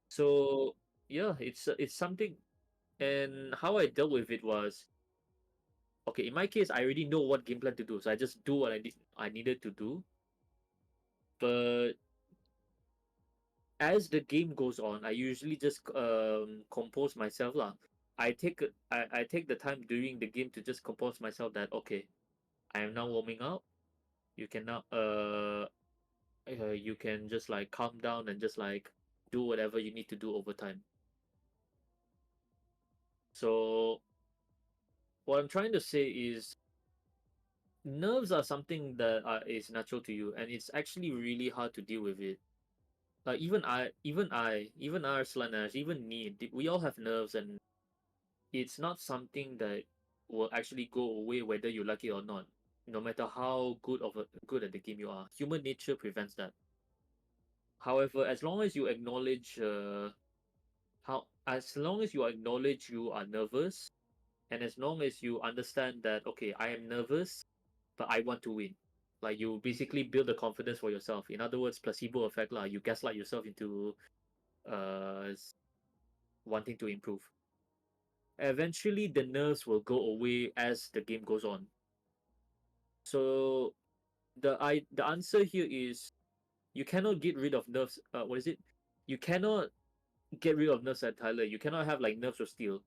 So yeah, it's something, and how I dealt with it was, okay, in my case I already know what game plan to do, so I just do what I needed to do. But as the game goes on, I usually just compose myself lah. I take the time during the game to just compose myself that okay, I am now warming up. You can now you can just like calm down and just like do whatever you need to do over time. So what I'm trying to say is nerves are something that is natural to you, and it's actually really hard to deal with it. Like even our Slanesh, even me, we all have nerves, and it's not something that will actually go away whether you like it or not. No matter how good at the game you are, human nature prevents that. However, as long as you acknowledge as long as you acknowledge you are nervous, and as long as you understand that okay, I am nervous, but I want to win. Like you basically build the confidence for yourself. In other words, placebo effect lah. You gaslight yourself into wanting to improve. Eventually, the nerves will go away as the game goes on. So the answer here is you cannot get rid of nerves. What is it? You cannot get rid of nerves at Tyler. You cannot have like nerves of steel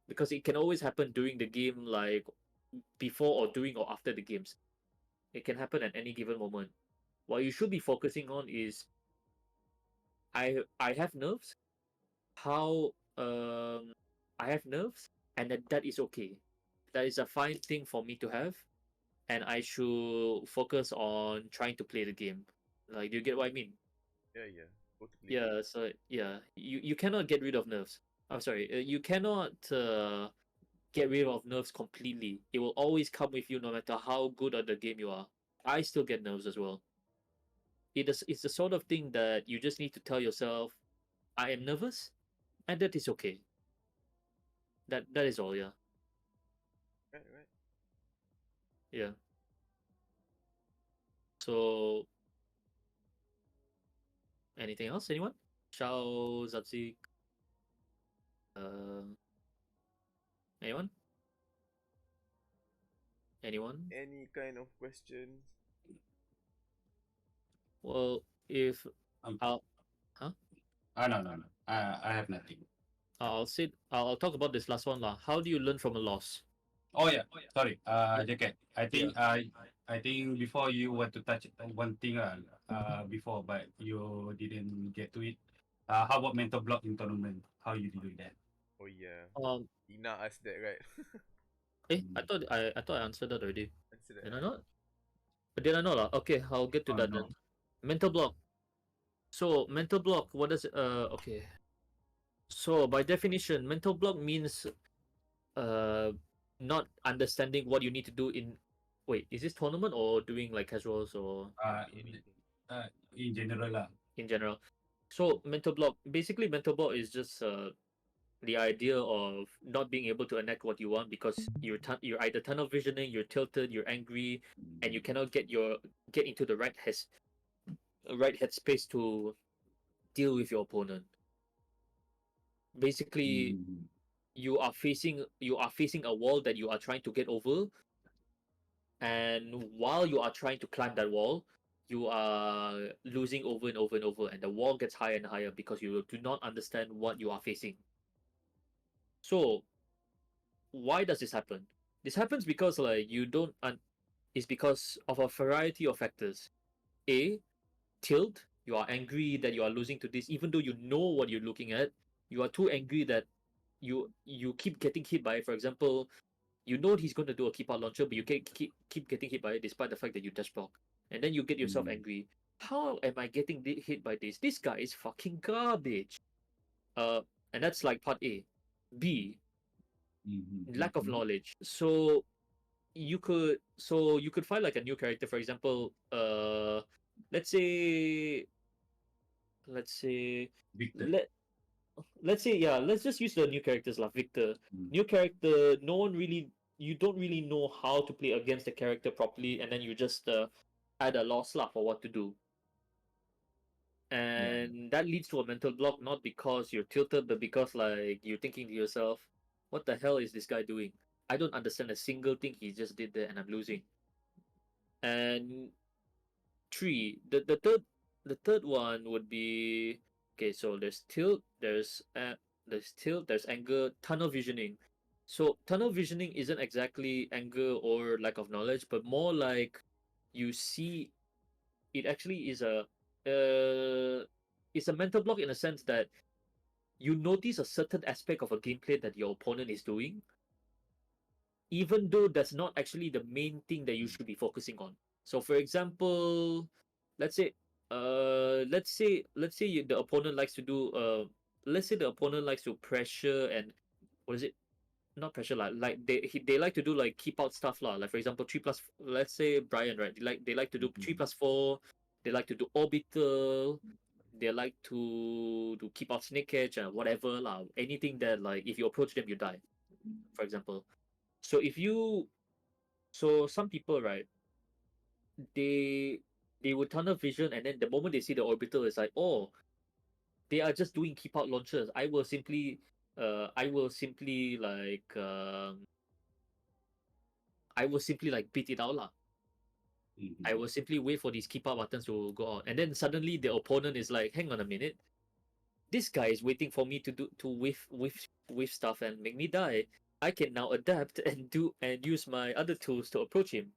because it can always happen during the game, like before or during or after the games. It can happen at any given moment. What you should be focusing on is I have nerves. How I have nerves, and that is okay. That is a fine thing for me to have, and I should focus on trying to play the game. Like, do you get what I mean? Yeah, totally. Yeah. So yeah, you cannot get rid of nerves. I'm sorry. You cannot get rid of nerves completely. It will always come with you, no matter how good at the game you are. I still get nerves as well. It's the sort of thing that you just need to tell yourself, I am nervous, and that is okay. That is all. Yeah. Right. Yeah. So, anything else? Anyone? Shao, Zapsik, uh, anyone? Anyone? Any kind of questions? Well, if Um, I'll, huh? no. I have nothing. I'll talk about this last one lah. How do you learn from a loss? Oh yeah, sorry. Yeah. Jacket. I think before you want to touch one thing before, but you didn't get to it. How about mental block in tournament? How you do that? Oh yeah. Um. Ina asked that, right? I thought I answered that already. Answer Did I that. not? Did I not lah? Okay, I'll get to Oh that no. then. Mental block. So mental block. What does okay. So by definition, mental block means uh not understanding what you need to do in. Wait, is this tournament or doing like casuals or Uh, Be anything. in general lah. in general? So mental block. Basically, mental block is just the idea of not being able to enact what you want because you're either tunnel visioning, you're tilted, you're angry, and you cannot get into the right headspace to deal with your opponent. Basically, Mm. you are facing a wall that you are trying to get over, and while you are trying to climb that wall, you are losing over and over and over, and the wall gets higher and higher because you do not understand what you are facing. So why does this happen? This happens because like you don't it's because of a variety of factors. A, tilt. You are angry that you are losing to this, even though you know what you're looking at. You are too angry that you keep getting hit by it. For example, you know he's going to do a keep out launcher, but you keep getting hit by it despite the fact that you dash block, and then you get yourself Mm. angry. How am I getting hit by this? This guy is fucking garbage. Uh, and that's like part A. B, lack of knowledge. So you could find like a new character, for example, let's say let's say Victor. let let's say yeah, let's just use the new characters like Victor. Mm. New character, no one really you don't really know how to play against the character properly, and then you just add a loss lah for what to do. Yeah. And that leads to a mental block, not because you're tilted, but because like you're thinking to yourself, what the hell is this guy doing? I don't understand a single thing he just did there, and I'm losing. And three, the third one would be okay. So there's anger, tunnel visioning. So tunnel visioning isn't exactly anger or lack of knowledge, but more like you see it actually is it's a mental block in a sense that you notice a certain aspect of a gameplay that your opponent is doing, even though that's not actually the main thing that you should be focusing on. So for example, let's say the opponent likes to do let's say the opponent likes to pressure and what is it, not pressure like they like to do like keep out stuff lah, like for example 3+, let's say Brian, right, they like to do 3+4, they like to do orbital, they like to keep out snake edge and whatever lah, anything that like if you approach them you die, for example. So if you so some people, right, they they would tunnel vision, and then the moment they see the orbital, it's like, oh, they are just doing keep out launches. I will simply like beat it out lah. I will simply wait for these keep out buttons to go out, and then suddenly the opponent is like, hang on a minute, this guy is waiting for me to whiff stuff and make me die. I can now adapt and use my other tools to approach him.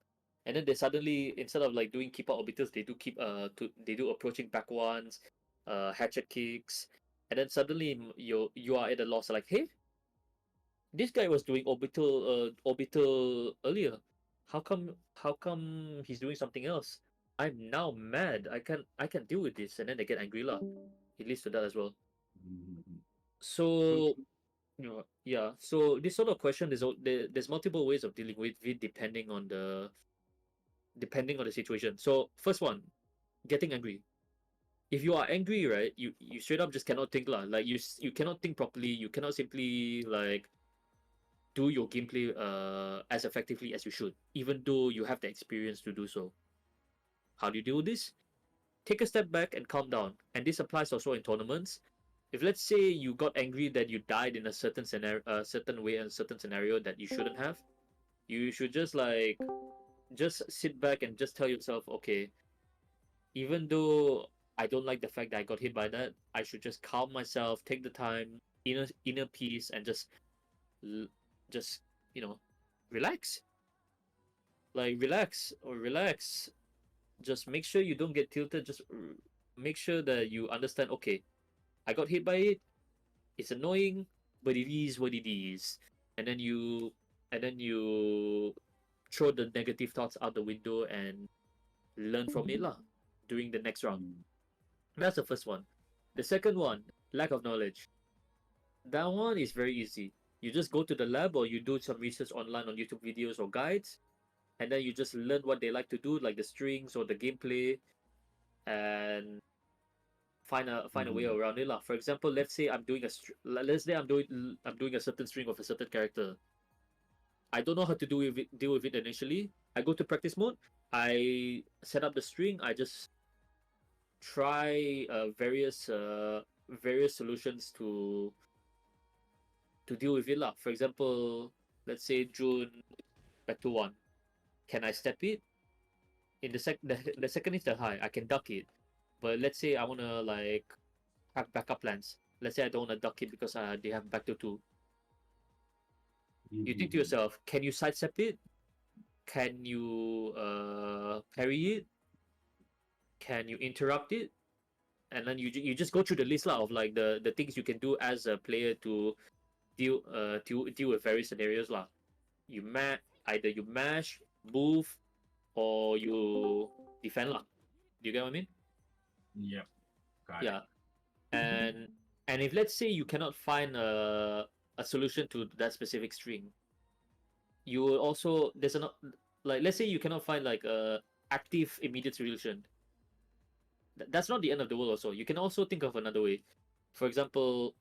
And then they suddenly, instead of like doing keep out orbitals, they do approaching back ones, hatchet kicks, and then suddenly you are at a loss. Like, hey, this guy was doing orbital earlier. How come he's doing something else? I'm now mad. I can't deal with this, and then they get angry lah. It leads to that as well. So yeah. So this sort of question, there's multiple ways of dealing with it depending on the situation. So first one, getting angry. If you are angry, right, you straight up just cannot think lah. Like you cannot think properly. You cannot simply like do your gameplay as effectively as you should, even though you have the experience to do so. How do you do this? Take a step back and calm down. And this applies also in tournaments. If let's say you got angry that you died in a certain scenario, certain way, in a certain scenario that you shouldn't have, you should just sit back and just tell yourself, okay, even though I don't like the fact that I got hit by that, I should just calm myself, take the time, inner peace, and just relax. Like relax. Just make sure you don't get tilted. Just make sure that you understand. Okay, I got hit by it. It's annoying, but it is what it is. And then you throw the negative thoughts out the window and learn from it lah during the next round. That's the first one. The second one, lack of knowledge. That one is very easy. You just go to the lab or you do some research online on YouTube videos or guides, and then you just learn what they like to do, like the strings or the gameplay, and find a way around it lah. For example, let's say I'm doing a certain string of a certain character. I don't know how to deal with it initially. I go to practice mode. I set up the string. I just try various solutions to deal with it lah. For example, let's say June back to 1. Can I step it? In the second is the high, I can duck it. But let's say I wanna like have backup plans. Let's say I don't wanna duck it because they have back to 2. You think to yourself, can you sidestep it? Can you parry it? Can you interrupt it? And then you just go through the list lah of like the things you can do as a player to deal with various scenarios lah. Either you mash, move, or you defend lah. Do you get what I mean? Yep. Got Yeah. And if let's say you cannot find a solution to that specific string, you will also like let's say you cannot find like a active immediate solution. That's not the end of the world also. You can also think of another way. For example,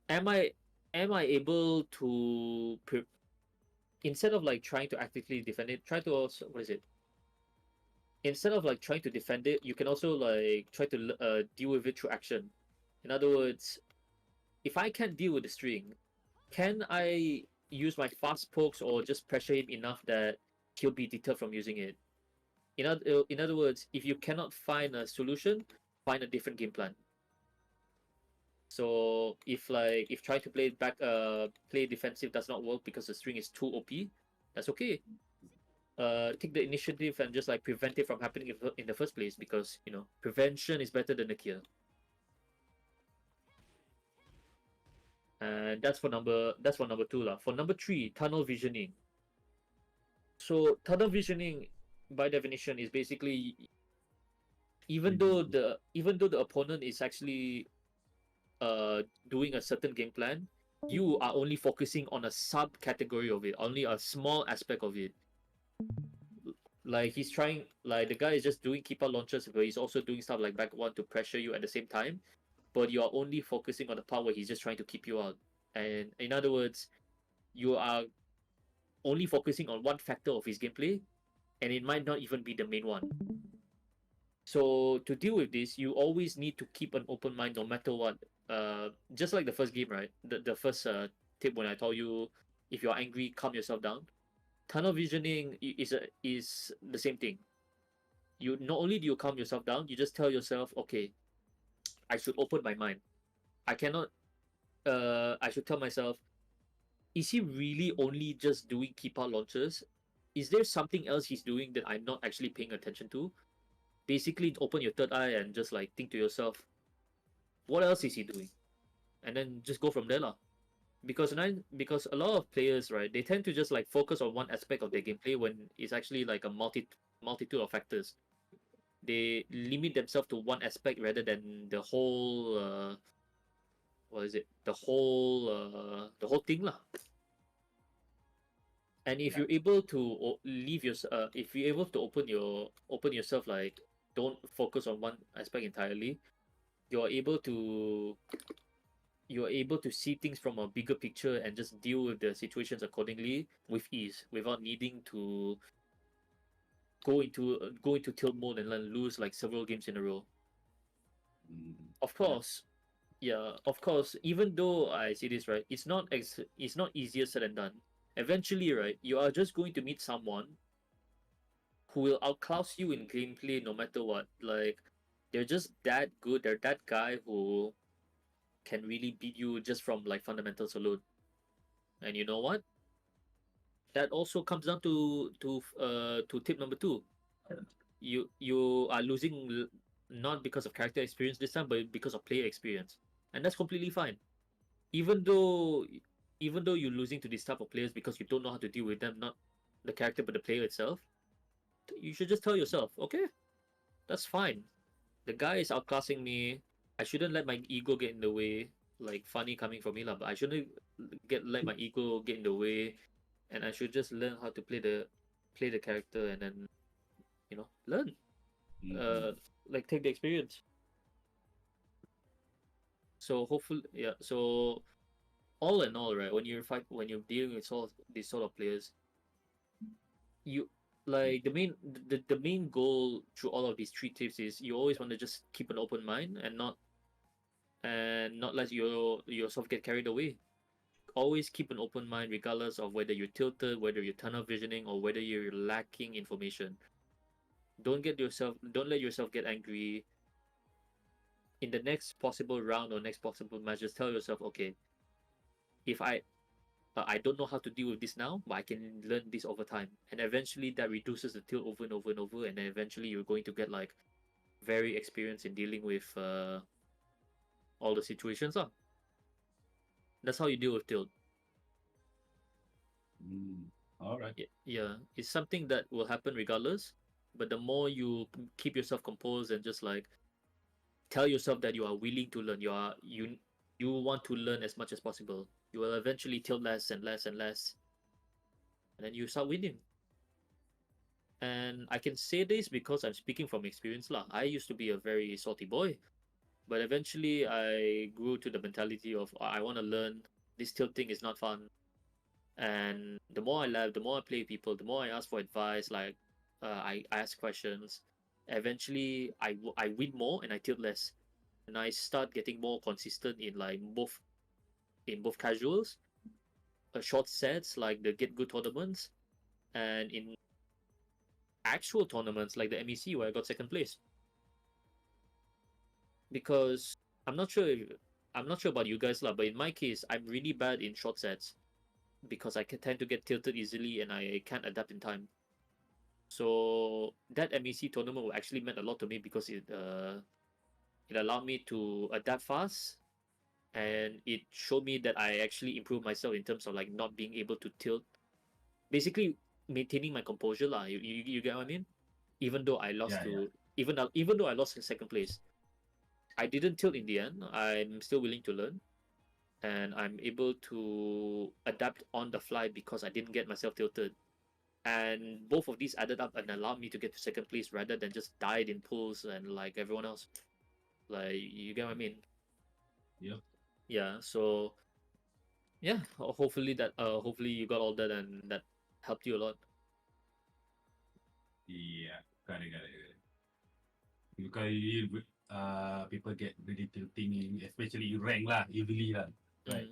am I able to instead of like trying to actively defend it, try to also instead of like trying to defend it, you can also like try to deal with it through action. In other words, if I can't deal with the string, can I use my fast pokes or just pressure him enough that he'll be deterred from using it? In other words, if you cannot find a solution, find a different game plan. So if trying to play defensive does not work because the string is too OP, that's okay. Take the initiative and just like prevent it from happening in the first place, because prevention is better than the cure. And that's for number 2 lah. For number 3, tunnel visioning. So tunnel visioning, by definition, is basically even though the opponent is actually doing a certain game plan, you are only focusing on a subcategory of it, only a small aspect of it. Like he's trying, like the guy is just doing keep out launches, but he's also doing stuff like back one to pressure you at the same time. But you are only focusing on the part where he's just trying to keep you out. And in other words, you are only focusing on one factor of his gameplay, and it might not even be the main one. So to deal with this, you always need to keep an open mind no matter what. Just like the first game, right? The first tip when I told you, if you're angry, calm yourself down. Tunnel visioning is the same thing. You not only do you calm yourself down, you just tell yourself, okay, I should open my mind. I cannot. I should tell myself, is he really only just doing keep out launches? Is there something else he's doing that I'm not actually paying attention to? Basically, open your third eye and just like think to yourself, what else is he doing? And then just go from there lah. Because a lot of players, right, they tend to just like focus on one aspect of their gameplay when it's actually like a multitude of factors. They limit themselves to one aspect rather than the whole what is it? The whole thing lah. And if Yeah. you're able to leave your if you're able to open yourself, like don't focus on one aspect entirely, you're able to you're able to see things from a bigger picture and just deal with the situations accordingly with ease without needing to go into tilt mode and then lose like several games in a row. Of Yeah. course, yeah, of course, even though I say this, right, it's not easier said than done. Eventually, right, you are just going to meet someone who will outclass you in gameplay no matter what. Like they're just that good. They're that guy who can really beat you just from like fundamentals alone. And you know what? That also comes down to tip number two. You are losing not because of character experience this time, but because of player experience, and that's completely fine. Even though even though you're losing to these type of players because you don't know how to deal with them, not the character but the player itself, you should just tell yourself, okay, that's fine. The guy is outclassing me. I shouldn't let my ego get in the way. Like funny coming from me lah, but I shouldn't let my ego get in the way, and I should just learn how to play the character and then learn. Mhm. Like take the experience. So hopefully, yeah. So all in all, right, when you're dealing with these sort of players, you like the main goal through all of these three tips is you always want to just keep an open mind and not let yourself get carried away. Always keep an open mind regardless of whether you're tilted, whether you're tunnel visioning, or whether you're lacking information. Don't let yourself get angry. In the next possible round or next possible match, just tell yourself, okay, if I don't know how to deal with this now, but I can learn this over time, and eventually that reduces the tilt over and over and over, and then eventually you're going to get like very experienced in dealing with all the situations lah. That's how you deal with tilt. All right. Yeah, it's something that will happen regardless, but the more you keep yourself composed and just like tell yourself that you are willing to learn, you want to learn as much as possible, you will eventually tilt less and less and less, and then you start winning. And I can say this because I'm speaking from experience lah. I used to be a very salty boy, but eventually I grew to the mentality of I want to learn. This tilting is not fun, and the more I learn, the more I play with people, the more I ask for advice. Like I ask questions. Eventually, I win more and I tilt less, and I start getting more consistent in like both casuals, short sets like the get good tournaments, and in actual tournaments like the MEC where I got second place. Because I'm not sure if, I'm not sure about you guys lah, but in my case, I'm really bad in short sets because I can tend to get tilted easily and I can't adapt in time. So that MEC tournament actually meant a lot to me because it allowed me to adapt fast, and it showed me that I actually improved myself in terms of like not being able to tilt. Basically, maintaining my composure lah. You get what I mean? Even though I lost Yeah, to even though I lost in second place, I didn't tilt in the end. I'm still willing to learn, and I'm able to adapt on the fly because I didn't get myself tilted. And both of these added up and allowed me to get to second place rather than just died in pools and like everyone else. Like you get what I mean? Yep. Yeah. So yeah, hopefully you got all that and that helped you a lot. Yeah, got it. Because people get really tilting in, especially in rank lah, easily lah, right?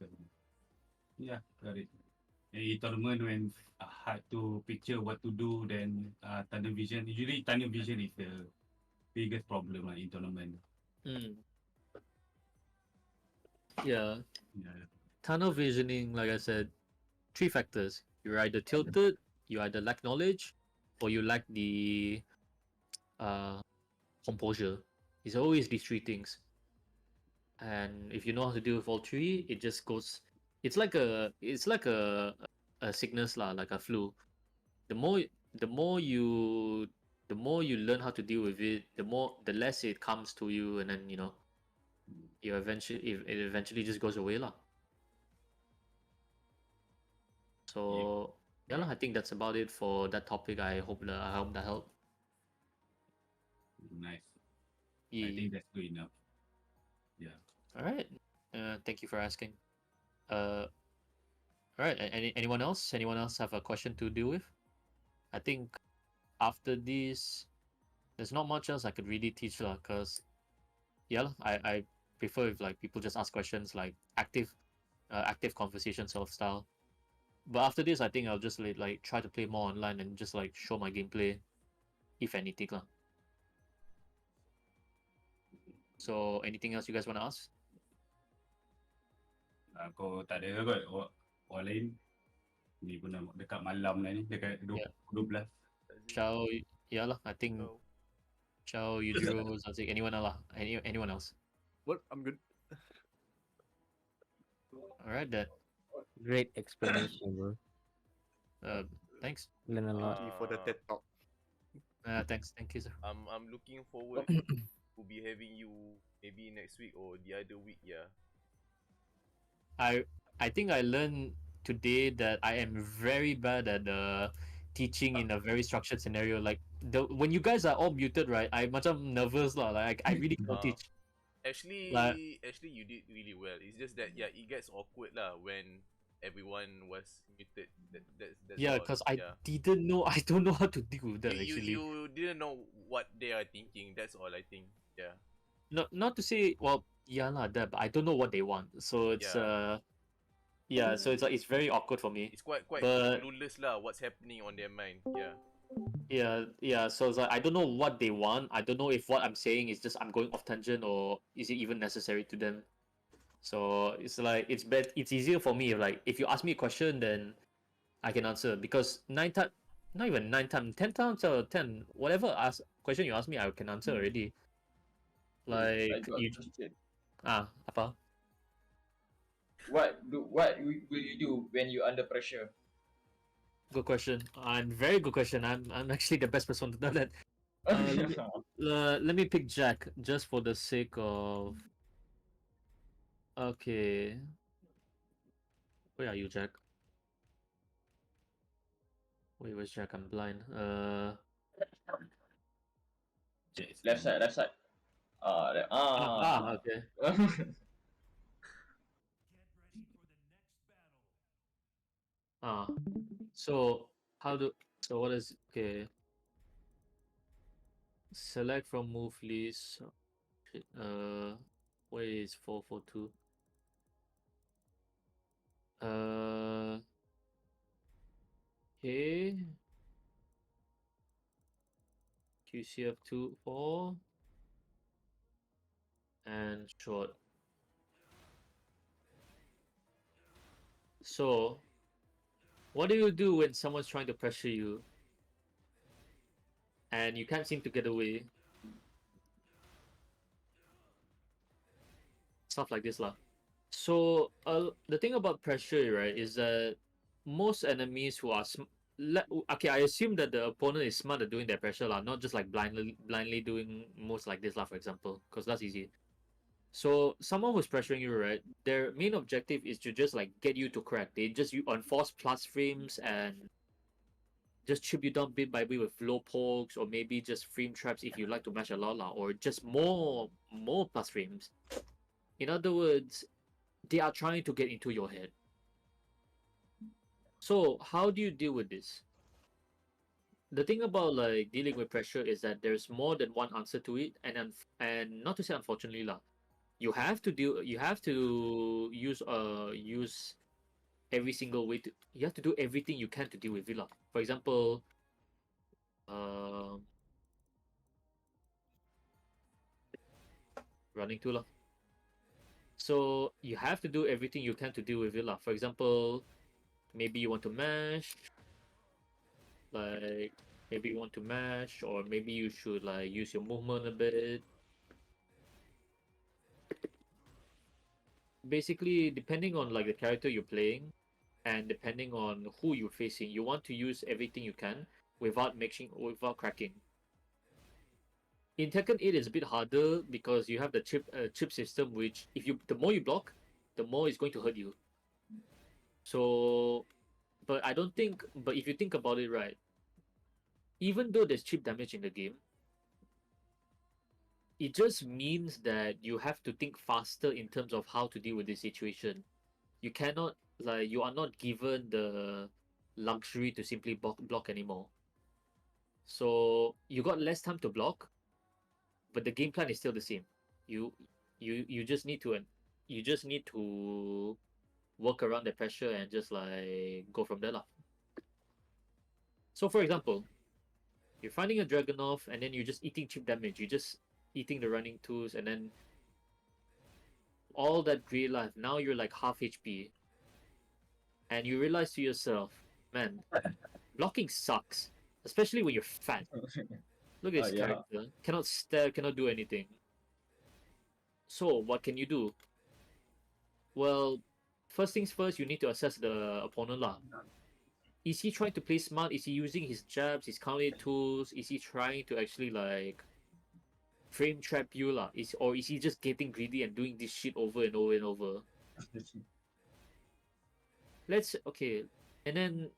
Mm. Yeah, got it. And in tournament when hard to picture what to do, then tunnel vision. Usually tunnel vision is the biggest problem lah in tournament. Mm. Yeah. Yeah. Tunnel visioning, like I said, three factors. You're either tilted, you either lack knowledge, or you lack the uh composure. It's always these three things. And if you know how to deal with all three, it just goes. It's like a sickness lah, like a flu. The more the more you the more you learn how to deal with it, the less it comes to you, and then it eventually just goes away lah. So yeah lah, I think that's about it for that topic. I hope that helped. Nice. I Yeah. think that's good enough. Yeah. All right. Thank you for asking. All right. Anyone else? Anyone else have a question to deal with? I think after this, there's not much else I could really teach lah. Cause yeah, lah, I prefer if like people just ask questions like active conversation sort of style. But after this, I think I'll just like try to play more online and just like show my gameplay, if anything lah. So anything else you guys want to ask? Kau tak ada kot orang lain. Ni pun dah dekat malam dah ni, dekat Yeah. 12. Chow, yeah lah. I think So, Chow, Yujiro, Zazik, anyone else? Anyone else? What? I'm good. All right, then. Great explanation, bro. Thanks. Learn a lot. Thank you for the TED talk. Thanks. Thank you, sir. I'm looking forward to be having you maybe next week or the other week. Yeah. I think I learned today that I am very bad at teaching in a very structured scenario. Like when you guys are all muted, right? I'm macam nervous lah. Like I really cannot Uh, teach. Actually, Like- you did really well. It's just that yeah, it gets awkward lah when everyone was muted. That's Yeah, all. because I Yeah. didn't know. I don't know how to deal with that You actually. didn't know what they are thinking. That's all I think. Yeah. Not to say well, yeah lah, that, but I don't know what they want. So it's Yeah. so it's like it's very awkward for me. It's quite But- clueless lah. What's happening on their mind? Yeah. Yeah. So it's like I don't know what they want. I don't know if what I'm saying is just I'm going off tangent or is it even necessary to them. So it's like it's easier for me if you ask me a question then I can answer because not even 9 times 10 times out of 10 whatever question you ask me I can answer already. I Like got a you question. apa? What will you do when you're under pressure? Good question. Very good question. I'm actually the best person to know that. Let me pick Jack just for the sake of. Okay. Where are you, Jack? Wait, where's Jack? I'm blind. Left side. Okay. So what is okay? Select from move list. Where is 442? Okay. QCF 4 and short. So, what do you do when someone's trying to pressure you and you can't seem to get away? Stuff like this lah. So, the thing about pressure, right, is that most enemies who are okay, I assume that the opponent is smart at doing their pressure lah, not just like blindly doing moves like this lah, for example, because that's easy. So someone who's pressuring you, right? Their main objective is to just like get you to crack. They just you enforce plus frames and just chip you down bit by bit with low pokes, or maybe just frame traps if you like to mash a lot lah, or just more plus frames. In other words, they are trying to get into your head. So how do you deal with this? The thing about like dealing with pressure is that there's more than one answer to it, and not to say unfortunately lah, you have to use every single way to you have to do everything you can to deal with it lah. For example, um, running to lah. So you have to do everything you can to deal with it lah. For example, maybe you want to mash, like maybe you want to mash, or maybe you should like use your movement a bit. Basically, depending on like the character you're playing, and depending on who you're facing, you want to use everything you can without cracking. In Tekken 8, it's a bit harder because you have the chip system, which the more you block, the more it's going to hurt you. So, but if you think about it, right, even though there's chip damage in the game, it just means that you have to think faster in terms of how to deal with this situation. You cannot you are not given the luxury to simply block anymore. So you got less time to block, but the game plan is still the same. You just need to work around the pressure and just like go from there lah. So for example, you're finding a Dragunov and then you're just eating chip damage. You're just eating the running tools and then all that gray life. Now you're like half HP. And you realize to yourself, man, blocking sucks. Especially when you're fat. Look at this character. Cannot stare, cannot do anything. So what can you do? Well, first things first, you need to assess the opponent lah. Is he trying to play smart? Is he using his jabs, his counter tools? Is he trying to actually like frame trap you lah? Or is he just getting greedy and doing this shit over and over and over? And then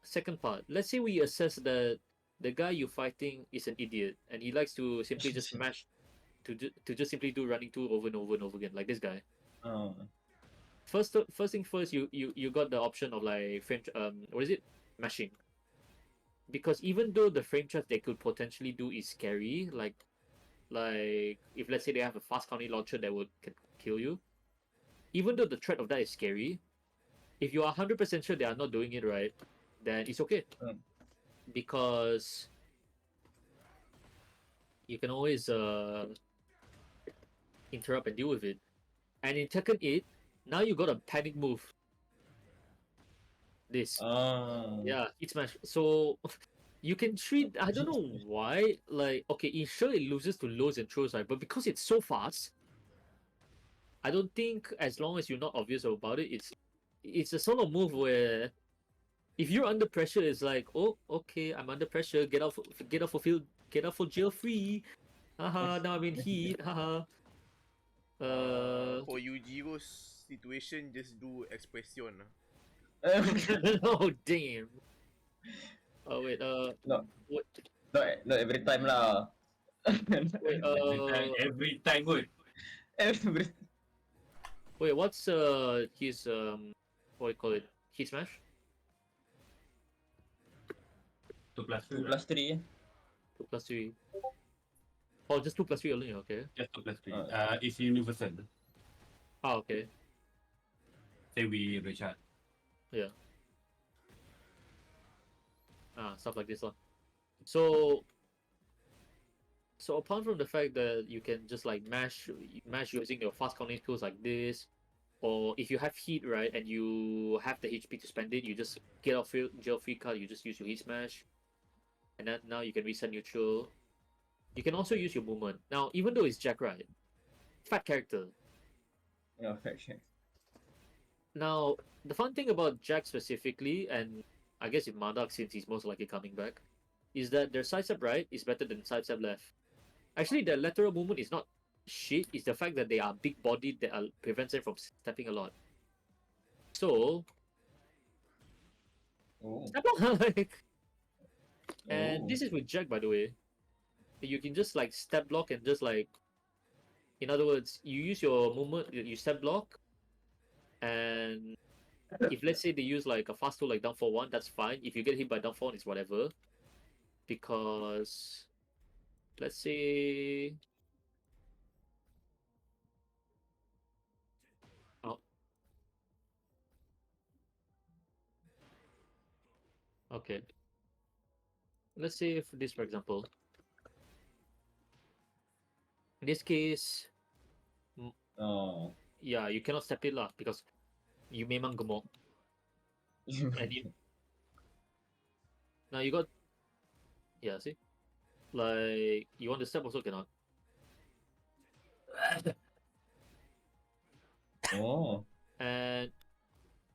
second part. Let's say we assess that the guy you're fighting is an idiot and he likes to simply just smash to just simply do running tool over and over and over again, like this guy. First thing first, you got the option of like frame mashing, because even though the frame trap they could potentially do is scary, like if let's say they have a fast counting launcher that can kill you, even though the threat of that is scary, if you are 100% sure they are not doing it right, then it's okay, because you can always interrupt and deal with it. And in Tekken 8, now you got a panic move. This. Yeah, it's smash. So you can treat, I don't know why, like, okay, sure it loses to lows and throws, right? But because it's so fast, I don't think as long as you're not obvious about it, it's a sort of move where if you're under pressure, it's like, oh, okay, I'm under pressure, get out for jail free. Haha, now I'm in heat, haha. For Yujiro's situation, just do expression. Oh damn. Oh wait, No. what? Not every time lah. Wait, every time good. Every wait, what's his what do you call it? Heat smash? 2+3. 2+3. Oh, just 2+3 only. Okay. Just 2+3. It's universal. Ah, okay. Say we Richard. Yeah. Stuff like this lah. So apart from the fact that you can just like mash using your fast counting tools like this, or if you have heat, right, and you have the HP to spend it, you just get off jail free card, you just use your heat smash, and then now you can reset neutral. You can also use your movement. Now, even though it's Jack, right, fat character. Yeah, fact check. Now, the fun thing about Jack specifically, and I guess if Mardak, since he's most likely coming back, is that their sidestep right is better than sidestep left. Actually, their lateral movement is not shit. It's the fact that they are big bodied that prevents them from stepping a lot. So, Oh. step on, like, and Oh. this is with Jack, by the way. You can just like step block and just like, in other words, you use your movement, you step block, and if let's say they use like a fast tool like down for one, that's fine. If you get hit by down for one, it's whatever. Because let's say, oh, okay. Let's say for this, for example, in this case, Oh. yeah, you cannot step it lah because you memang gemuk. And you, now you got, yeah, see, like you want to step also cannot. Oh. And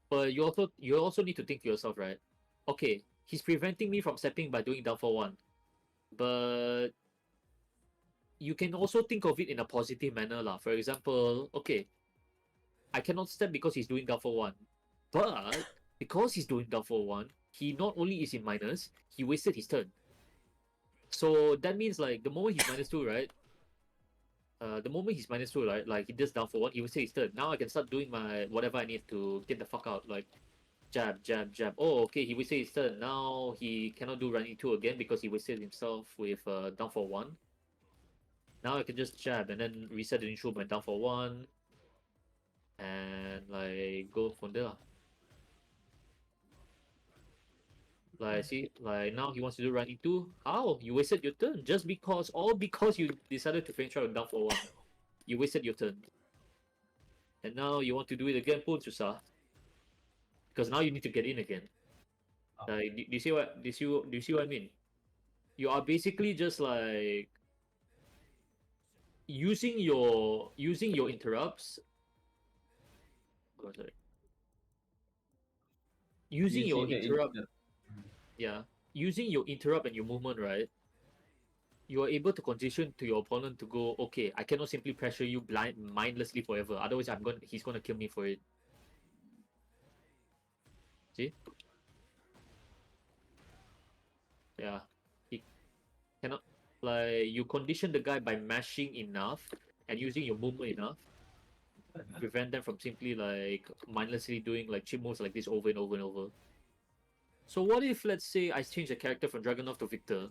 but you also need to think to yourself, right? Okay, he's preventing me from stepping by doing down for one, but you can also think of it in a positive manner lah. For example, okay, I cannot step because he's doing down for one, but because he's doing down for one, he not only is in minus, he wasted his turn. So that means like the moment he's minus two, right? The moment he's minus two, right? Like he does down for one, he wasted his turn. Now I can start doing my whatever I need to get the fuck out. Like jab, jab, jab. Oh, okay, he wasted his turn. Now he cannot do running two again because he wasted himself with down for one. Now I can just jab and then reset the neutral by down for one, and like go from there. Like see, like now he wants to do running two. How? You wasted your turn just because, all because you decided to finish out down for one. You wasted your turn, and now you want to do it again, pun susah. Because now you need to get in again. Like, do you see what? Do you see what I mean? You are basically just like using your interrupts. Oh, sorry. Using your interrupt, yeah, using your interrupt and your movement, right? You are able to condition to your opponent to go, okay, I cannot simply pressure you mindlessly forever. Otherwise, he's gonna kill me for it. See? Yeah, he cannot, like, you condition the guy by mashing enough and using your movement enough, prevent them from simply like mindlessly doing like chip moves like this over and over and over. So what if, let's say, I change the character from Dragunov to Victor?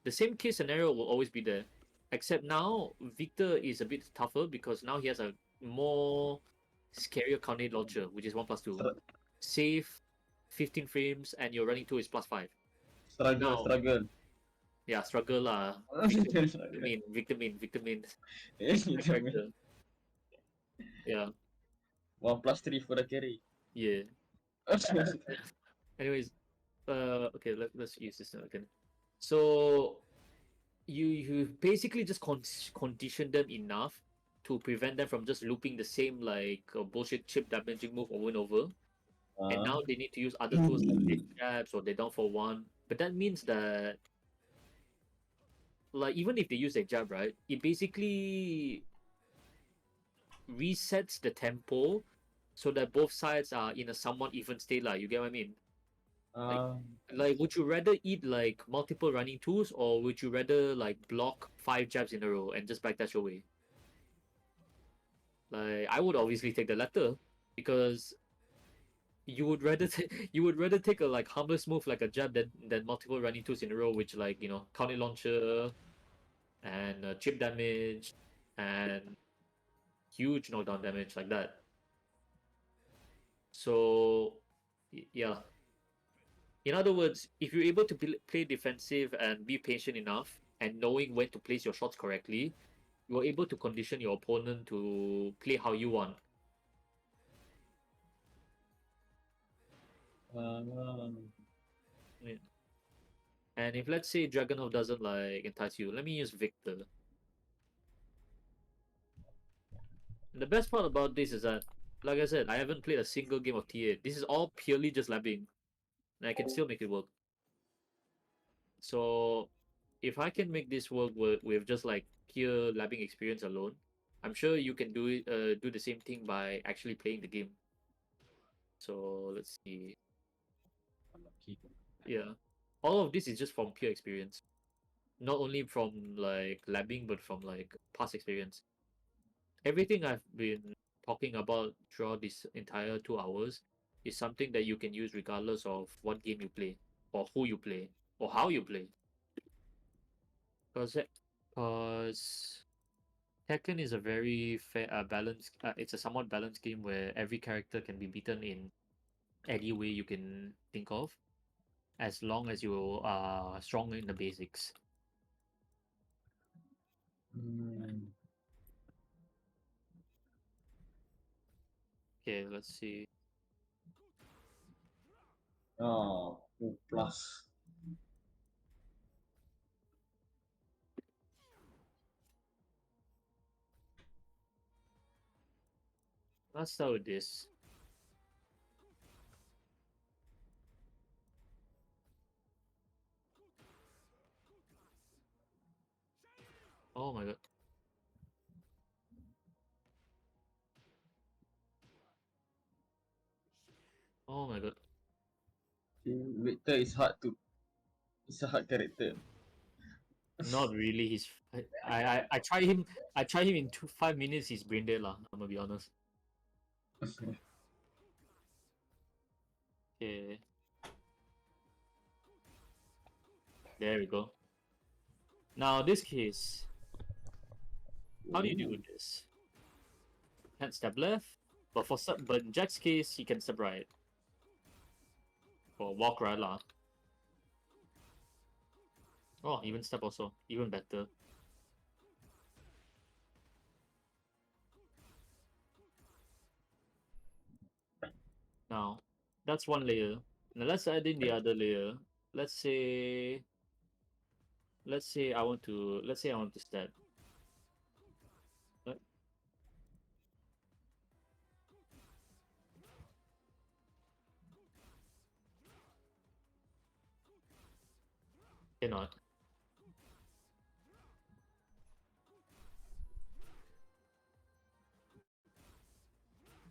The same case scenario will always be there, except now Victor is a bit tougher because now he has a more scarier counter launcher, which is 1+2. Save 15 frames and your running 2 is +5. Struggle. Yeah, struggle lah. Victor main. Character. Yeah. 1+3 for the carry. Yeah. Anyways, okay, let's use this now again. So you basically just condition them enough to prevent them from just looping the same like bullshit chip damaging move over and over. And now they need to use other tools like they jabs or they down for one. But that means that, like, even if they use their jab, right, it basically resets the tempo so that both sides are in a somewhat even state. You get what I mean? Like, would you rather eat like multiple running twos, or would you rather like block 5 jabs in a row and just backdash away? Like, I would obviously take the latter because you would rather you would rather take a like harmless move like a jab than multiple running twos in a row, which, like, counter launcher and chip damage and huge knockdown damage like that. So yeah. In other words, if you're able to play defensive and be patient enough and knowing when to place your shots correctly, you're able to condition your opponent to play how you want. Yeah. And if, let's say, Dragunov doesn't like entice you, let me use Victor. And the best part about this is that, like I said, I haven't played a single game of TA. This is all purely just labbing. and I can still make it work. So if I can make this work with just like pure labbing experience alone, I'm sure you can do it. Do the same thing by actually playing the game. So let's see. Yeah, all of this is just from pure experience, not only from like labbing, but from like past experience. Everything I've been talking about throughout this entire 2 hours is something that you can use regardless of what game you play, or who you play, or how you play. Because Tekken is a very fair, balanced. It's a somewhat balanced game where every character can be beaten in any way you can think of, as long as you are strong in the basics. Okay, let's see. Oh, 2+. Let's start with this. Oh my god. Oh my god. Victor is hard to. It's a hard character. Not really. I tried him. I tried him in 5 minutes. He's brain dead lah. I'm gonna be honest. Okay. There we go. Now this case, how do you do with this? Can't step left, but but in Jack's case, he can step right. Or walk right lah. Oh, even step also, even better. Now, that's one layer. Now let's add in the other layer. Let's say, I want to. Let's say I want to step. Uh, Cannot.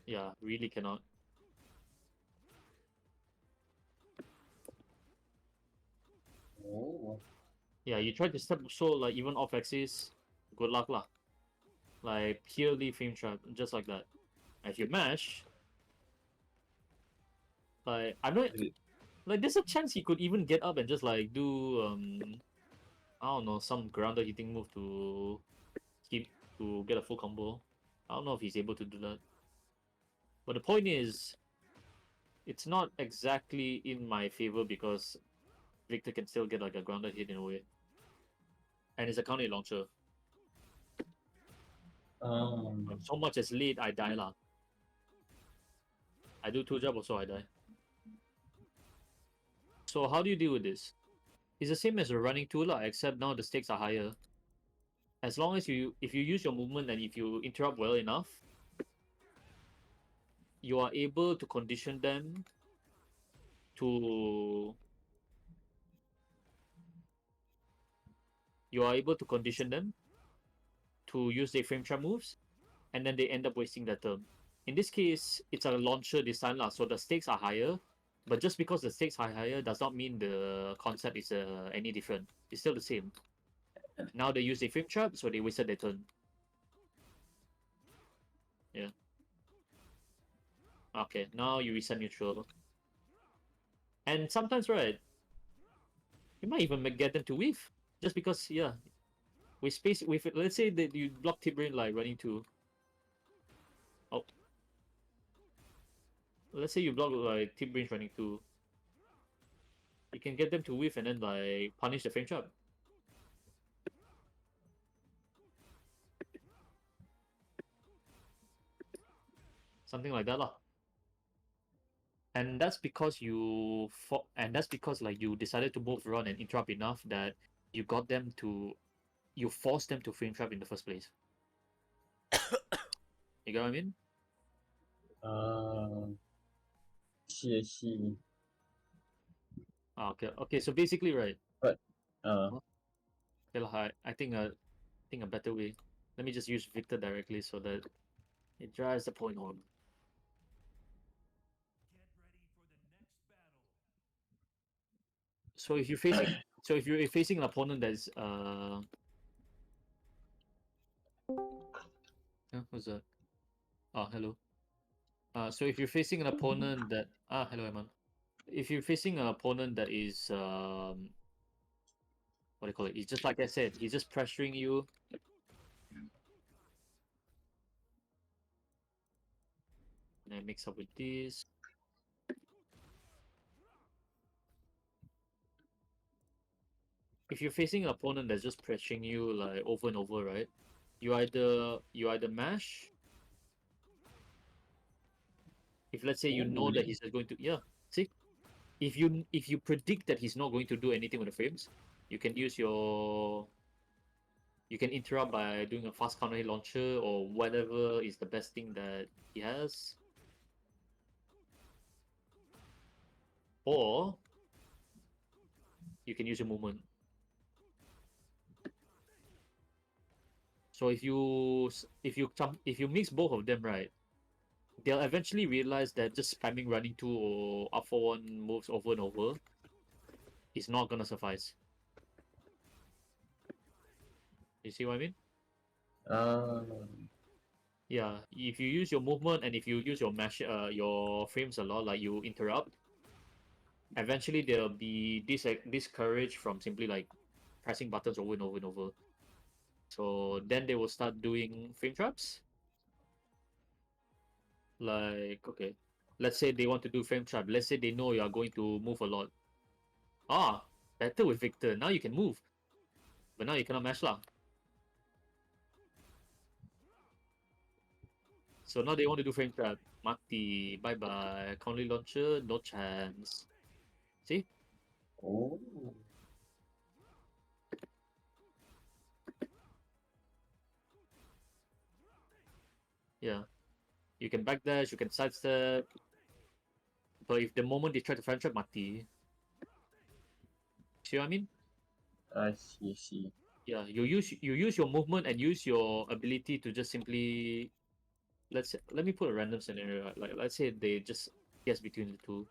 Yeah, really cannot. Oh. Yeah, you try to step so like even off axis, good luck lah. Like purely frame trap, just like that. If you mash, like I'm not like there's a chance he could even get up and just like do I don't know, some grounded hitting move to keep to get a full combo. I don't know if he's able to do that. But the point is, it's not exactly in my favor because Victor can still get like a grounded hit in a way. And it's a counter launcher. So much as late, I die lah. I do 2 jab also, I die. So how do you deal with this? It's the same as a running 2 lah, except now the stakes are higher. As long as if you use your movement and if you interrupt well enough, you are able to condition them to use their frame trap moves, and then they end up wasting their turn. In this case, it's a launcher this time lah, so the stakes are higher. But just because the stakes are higher does not mean the concept is any different. It's still the same. Now they use their frame trap, so they wasted their turn. Yeah. Okay, now you reset neutral. And sometimes, right, you might even get them to weave. Just because, yeah. With space, let's say that you block tip brain like running 2. Oh. Let's say you block like tip brain running 2. You can get them to weave and then like punish the frame trap. Something like that lah. And that's because like you decided to move around and interrupt enough that you forced them to frame trap in the first place. You get what I mean? I see. Okay. So basically, right. But Okay, lah, I think a better way. Let me just use Victor directly so that it drives the point home. So if you're facing if you're facing an opponent that's who's that? Hello. So if you're facing an opponent that hello Eman. If you're facing an opponent that is what do you call it? He's just like I said, he's just pressuring you. And I mix up with this. If you're facing an opponent that's just pressuring you like over and over, right? You either mash. If let's say you know that he's going to see, if you predict that he's not going to do anything with the frames, you can use your you can interrupt by doing a fast counter hit launcher or whatever is the best thing that he has. Or you can use your movement. So if you mix both of them, right, they'll eventually realize that just spamming running two or up for one moves over and over is not gonna suffice. You see what I mean? Yeah, if you use your movement and if you use your frames a lot, like you interrupt, eventually they'll be discouraged from simply like pressing buttons over and over and over. So then they will start doing frame traps. Like, okay, let's say they want to do frame trap. Let's say they know you are going to move a lot. Better with Victor. Now you can move. But now you cannot mash lah. So now they want to do frame trap. Mati. Bye bye. Conley launcher, no chance. See? Oh. Yeah. You can backdash, you can sidestep. But if the moment they try to frame trap, mati. See what I mean? I see. Yeah, you use your movement and use your ability to just simply let me put a random scenario. Like let's say they just guess between the two.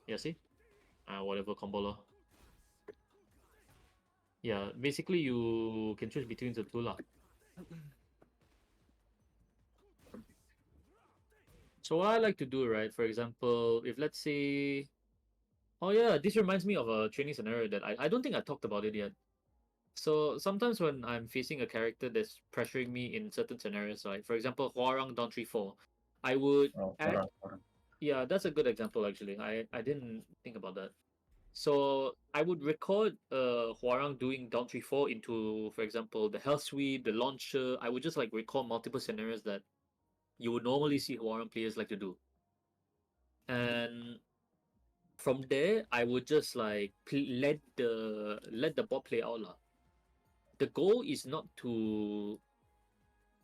Yeah, see? Whatever combo lah. Yeah, basically you can choose between the two lah. So what I like to do, right? For example, if let's say, oh yeah, this reminds me of a training scenario that I don't think I talked about it yet. So sometimes when I'm facing a character that's pressuring me in certain scenarios, like for example, Huarang down 3-4, I would add. Yeah, that's a good example actually. I didn't think about that. So I would record Huarang doing down 3-4 into, for example, the Hell Sweep, the launcher. I would just like record multiple scenarios that you would normally see Huarang players like to do. And from there, I would just like let the bot play out lah. The goal is not to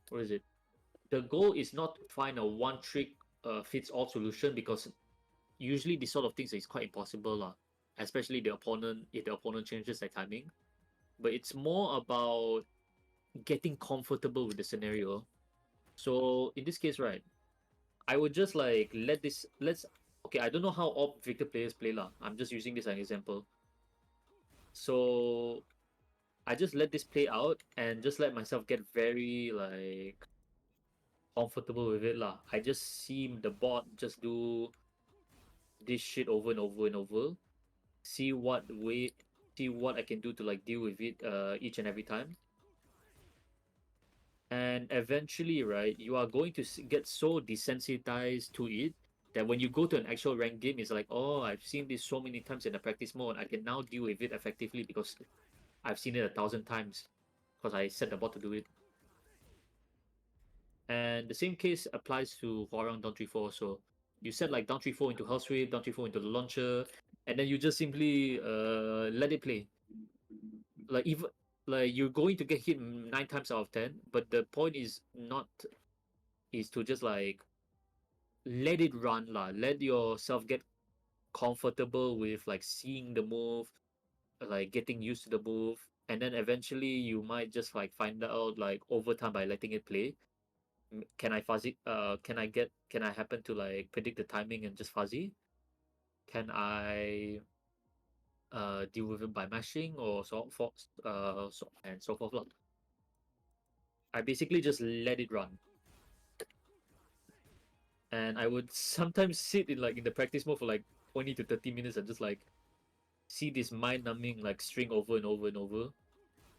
what is it? The goal is not to find a one trick fits all solution because usually this sort of things is quite impossible lah. Especially if the opponent changes their timing. But it's more about getting comfortable with the scenario. So in this case, right, I would just like let's okay, I don't know how all Victor players play lah. I'm just using this as an example. So I just let this play out and just let myself get very like comfortable with it lah. I just see the bot just do this shit over and over and over. See what I can do to like deal with it each and every time. And eventually, right, you are going to get so desensitized to it that when you go to an actual ranked game, it's like, oh, I've seen this so many times in the practice mode. I can now deal with it effectively because I've seen it 1,000 times because I set the bot to do it. And the same case applies to Huarang down 3-4. So you set like down 3-4 into Hell Sweep, down 3-4 into the launcher, and then you just simply let it play. Like even like you're going to get hit 9 times out of 10, but the point is not is to just like let it run lah. Let yourself get comfortable with like seeing the move, like getting used to the move, and then eventually you might just like find out like over time by letting it play. Can I fuzzy? Can I happen to like predict the timing and just fuzzy? Can I deal with it by mashing or and so forth lah. I basically just let it run. And I would sometimes sit in the practice mode for like 20 to 30 minutes and just like see this mind numbing like string over and over and over.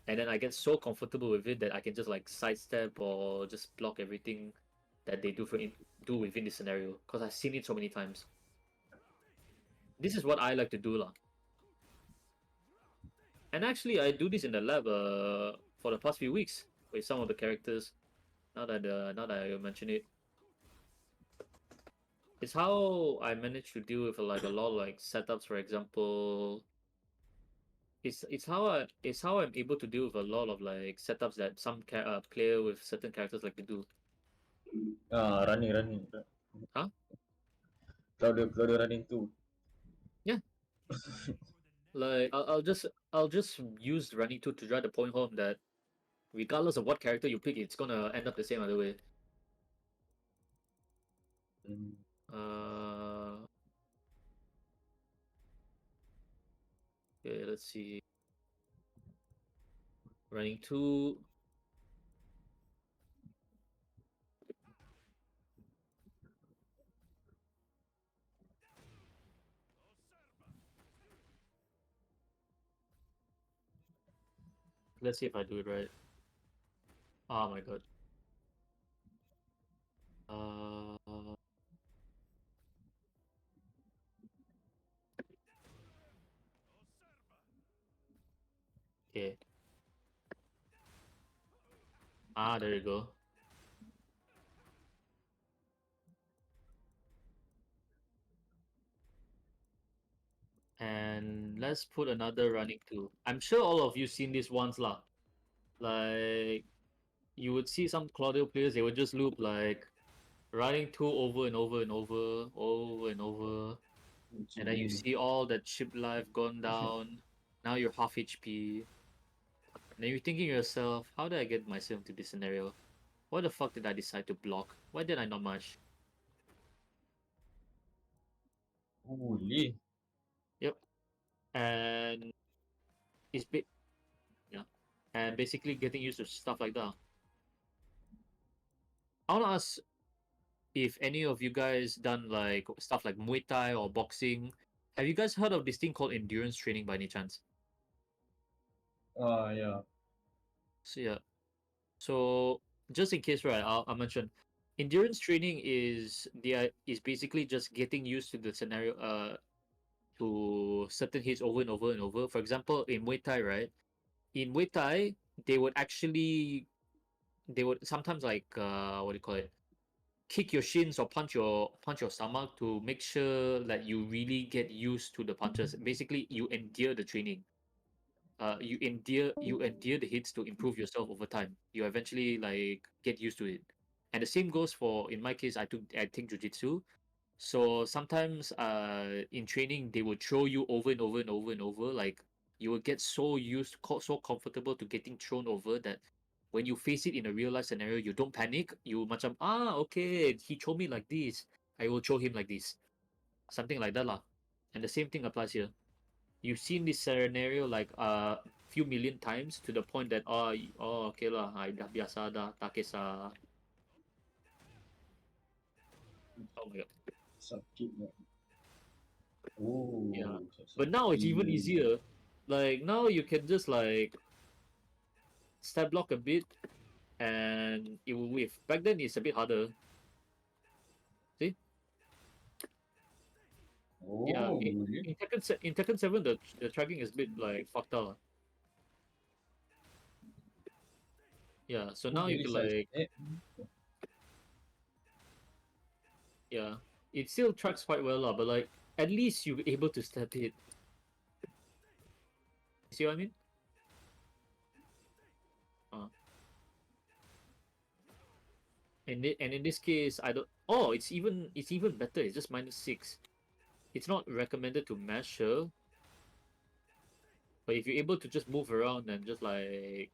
And then I get so comfortable with it that I can just like sidestep or just block everything that they do within this scenario. Because I've seen it so many times. This is what I like to do lah. And actually I do this in the lab for the past few weeks with some of the characters. Now that I mention it. It's how I managed to deal with like a lot of like setups, for example. It's how I'm able to deal with a lot of like setups that some player with certain characters like to do. Running. Huh? Cloud running too. Yeah. Like I'll just use running two to drive the point home that regardless of what character you pick, it's gonna end up the same either way. Okay, let's see. Running two. Let's see if I do it right. Oh my god. Okay. There you go. And let's put another running two. I'm sure all of you seen this once lah. Like you would see some Claudio players, they would just loop like running two over and over and over and over. And then you see all that chip life gone down. Now you're half HP. And then you're thinking to yourself, how did I get myself into this scenario? Why the fuck did I decide to block? Why did I not mash? Holy. Yep. And it's yeah. And basically getting used to stuff like that. I wanna ask if any of you guys done like stuff like Muay Thai or boxing. Have you guys heard of this thing called endurance training by any chance? Yeah. So yeah. So just in case, right, I'll mention endurance training is basically just getting used to the scenario to certain hits over and over and over. For example, in Muay Thai, right? In Muay Thai, they would actually they would sometimes like what do you call it? Kick your shins or punch your stomach to make sure that you really get used to the punches. Basically, you endure the training. You endure the hits to improve yourself over time. You eventually like get used to it. And the same goes for in my case, I take jujitsu. So sometimes in training they will throw you over and over and over and over. Like you will get so comfortable to getting thrown over that when you face it in a real life scenario, you don't panic. You macam okay, he throw me like this. I will throw him like this. Something like that lah. And the same thing applies here. You've seen this scenario like few million times to the point that okay lah, I dah biasa dah, tak kisah. Oh my god. Sakit lah. Oh. Yeah. But now it's even easier. Like now you can just like step block a bit and it will whiff. Back then it's a bit harder. See? Yeah, Oh, in Tekken 7 the tracking is a bit like fucked up. Yeah, so now you can like yeah. It still tracks quite well lah, but like at least you're able to step it. You see what I mean? And in this case, I don't. Oh, it's even better. It's just -6. It's not recommended to mash her, but if you're able to just move around and just like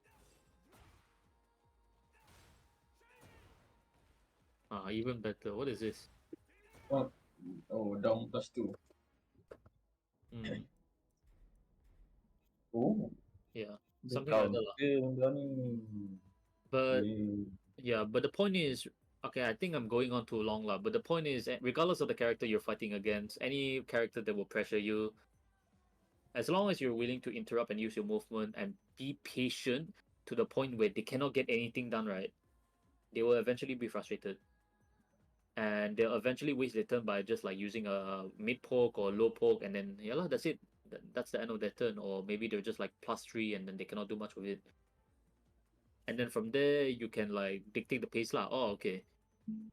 even better. What is this? Oh, oh, down +2. Hmm. Oh, Yeah, dia something like that lah. counter ni. But Eh, yeah, but the point is, okay, I think I'm going on too long lah. But the point is, regardless of the character you're fighting against, any character that will pressure you, as long as you're willing to interrupt and use your movement and be patient to the point where they cannot get anything done right, they will eventually be frustrated. And they'll eventually waste their turn by just like using a mid poke or low poke, and then yeah, lah, that's it. That's the end of their turn. Or maybe they're just like +3 and then they cannot do much with it. And then from there, you can like dictate the pace lah. Oh, okay.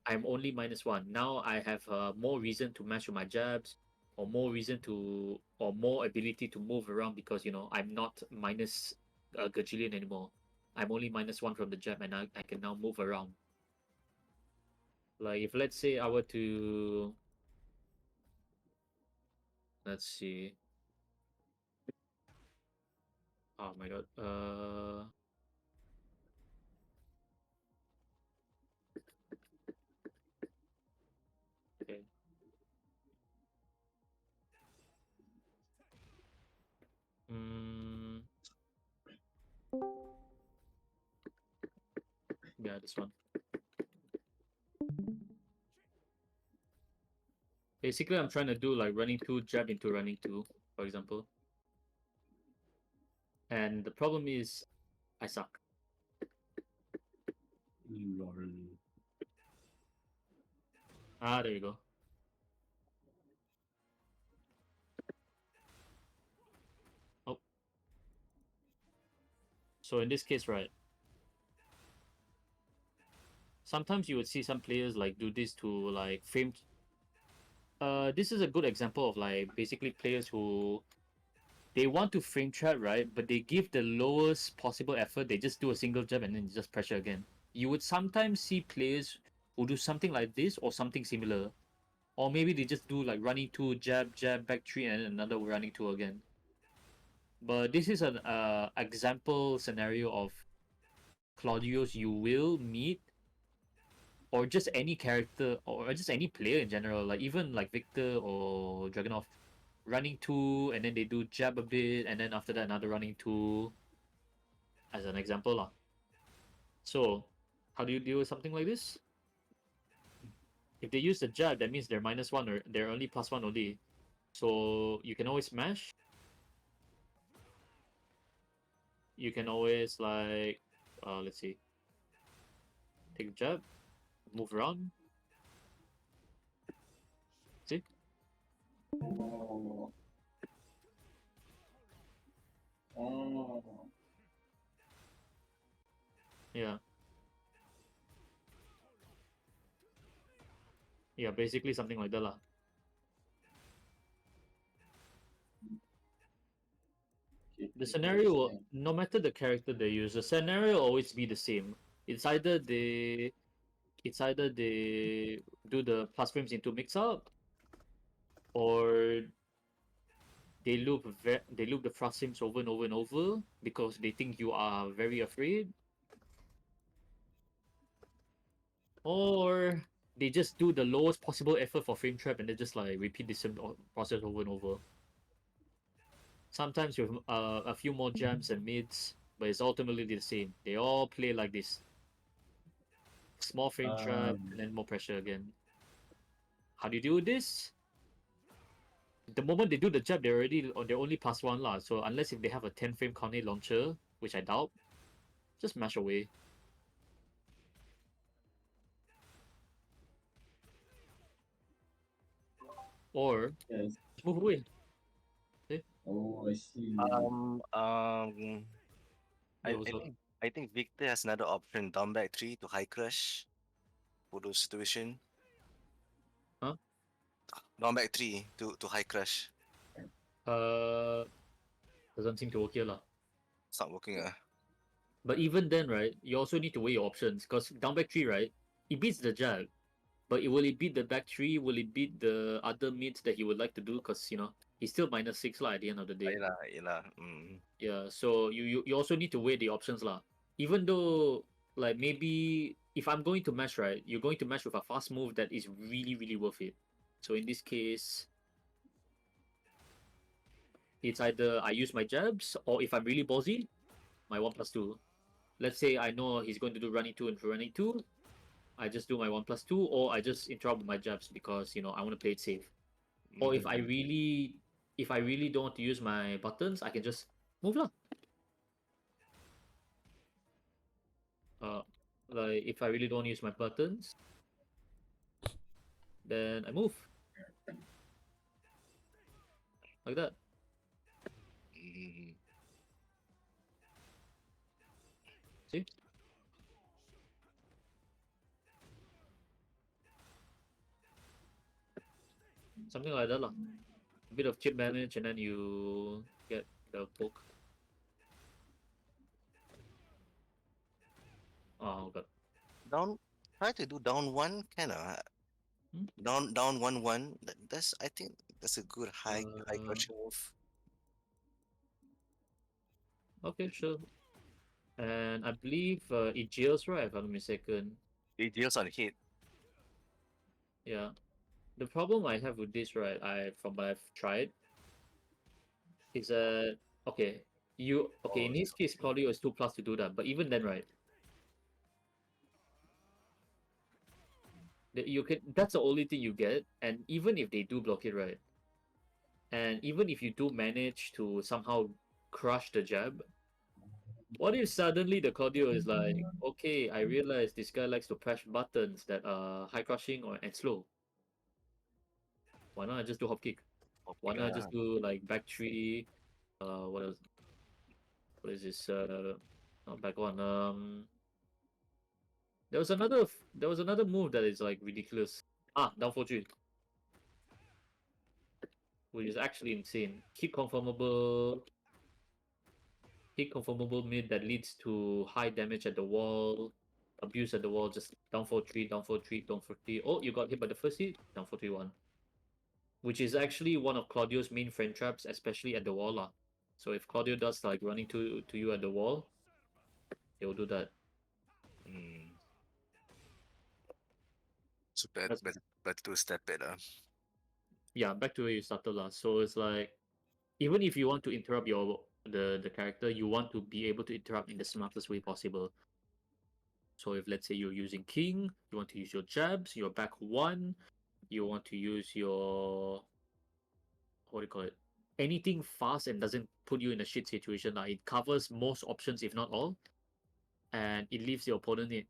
I'm only -1. Now I have more reason to mash with my jabs, or more reason to, or more ability to move around because I'm not minus a gajillion anymore. I'm only -1 from the jab, and I can now move around. Like if let's say I were to, let's see. Oh my god. Okay. Mm, yeah, this one. Basically, I'm trying to do like running 2, jab into running 2, for example. And the problem is, I suck. Lol. There you go. Oh. So in this case, right? Sometimes you would see some players like do this to like frame. This is a good example of like basically players who they want to frame trap, right? But they give the lowest possible effort. They just do a single jab and then just pressure again. You would sometimes see players who do something like this or something similar. Or maybe they just do like running 2, jab, jab, back 3, and then another running 2 again. But this is an example scenario of Claudios you will meet, or just any character, or just any player in general, like even like Victor or Dragunov, running 2, and then they do jab a bit, and then after that another running 2, as an example lah. So, how do you deal with something like this? If they use the jab, that means they're -1 or they're only +1 only. So you can always smash. You can always like, let's see, take a jab, move around. See? oh. Oh. Yeah. Yeah, basically something like that lah. The scenario will, no matter the character they use, the scenario will always be the same. It's either they do the plus frames into mix up, or they loop the fast frames over and over and over because they think you are very afraid, or they just do the lowest possible effort for frame trap and they just like repeat the same process over and over. Sometimes with a few more jams and mids, but it's ultimately the same. They all play like this. Small frame trap and then more pressure again. How do you deal with this? The moment they do the jab, they're only +1 lah. So unless if they have a 10 frame counter launcher, which I doubt, just mash away. Or Yes. just move away. Oh, I see. Yeah, what's up? I think Victor has another option, down back 3 to high crush for those situation. Huh? Down back 3 to high crush. Doesn't seem to work here lah. It's not working. But even then, right, you also need to weigh your options because down back 3, right, it beats the jab, but will it beat the back three? Will it beat the other mids that he would like to do? Because he's still -6 lah at the end of the day. Yelah, yelah. Mm. Yeah, so you also need to weigh the options lah. Even though like maybe if I'm going to match right, you're going to match with a fast move that is really really worth it. So in this case, it's either I use my jabs or if I'm really ballsy, my 1+2. Let's say I know he's going to do running 2 and running 2, I just do my 1+2 or I just interrupt with my jabs because I want to play it safe. Or if I really don't want to use my buttons, I can just move lah. Like if I really don't want to use my buttons, then I move like that. Mm. See? Something like that lah. A bit of chip damage and then you get the poke. Oh god. Try to do down one, kind of. Down 1-1. I think that's a good high crush move. Okay, sure. And I believe it jails, right? If I'm not mistaken. It deals on hit. Yeah. The problem I have with this, right? From what I've tried, is okay. In this case, Claudio is 2+ to do that. But even then, right? That's the only thing you get. And even if they do block it, right? And even if you do manage to somehow crush the jab, what if suddenly the Claudio is like, okay, I realize this guy likes to press buttons that are high crushing and slow. Why not I just do hop kick? Why not I just do like back three? What else? What is this? Not back one. There was another move that is like ridiculous. Down 4-3, which is actually insane. Hit conformable mid that leads to high damage at the wall, abuse at the wall. Just down 4-3, down 4-3, down 4-3. Oh, you got hit by the first hit. Down 4-3-1. Which is actually one of Claudio's main friend traps, especially at the wall lah. So if Claudio does like running to you at the wall, he'll do that. So better to step it up. Yeah, back to where you started lah. So it's like, even if you want to interrupt the character, you want to be able to interrupt in the smartest way possible. So if let's say you're using King, you want to use your jabs, your back one, you want to use your anything fast and doesn't put you in a shit situation. Like it covers most options, if not all, and it leaves your opponent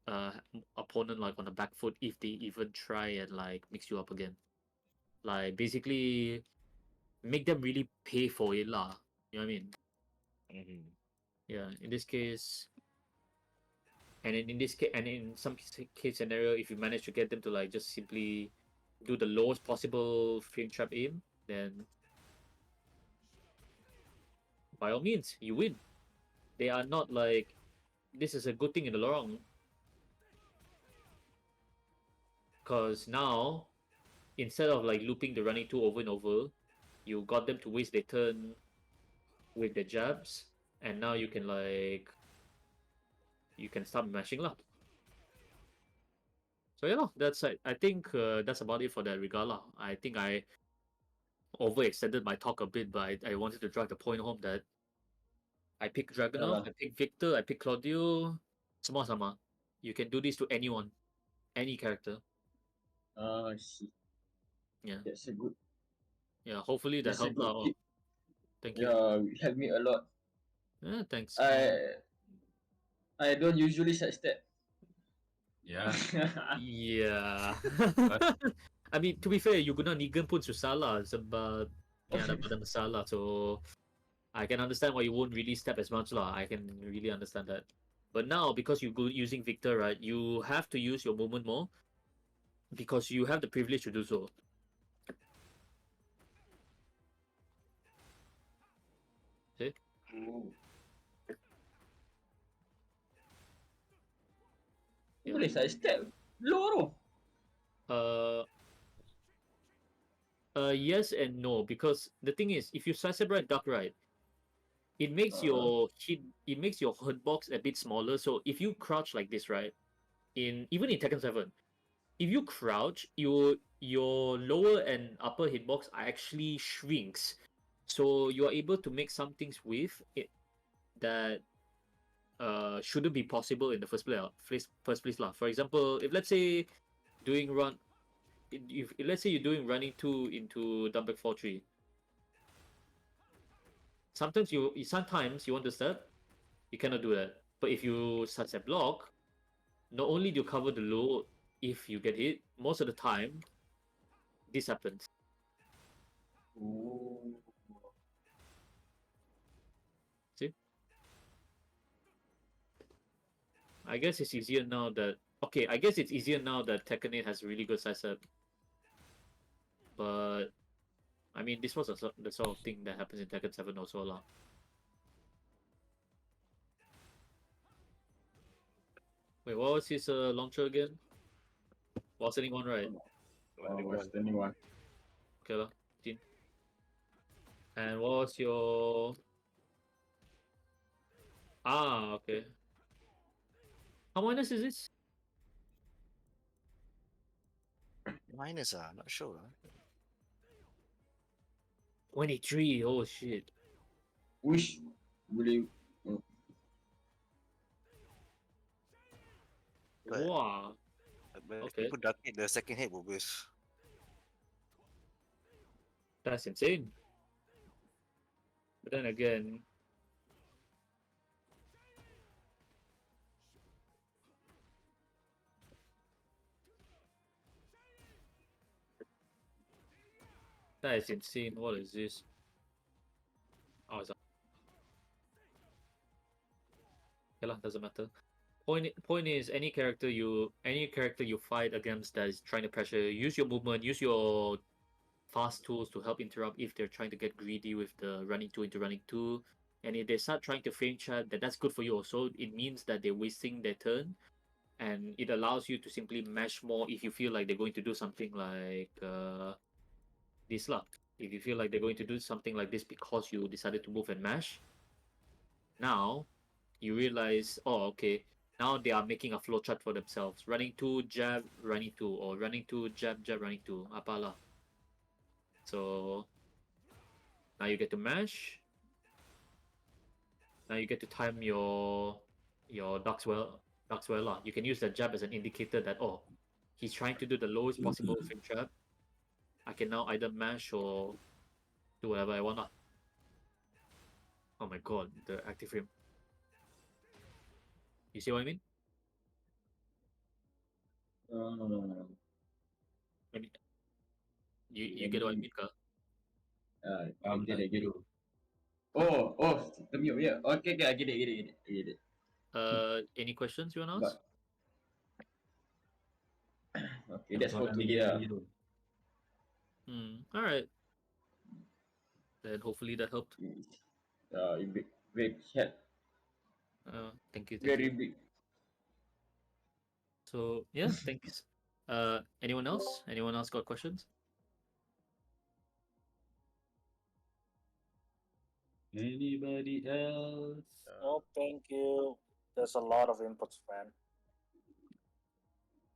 like on the back foot if they even try and like mix you up again. Like basically, make them really pay for it lah. You know what I mean? Yeah. In this case, and in some case scenario, if you manage to get them to like just simply do the lowest possible frame trap aim, then by all means, you win. They are not like, this is a good thing in the long run. Because now, instead of like looping the running 2 over and over, you got them to waste their turn with the jabs, and now you can start mashing lah. So yeah, I think that's about it for that regard lah. I think I overextended my talk a bit, but I wanted to drive the point home that I pick Dragunov, I pick Victor, I pick Claudio. Sama. You can do this to anyone, any character. I see. Yeah. That's a good. Yeah, hopefully that That's a helped good out. tip. Thank you. Yeah, it helped me a lot. Yeah, thanks. I don't usually sidestep. Yeah. Yeah. I mean, to be fair, you guna Negan pun susah lah sebab ada badan besar lah. So I can understand why you won't really step as much lah. I can really understand that. But now, because you go using Victor, right, you have to use your movement more because you have the privilege to do so. See? Boleh sidestep. Low tu. Uh, yes and no, because the thing is, if you sidestep right, duck right, it makes it makes your hitbox a bit smaller. So if you crouch like this, right, in even in Tekken 7, if you crouch, your lower and upper hitbox are actually shrinks. So you are able to make some things with it that shouldn't be possible in the first place lah. For example, if let's say doing run if let's say you're doing running 2 into dumbbell 4-3, sometimes you want to step, you cannot do that. But if you sidestep block, not only do you cover the low if you get hit, most of the time this happens. Ooh. See? I guess it's easier now that Tekken 8 has really good sidestep. But I mean, this was the sort of thing that happens in Tekken 7 also lah. Wait, what was his launcher again? While standing one, right? Standing one. Okay lah, 15. And what was your... okay. How minus is this? Minus, not sure. 23, oh shit. Wish boleh. But- Wow. But if Okay. you put duck hit, the second hit will be. That's insane. But then again, that is insane. What is this? Oh, it's okay lah, doesn't matter. Point is, any character you fight against that is trying to pressure you, use your movement, use your fast tools to help interrupt if they're trying to get greedy with the running 2 into running 2. And if they start trying to frame chat, that's good for you also. It means that they're wasting their turn, and it allows you to simply mash more if you feel like they're going to do something like this lah. If you feel like they're going to do something like this because you decided to move and mash, now you realize, oh, okay, now they are making a flowchart for themselves. Running 2, jab, running 2, or running 2, jab, jab, running 2. Apalah. So now you get to mash. Now you get to time your ducks well lah. You can use that jab as an indicator that, oh, he's trying to do the lowest possible frame trap. I can now either mash or do whatever I want lah. Oh my god, the active frame. You see what I mean? No. I mean, you get what I mean, Kak? I get it. Oh, termute, yeah. Okay, I get it. Any questions you want to ask? Okay, that's all today lah. All right. Then hopefully that helped. Big help. Thank you. Very big. So yeah, thanks. Anyone else? Anyone else got questions? Anybody else? No, thank you. There's a lot of inputs, man.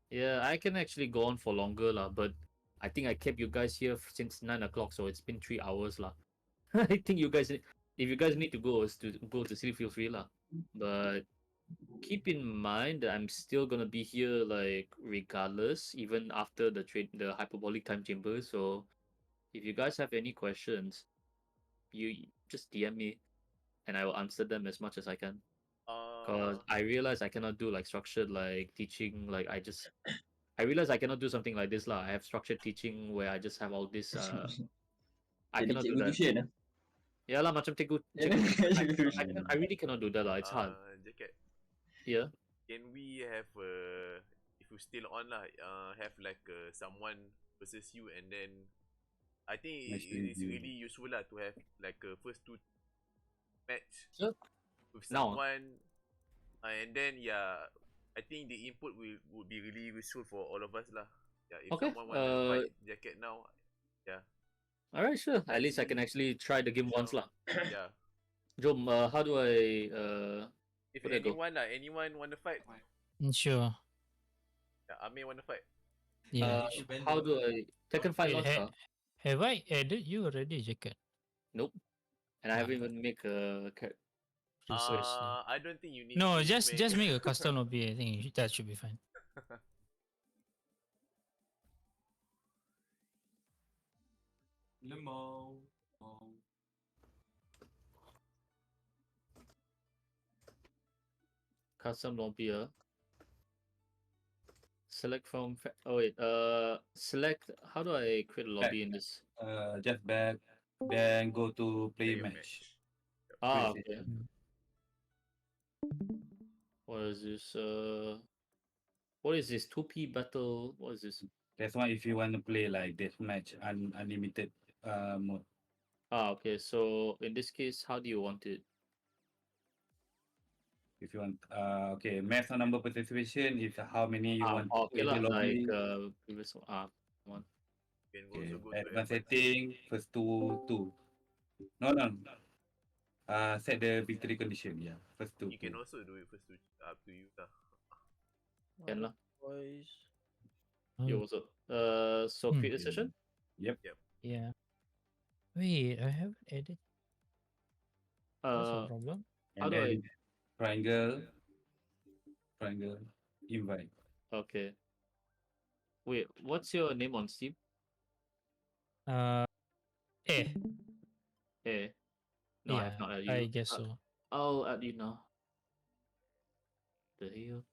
Yeah, I can actually go on for longer lah, but I think I kept you guys here since 9 o'clock, so it's been 3 hours lah. I think you guys, if you guys need to go to sleep, feel free lah. But keep in mind that I'm still gonna be here like regardless, even after the hyperbolic time chamber. So if you guys have any questions, you just DM me, and I will answer them as much as I can. Cause I realize I cannot do like structured like teaching. Like I realize I cannot do something like this lah. I have structured teaching where I just have all this. I cannot do that. Yeah lah, macam cikgu. I really cannot do that lah. It's hard. Jacket. Yeah. Can we have if you still on lah, have like someone versus you, and then I think it's really useful lah to have like a first 2 match Sure. with Now. someone, and then I think the input would be really useful for all of us lah. Yeah, if Okay. someone wanna fight Jacket now, yeah, All right, sure. At least I can actually try the game once sure. lah. Yeah. Jom, how do I If where do I go? anyone wanna fight, Sure. yeah, Amir wanna fight. Yeah. How do I Tekken 5 launcher? Have I added you already, Jacket? Nope. And I haven't even make a Precisely. I don't think you need No, to just make a custom lobby. I think that should be fine. Lemau. custom lobby. Select from. Oh wait. Select. How do I create a lobby in this? Just back, then go to play match. Ah, Play okay. session. What is this? What is this? 2P battle. What is this? That's why if you want to play like deathmatch unlimited mode. Ah, okay. So in this case, how do you want it? If you want, okay, maximum number participation is how many you want Okay in the lah, lobby. like previous one. You can Okay, also go to advanced advanced. setting, first two. No. Set the victory condition. Yeah, first two. You can also do it first to up to you lah. Can lah. Boys. Yo, what's up? So create a session? Yep. Yeah. Wait, I haven't added. That's a problem. How do I? Triangle, invite. Okay. Wait, what's your name on Steam? Eh. No, I Yeah, have not added you. I guess so. I'll add you now. The hell?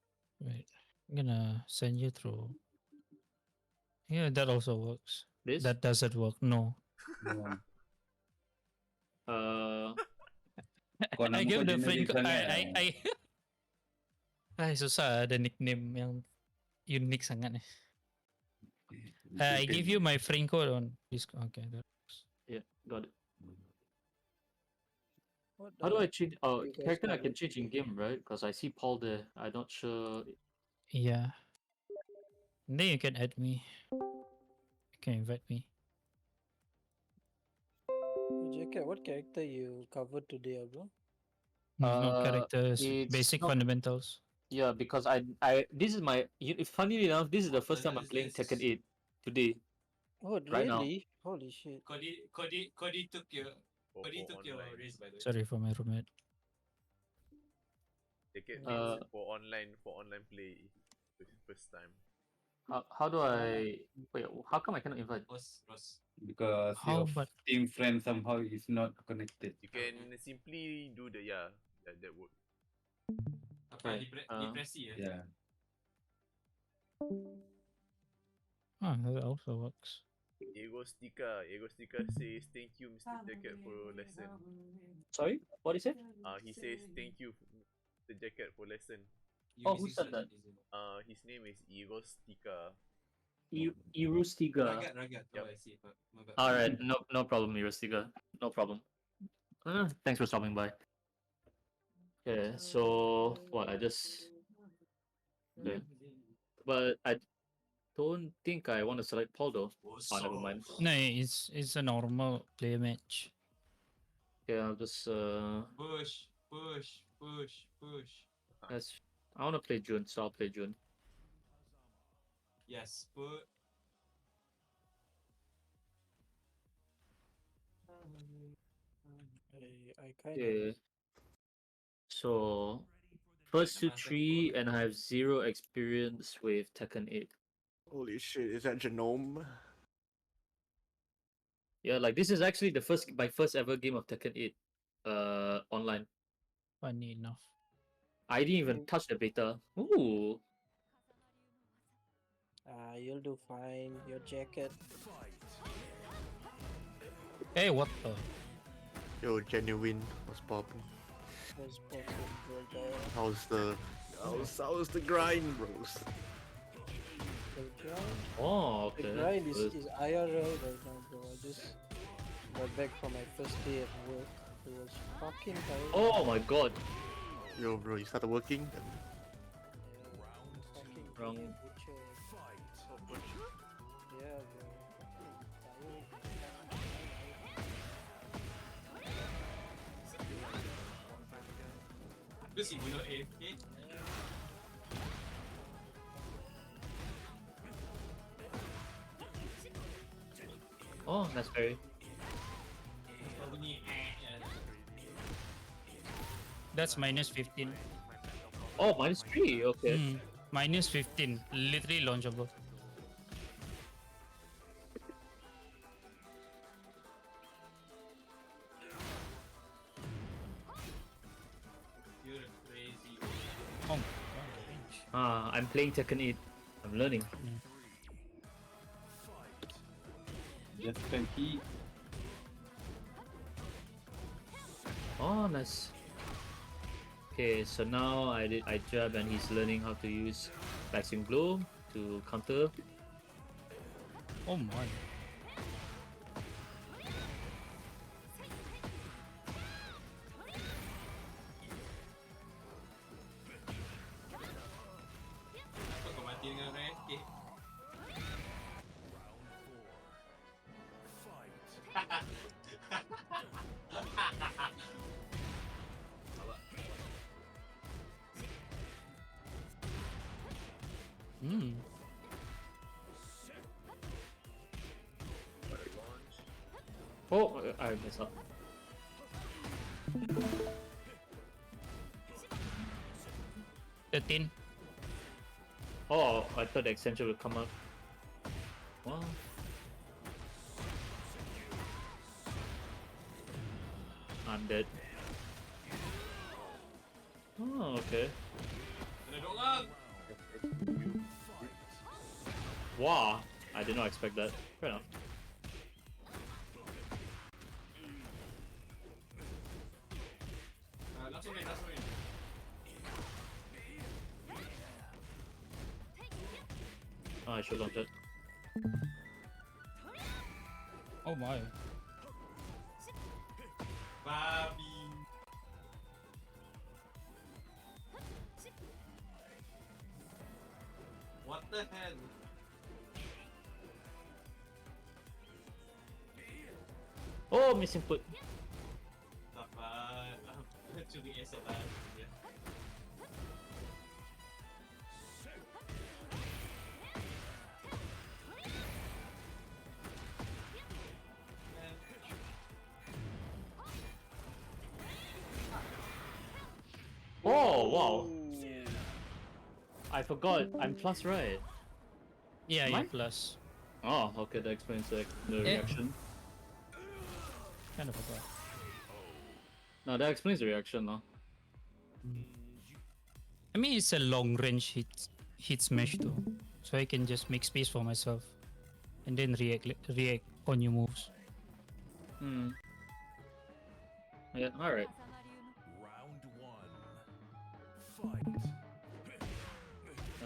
Wait, I'm gonna send you through. Yeah, that also works. This? That doesn't work. No. I give the friend. Ay, susah ada nickname yang unique sangat eh. I give you my friend code on Discord. Okay, that works. Yeah, got it. What How do I the- change? you guys Character I got can change in game, right? Because I see Paul there. I'm not sure. Yeah. And then you can add me. You can invite me. Jacket, what character you covered today, bro? No characters, it's basic not- fundamentals. Yeah, because I this is my. Funny enough, this is the first time I'm playing Tekken 8 today. Oh, Right now. really? Holy shit. Cody took your For online. race, by the way. Sorry for my roommate. Jacket Uh, means for online play first time. How do I wait? How come I cannot invite? Because How your about- team friend somehow is not connected. You can simply do the that work. Okay. Yeah. Oh, that also works. Ego Stika says thank you, Mr. Jacket, for your lesson. Sorry, what is it? He says thank you, Mr. Jacket, for lesson. Oh, who said that? His name is Ego Stika. Irustiga. All right, no problem, Irustiga. No problem. Thanks for stopping by. Okay, so what? I just. Okay. But I don't think I want to select Paul though. Oh, never mind. No, it's a normal play match. Yeah, I'll just Push. That's, I want to play June, so I'll play June. Yes, I kind of. Okay. So first to 3, and I have 0 experience with Tekken 8. Holy shit, is that Genome? Yeah, like this is actually my first ever game of Tekken 8 online. Funny enough. I didn't even touch the beta. Ooh. You'll do fine. Your Jacket. Hey, what the? Yo, Genuine, what's poppin'? Was popping, brother. How's the grind, bros? The grind? Oh, The okay. grind is Good. IRL right now, bro. I just got back from my first day at work. It was fucking tiring. Oh my god. Yo, bro, you started working? Wrong. Butcher. Oh, butcher? Yeah, bro. Aku sih bunuh AFK. Oh, that's very. Kau bunyi That's minus 15. Oh, -3. Okay. Minus 15. Literally launchable. You're crazy. Oh, God, the range. I'm playing Tekken 8. I'm learning. Just 20. Oh, nice. Okay, so now I jab and he's learning how to use Rising Blow to counter. Oh my. Apa kau mati dengan orang AFK? Oh, I messed up. $13. Oh, I thought the extension would come up. Wow. I'm dead. Oh, okay. Ada dua orang. Wow, I did not expect that. Fair enough. Langsung main, langsung main. Oh, I should launch it. Oh my. Babi. What the hell? Oh, missing foot. Dapat. Curi asset lah. Dia. Oh, wow. I forgot. I'm plus, right? Yeah, Am you I? plus. Oh, okay. That explains the Eh. reaction. Kind of forgot. No, that explains the reaction, no? I mean, it's a long range hit smash though, so I can just make space for myself, and then react on your moves. Hmm. Yeah. All right.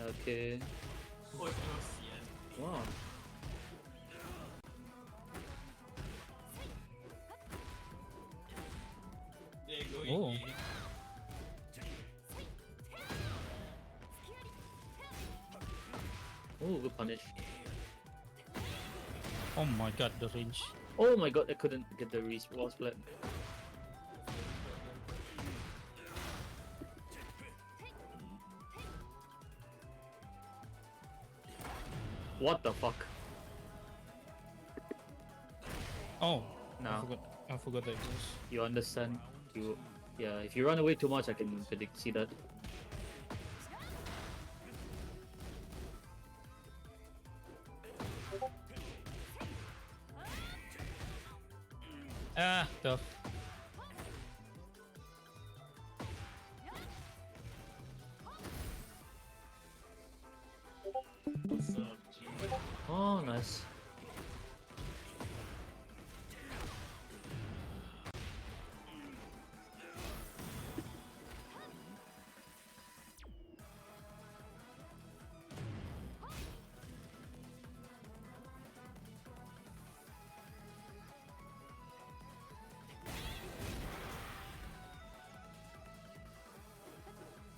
Okay. Oh, sian. Wow. There you go. Oh. Oh, good punish. Oh my god, the range. Oh my god, I couldn't get the wall split. What the fuck? Oh, No. I forgot that exists. You understand? Yeah. If you run away too much, I can see that. Ah, tough. Oh, nice.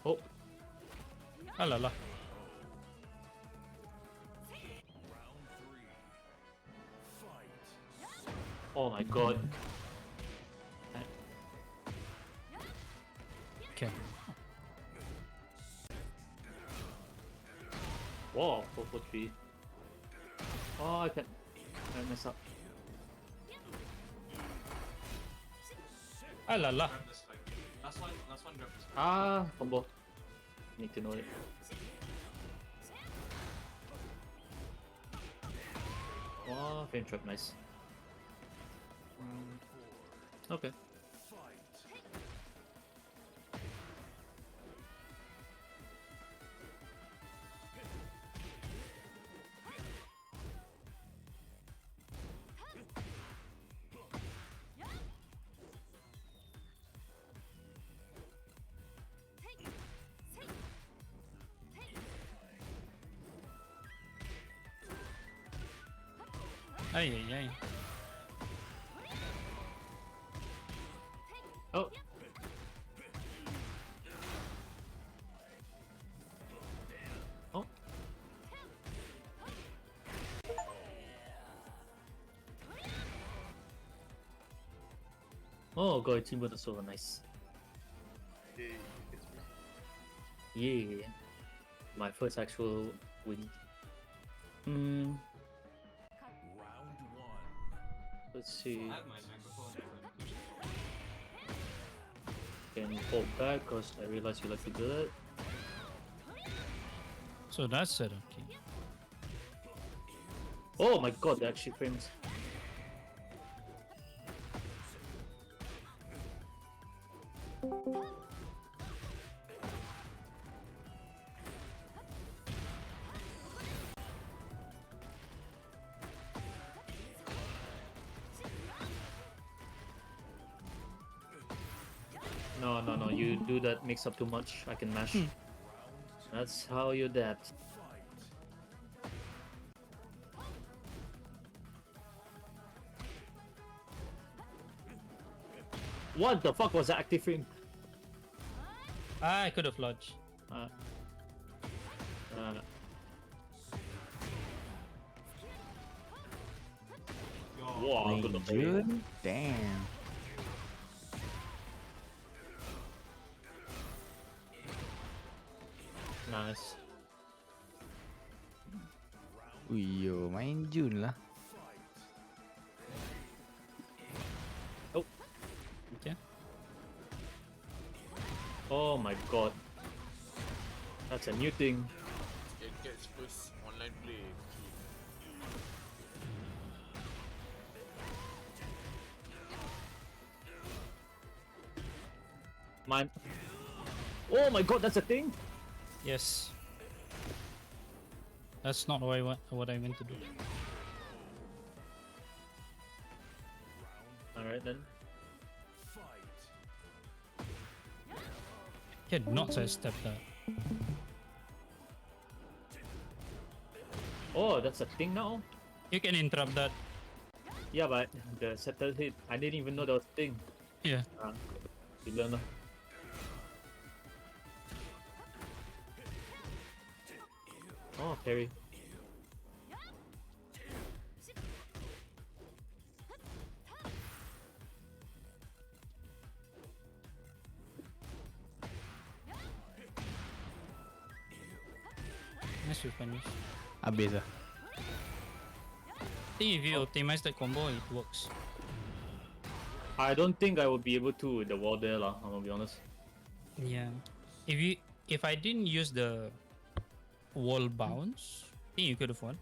Oh. Ah la la. Oh my god. Okay. Wow, 443. Oh, I mess up. Ah la la. Last one, grab this. Ah, combo. Need to know it. Oh, frame trap, nice. Okay. Ay ay ay. Oh. Oh. Oh god, team with the solo, nice. Yay. Yeah. My first actual win. Let's see. I have my microphone. Can hold back because I realize you like to do that. So that's it, okay. Oh my god, the actually frames. No, you do that mix up too much. I can mash. That's how you adapt. What the fuck was that active frame? Ah, I could have lodged. Wow, good Wait, play. dude? Damn. Nice. Uyo, main Jun lah. Oh. Okay. Oh my god. That's a new thing. Jacket's first online play. Mine. Oh my god, that's a thing? Yes. That's not what I meant to do. Alright then. Kid not sidestep that. Oh, that's a thing now? You can interrupt that. Yeah, but the settle hit, I didn't even know that was a thing. Yeah. You learn lah. Oh, parry. Nice, you finish. Habis lah. I think if you optimize the combo, it works. I don't think I would be able to with the wall there lah, I'm gonna be honest. Yeah. If I didn't use the wall bounce, I think you could have won.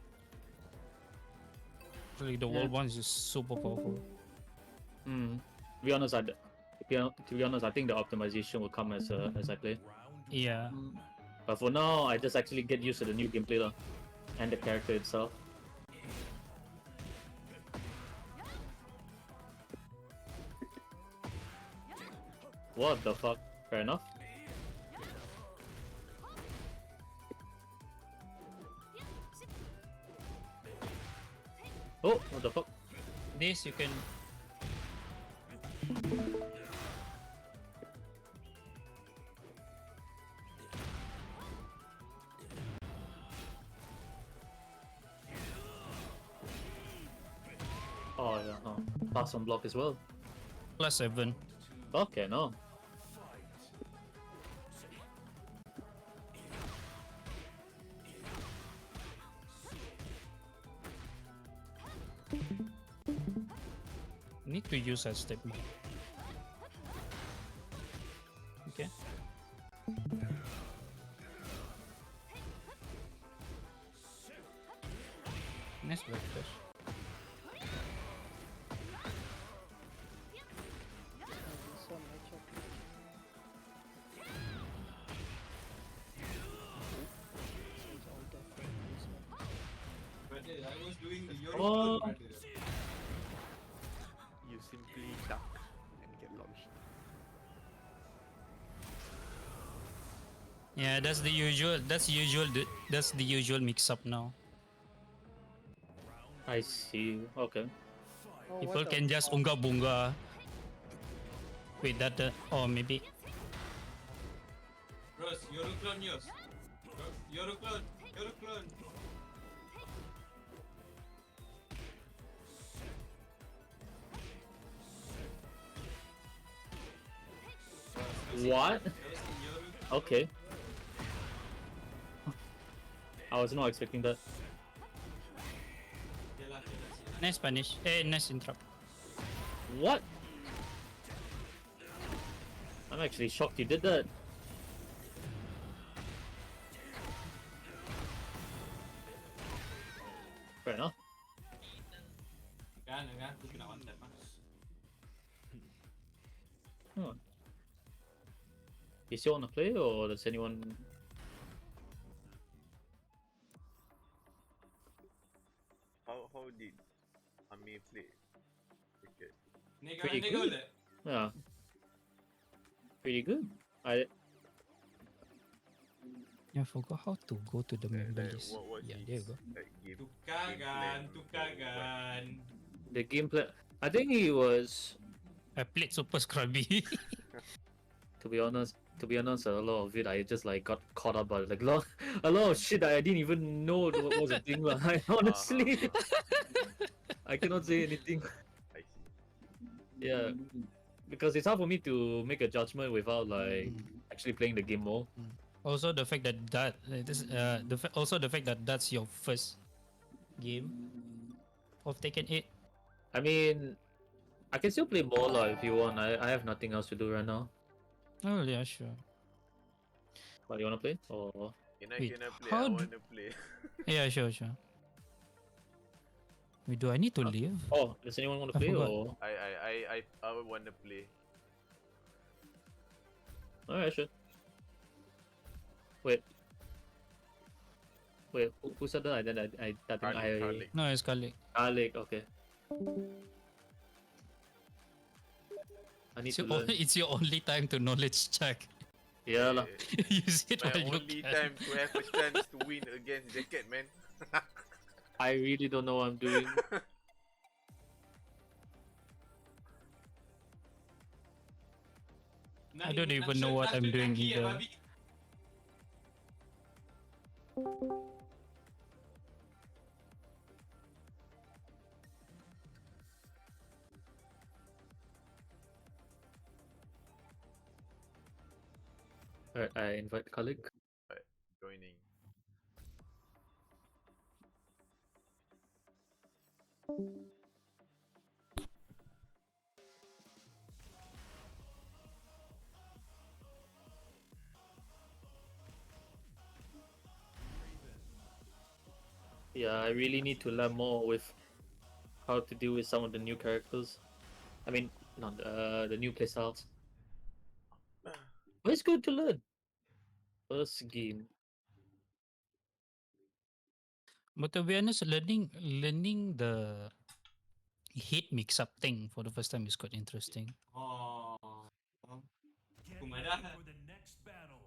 Actually, the wall Yeah. bounce is super powerful. To be honest, I think the optimization will come as I play. Yeah. But for now, I just actually get used to the new gameplay lah, and the character itself. What the fuck? Fair enough. Oh, what the fuck? This you can. Oh Oh yeah, huh. Pass on block as well. +7. Okay, no. Need to use a step more. Okay. Nice back dash. Brother, I was doing the Oh. Euroclone, brother. You simply duck and get launched. Yeah, that's the usual. That's the usual mix-up now. I see. Okay. Oh, People what the can just fuck? unga bunga. Wait, that or maybe Bros, Euroclone yours. Euroclone. What? Okay. I was not expecting that. nice punish. Nice interrupt. What? I'm actually shocked you did that. Fair enough. Kan, aku kena one tap ah. Hmm. You still want to play, or does anyone? How did Amir play? Okay. Pretty good. Yeah. Pretty good. I forgot how to go to the member list. What Yeah, is, there you go. like, Tukarkan. the gameplay. I think he was. I played super scrubby. To be honest, a lot of it I just like got caught up by like a lot of shit that I didn't even know what was a thing. I honestly, I cannot say anything. I see. Yeah, because it's hard for me to make a judgment without like actually playing the game more. Also, the fact that the fact that that's your first game of Tekken 8. I mean, I can still play more like if you want. I have nothing else to do right now. Oh yeah, sure. But you wanna play or? Can I Wait, play? how I do- wanna play. Yeah, sure. Wait, do I need to leave? Oh, does anyone want to I play forgot. or? I wanna play. Alright, sure. Wait, who said that? I think Garlic. No, it's Kalik. Garlic, okay. I need It's to your, learn. it's your only time to knowledge check. Yeah lah. Use it My while you only can. time to have a chance to win against Jacket, man. I really don't know what I'm doing. I don't even know what I'm doing either. Alright, I invite Kalik. Right, joining. Yeah, I really need to learn more with how to deal with some of the new characters. I mean, not the new playstyles. But it's good to learn. First game. But to be honest, learning the hit mix-up thing for the first time is quite interesting. Oh. Kumadah. For the next battle.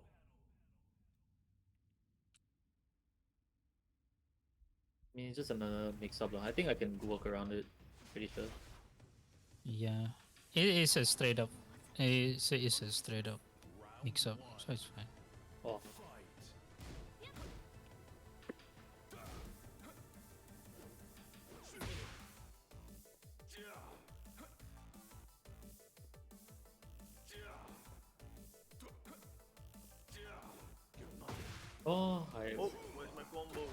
I mean, it's just another mix-up. I think I can work around it. Pretty sure. Yeah, it is a straight up. It's a straight up mix-up, so it's fine. Oh. Oh, Oh, where's my combo?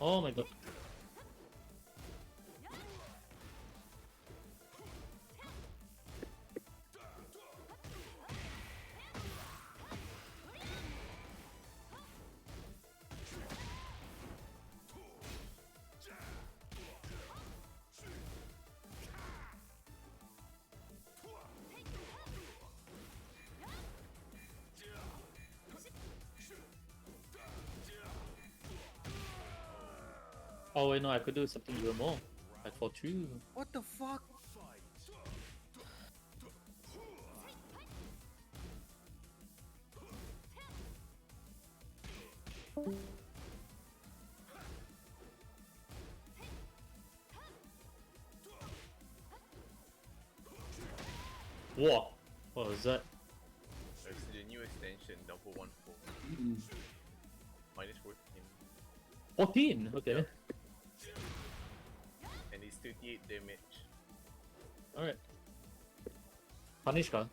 Oh my god. Oh wait, no, I could do something even more. Like for 2. What the fuck? What? What was that? That's the new extension, down for 1-4. Minus 14. 14? Okay. Yep. And it's 38 damage. Alright. Punish ka?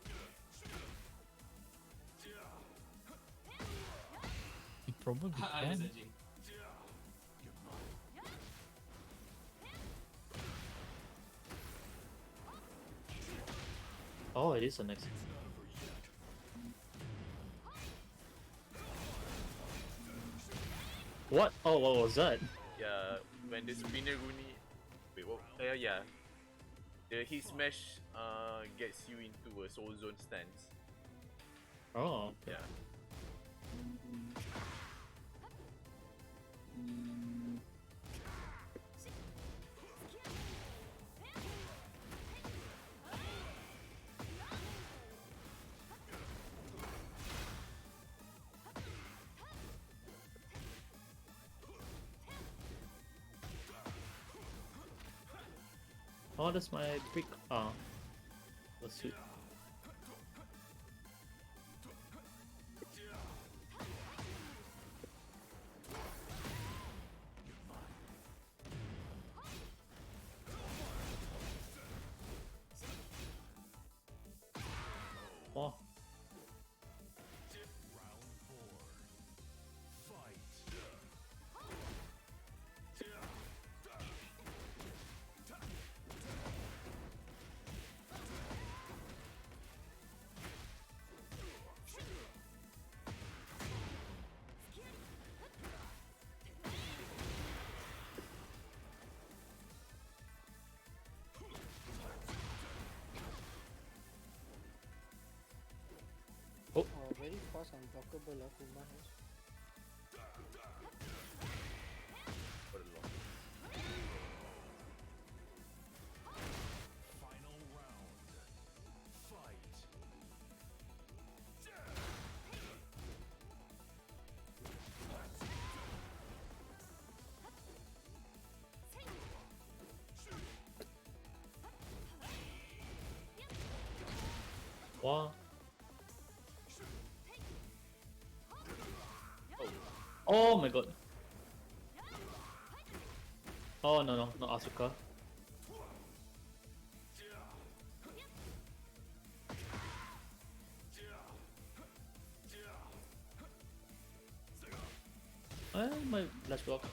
You probably can. Oh, it is the next. What? Oh, what was that? Yeah, when the spinner Rooney. Wait, what? Yeah. The hit smash gets you into a soul zone stance. Oh, okay. Yeah. Oh, that's my brick. Oh. That's sweet. Oh. Oh, very fast unblockable lah Kuma has. For the long. Wow. Oh my god. Oh no, not Asuka. My last block.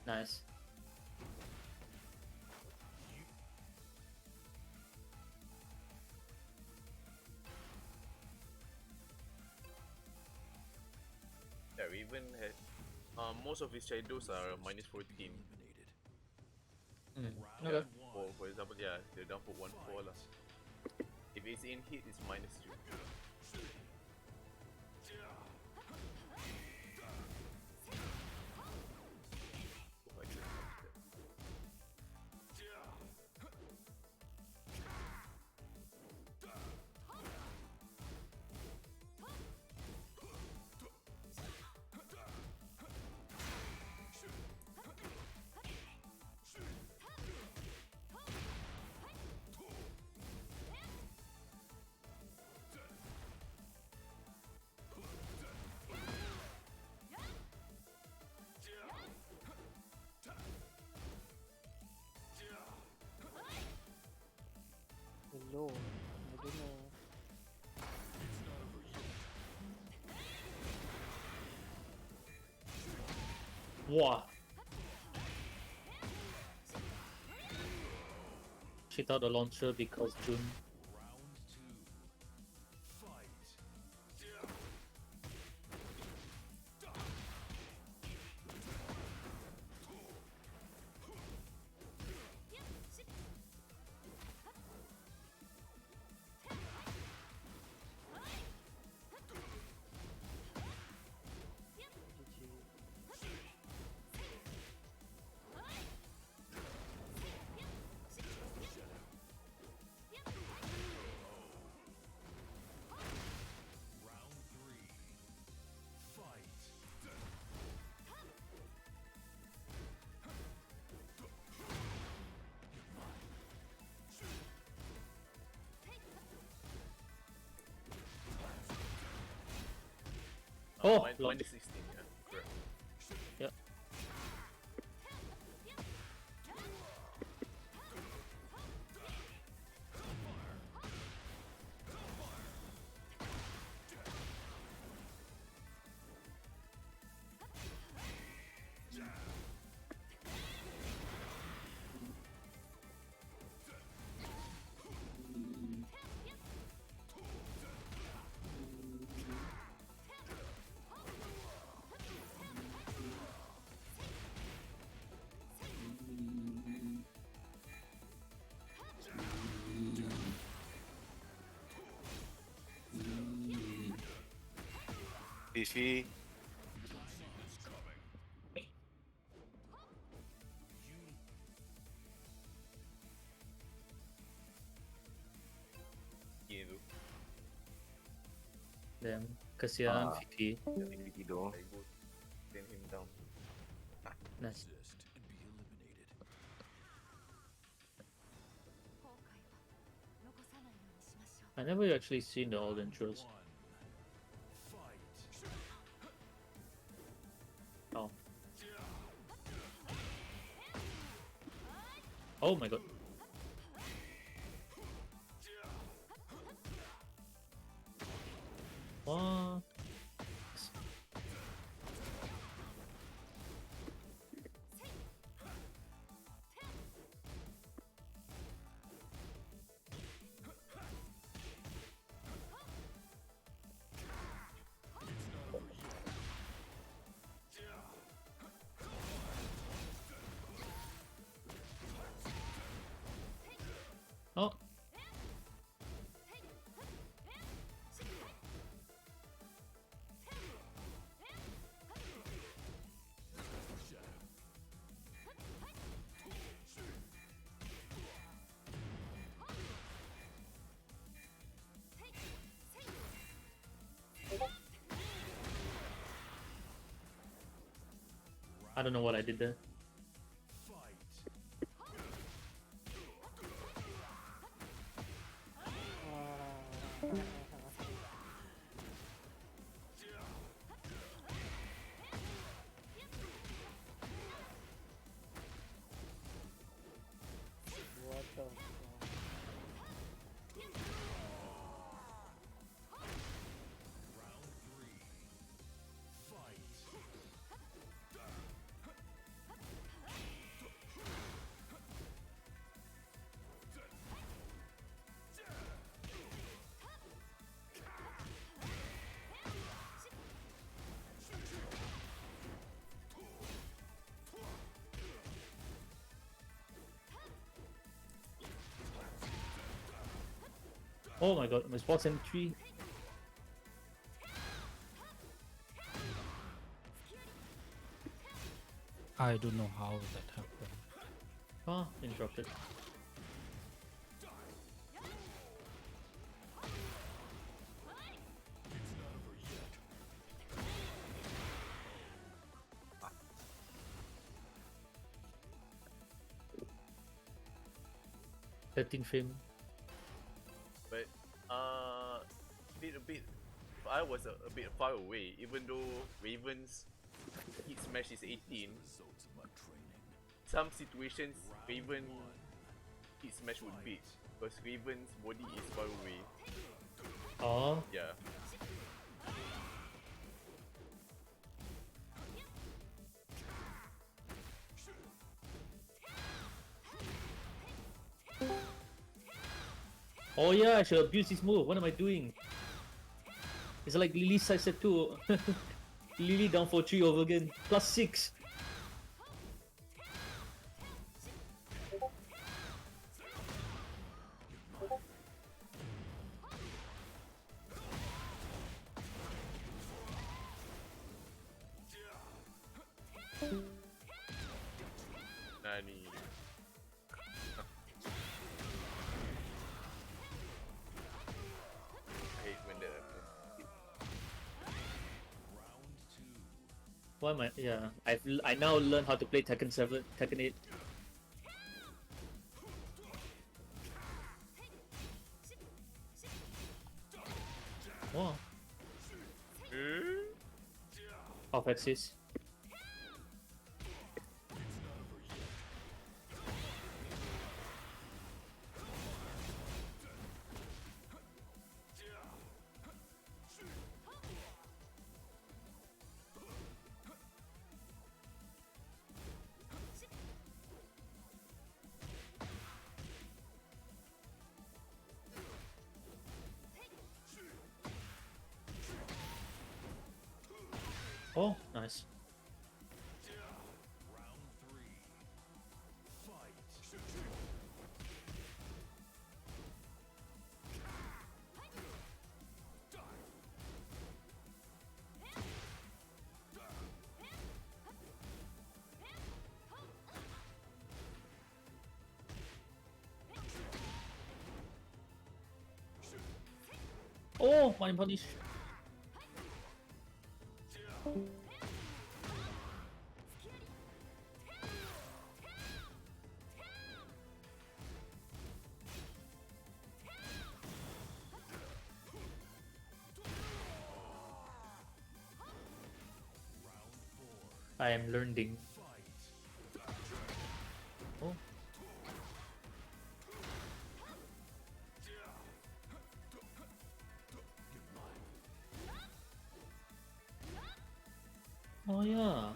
Nice. Yeah, we even had most of his shadows are minus 14. Okay. For example, yeah, they're down for 1-4 lah. If it's in hit, it's minus 2. Yo, I don't know. Wow. Shit out the launcher because June. Oh, mine logic. is 16, yeah. Correct. Yep. Beefy. Gitu. Damn. Kasihan Ah. Fifi. Beefy tidur. I go send him down. Nice. I never actually seen the old intros. Oh. Oh my god. What? Oh. I don't know what I did there. What the fuck? Oh my god, my sports entry. I don't know how that happened. Ah, interrupted. Thirteen frame. But a bit. If I was a bit far away, even though Raven's hit smash is 18, some situations Raven hit smash would beat. Because Raven's body is far away. Oh. Yeah. Oh yeah, I should abuse this move. What am I doing? It's like Lily's side step 2. Lily down for 3 over again. Plus 6. Nani. I hate when that happens. Why am I? Yeah, I now learned how to play Tekken 7, Tekken 8. Wow. Off axis. Oh, nice. Oh, my punish. I am learning. Oh. Oh yeah.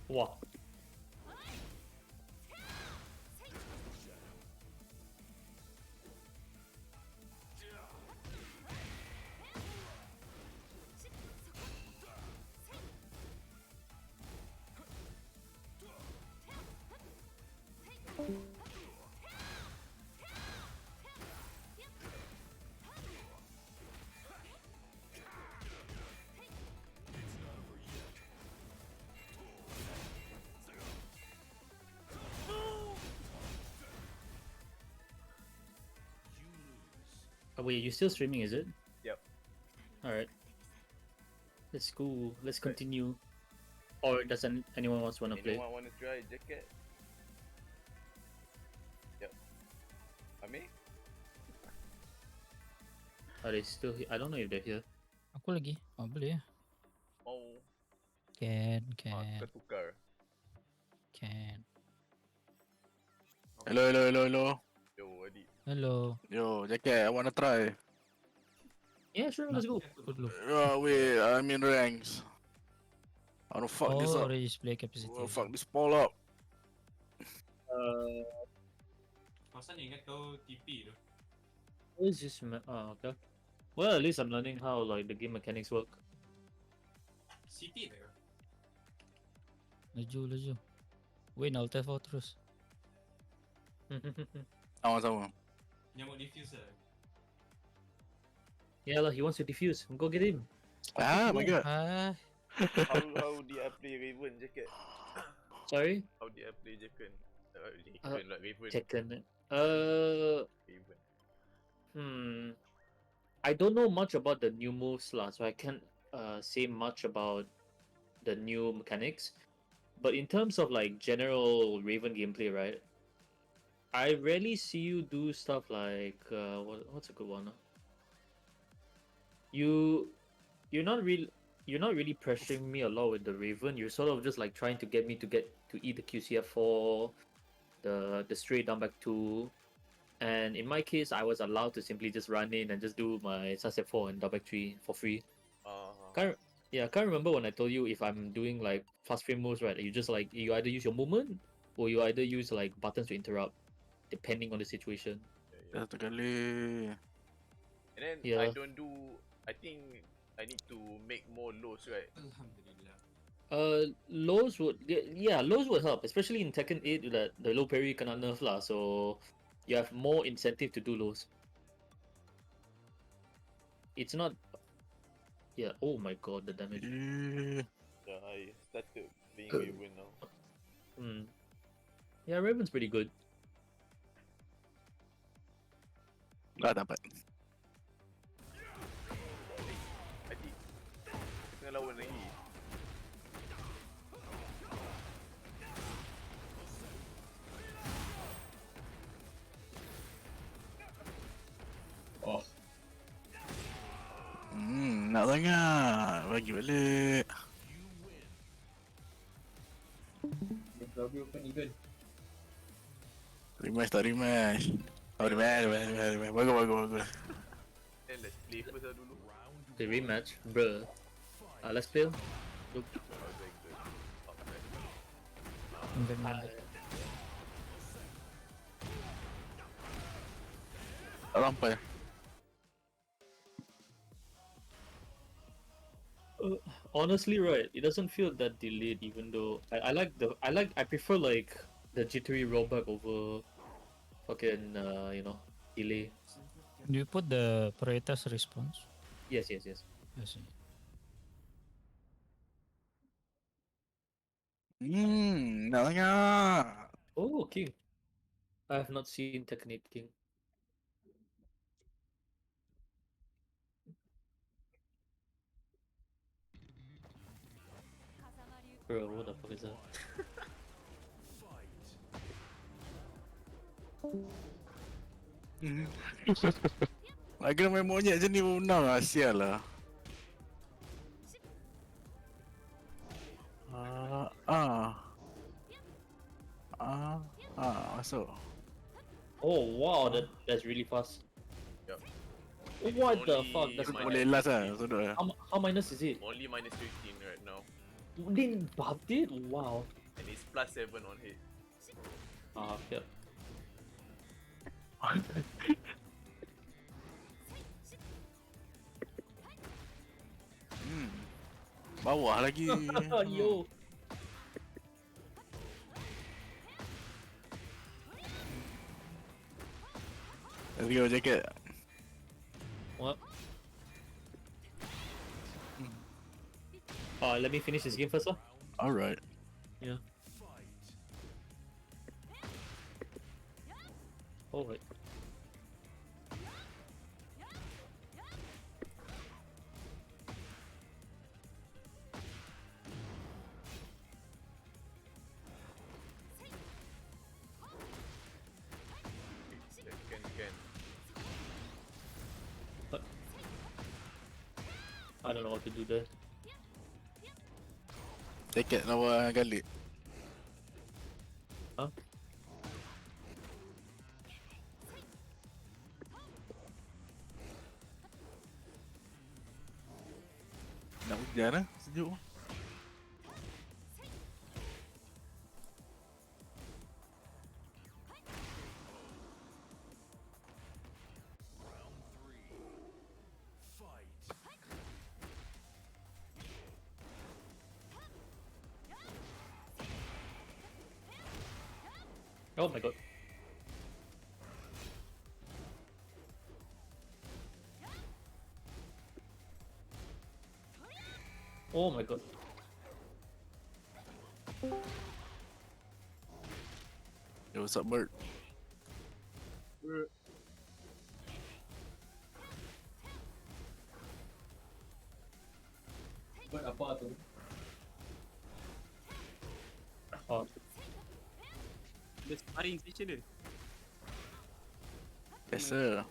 Wow. Oh, wait, you still streaming, is it? Yep. Alright. Let's go. Let's continue. Or does anyone else want to play? Anyone want to try jacket? Yep. Amir? Are they still here? I don't know if they're here. Aku lagi. Oh, boleh ya. Mau. Can. Kita tukar. Can. Hello, hello, hello, hello. Yo, Adi. Hello. Yo, Jacket, I wanna try. Yeah, sure, let's go. Wait, I'm in ranks. I wanna fuck this up. Display capacity. I wanna fuck this ball up. Masa ni ingat kau TP tu? What is this? Oh, okay. Well, at least I'm learning how like the game mechanics work. CT there. Laju. Win Alt F4 terus. Sama-sama. Nyamuk diffuser. Yeah lah, he wants to defuse. Go get him. Ah, my god. How did I play Raven jacket? Sorry? How did I play Jacken? Jacken like Raven. Tekken. Raven. I don't know much about the new moves lah, so I can't say much about the new mechanics. But in terms of like general Raven gameplay, right? I rarely see you do stuff like what's a good one? You're not really pressuring me a lot with the Raven. You're sort of just like trying to get me to eat the QCF4, the stray down back 2. And in my case, I was allowed to simply just run in and just do my sunset 4 and down back 3 for free. Can't remember when I told you if I'm doing like fast frame moves, right? You just like you either use your movement or you either use like buttons to interrupt, depending on the situation. Satu kali. And then Yeah. I think I need to make more lows, right? Lows would help, especially in Tekken 8 that the low parry cannot nerf lah, so you have more incentive to do lows. It's not. Yeah. Oh my god, the damage. Yeah, I started playing Raven now. Yeah, Raven's pretty good. Tak dapat. Adik, kita tengah lawan lagi. Oh. Nak sangat. Bagi balik. Rematch tak rematch. Oh, rematch. Bagus. Then let's play first lah dulu. The rematch, bruh. Let's play. Look. Tak sampai. Honestly, right, it doesn't feel that delayed. Even though I prefer like the jittery rollback over fucking delay. Do you put the Paretas response? Yes. I see. Nak sangat. Oh, King. I have not seen Tekken 8 King. Bro, what the fuck is that? Lagi main monyet je ni pun menang lah. Sial lah. Masuk. Oh wow, that's really fast. Yup. What the fuck? That's Boleh last lah. Sudut lah. How minus is it? Only minus 15 right now. They buffed it? Wow. And it's plus 7 on hit. Yeah. Bawah lagi. Yo. Let's go, jacket. What? Let me finish this game first lah. Alright. Yeah. Alright. Can. I don't know what to do there. Jacket lawan Galik. Huh? Nak hujan lah. Sejuk. Oh my god. Oh my god. Yo, what's up, Bert? Buat apa tu? Oh. Dia sparring session dia. Yes, sir.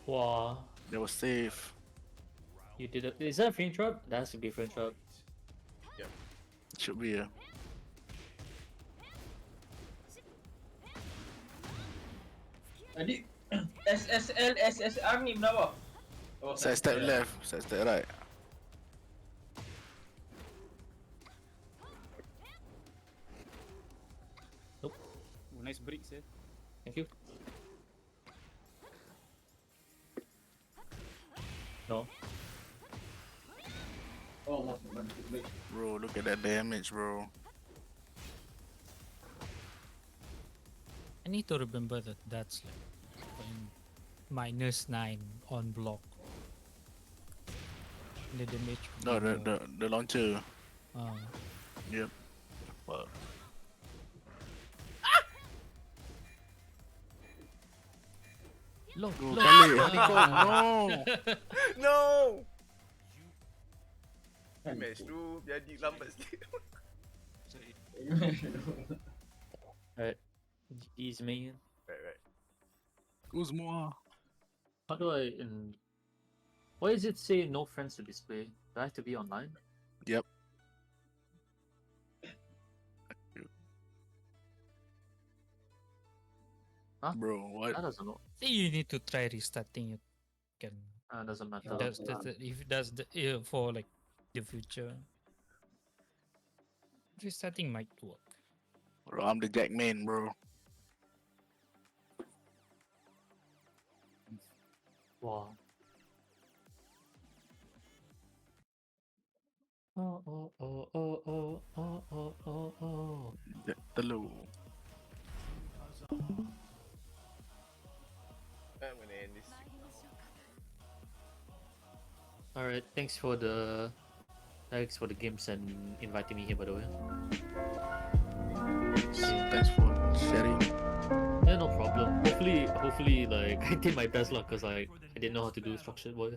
Wow. That was safe. You did it. Is that a frame trap? That's a different trap. Yep. Should be a. Adik, SSL, SSR ni berapa? Oh, Side step left, side step right. Nope. Oh, nice break, sir. Thank you. No. Oh, Bro, look at that damage, bro. I need to remember that that's like -9 on block. The damage. No, the launcher. Oh. Yep. Well. Look, Go, look. Khalid, no. No! Match tu jadi lambat sikit. Alright. GG's man. Right. Kuzma. How do I why does it say no friends to display? Do I have to be online? Yep. Huh? Bro, what? That doesn't know. You need to try restarting it. Can Doesn't matter. if it does for like the future. Restarting might work. Bro, I'm the Jack main, bro. Wow. Oh. Jack telur. I'm gonna end this stream now. Alright, thanks for the games and inviting me here, by the way. Thanks for sharing. Yeah, no problem. Hopefully like I did my best lah, cause I didn't know how to do structured boy.